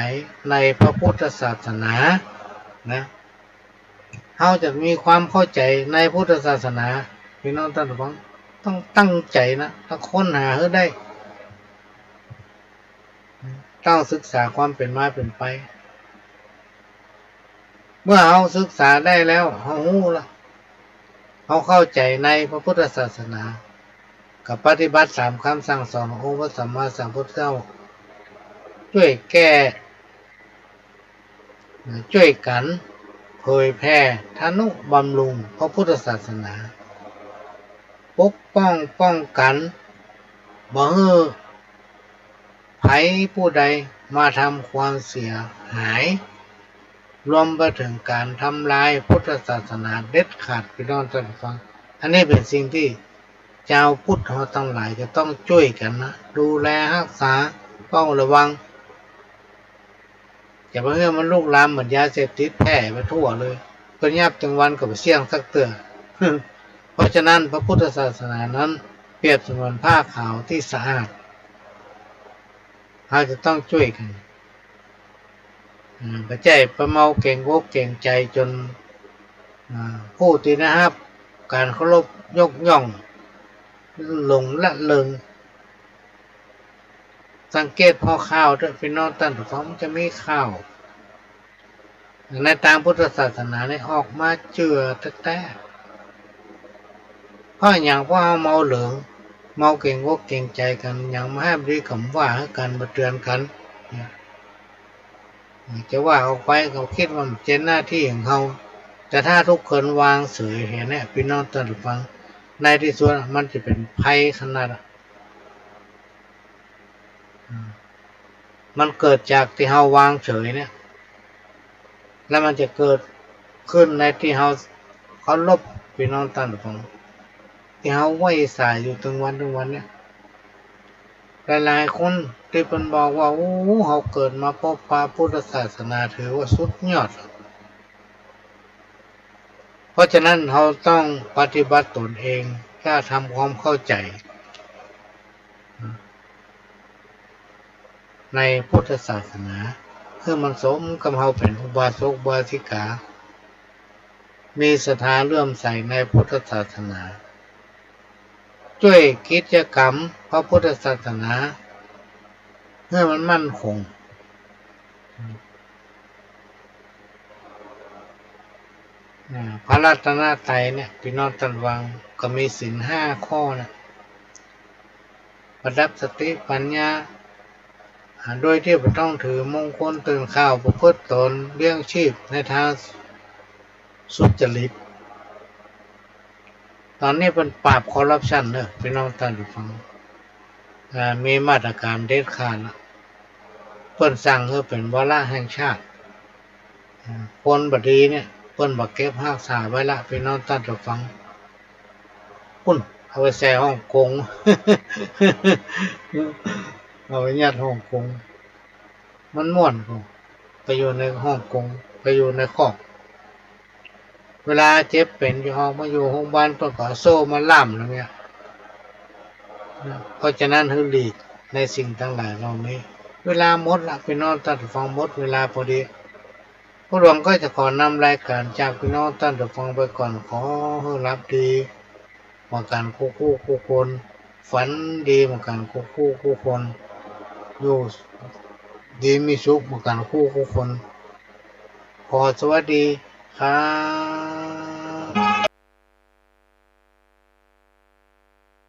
ในพระพุทธศาสนานะเราจะมีความเข้าใจในพุทธศาสนาพี่น้องท่านผู้ฟังต้องตั้งใจนะต้องค้นหาให้ได้ต้องศึกษาความเป็นมาเป็นไป เมื่อเราศึกษาได้แล้วเรารู้ละเราเข้าใจในพระพุทธศาสนากับปฏิบัติ3 คำสั่งสอนขององค์พระสัมมาสัมพุทธเจ้าช่วยแก้ช่วยกันเผยแพร่ทนุบำรุงพระพุทธศาสนาปกป้องป้องกันบ่ให้ไผผู้ใดมาทำความเสียหายรวมไปถึงการทำลายพุทธศาสนาเด็ดขาดพี่น้องท่านฟังอันนี้เป็นสิ่งที่ชาวพุทธเราทั้งหลายจะต้องช่วยกันนะดูแลรักษาป้องระวังอย่าไปให้มันลุกลามเหมือนยาเสพติดแพร่ไปทั่วเลยก็ยับถึงวันกับเสี่ยงสักเตือ เพราะฉะนั้นพระพุทธศาสนานั้นเปรียบเสมือนผ้าขาวที่สะอาดเราจะต้องช่วยกันประใจประเมาเก่งโวกเก่งใจจนผู้ที่นะครับการเคารพยกย่องหลงละเลงสังเกตพอข้าวด้วยพี่น้องท่านผู้ฟังมันจะมีข้าวในทางพุทธศาสนาเนี่ยออกมาเจือแท้เพราะอย่างว่าเมาเหลืองเมาเก่งโวกเก่งใจกันอย่างมาให้ดีคำว่าให้กันมาเตือนกันจะว่าออกไปเขาคิดว่ามันเป็นหน้าที่ของเขาแต่ถ้าทุกคนวางเฉยเห็นเนี่ยพี่น้องท่านผู้ฟังในที่สุดมันจะเป็นภัยขนาดมันเกิดจากที่เราวางเฉยเนี่ยแล้วมันจะเกิดขึ้นในที่เราเคารพพี่น้องท่านผู้ฟังที่เราไหว้สายอยู่ถึงวันเนี่ยหลายๆคนที่เป็นบอกว่าโอ้เขาเกิดมาพบพระพุทธศาสนาถือว่าสุดยอดเพราะฉะนั้นเราต้องปฏิบัติตนเองแค่ทำความเข้าใจในพุทธศาสนาเพื่อมันสมกับเราเป็นอุบาสกอุบาสิกามีศรัทธาเลื่อมใสในพุทธศาสนาช่วยกิจกรรมพระพุทธศาสนาเพื่อมันมั่นคงพระรัตนตรัยเนี่ยพี่น้องท่านฟังก็มีศีล5 ข้อนะประดับสติปัญญาโดยที่ไม่ต้องถือมงคลตื่นข่าวประพฤติตนเลี้ยงชีพในทางสุจริตตอนนี้เป็นปราบคอร์รัปชันเนอะพี่น้องท่านฟังมีมาตรการเด็ดขาดนะเพิ่นสั่งให้เป็นวาระแห่งชาติคนบดีเนี่ยเพิ่นบักเก็บรักษาไว้ละพี่น้องท่านฟังพุ่นเอาไปแช่ฮ่องกง เอาไปยัดฮ่องกงมันม่วนกูไปอยู่ในฮ่องกงไปอยู่ในคอกเวลาเจ็บเป็นอยู่ห้องมาอยู่โรงพยาบาลต้องขอโซ่มาล่ำแล้วเนี่ยเพราะฉะนั้นให้หลีกในสิ่งทั้งหลายเรานี้เวลาหมดละพี่น้องท่านฟังหมดเวลาพอดีพวกเราก็จะขอนำรายการจากพี่น้องท่านฟังไปก่อนขอให้รับดีมาการคู่คนฝันดีมาการคู่คนอยู่ดีมีสุขมาการคู่คนขอสวัสดีครับ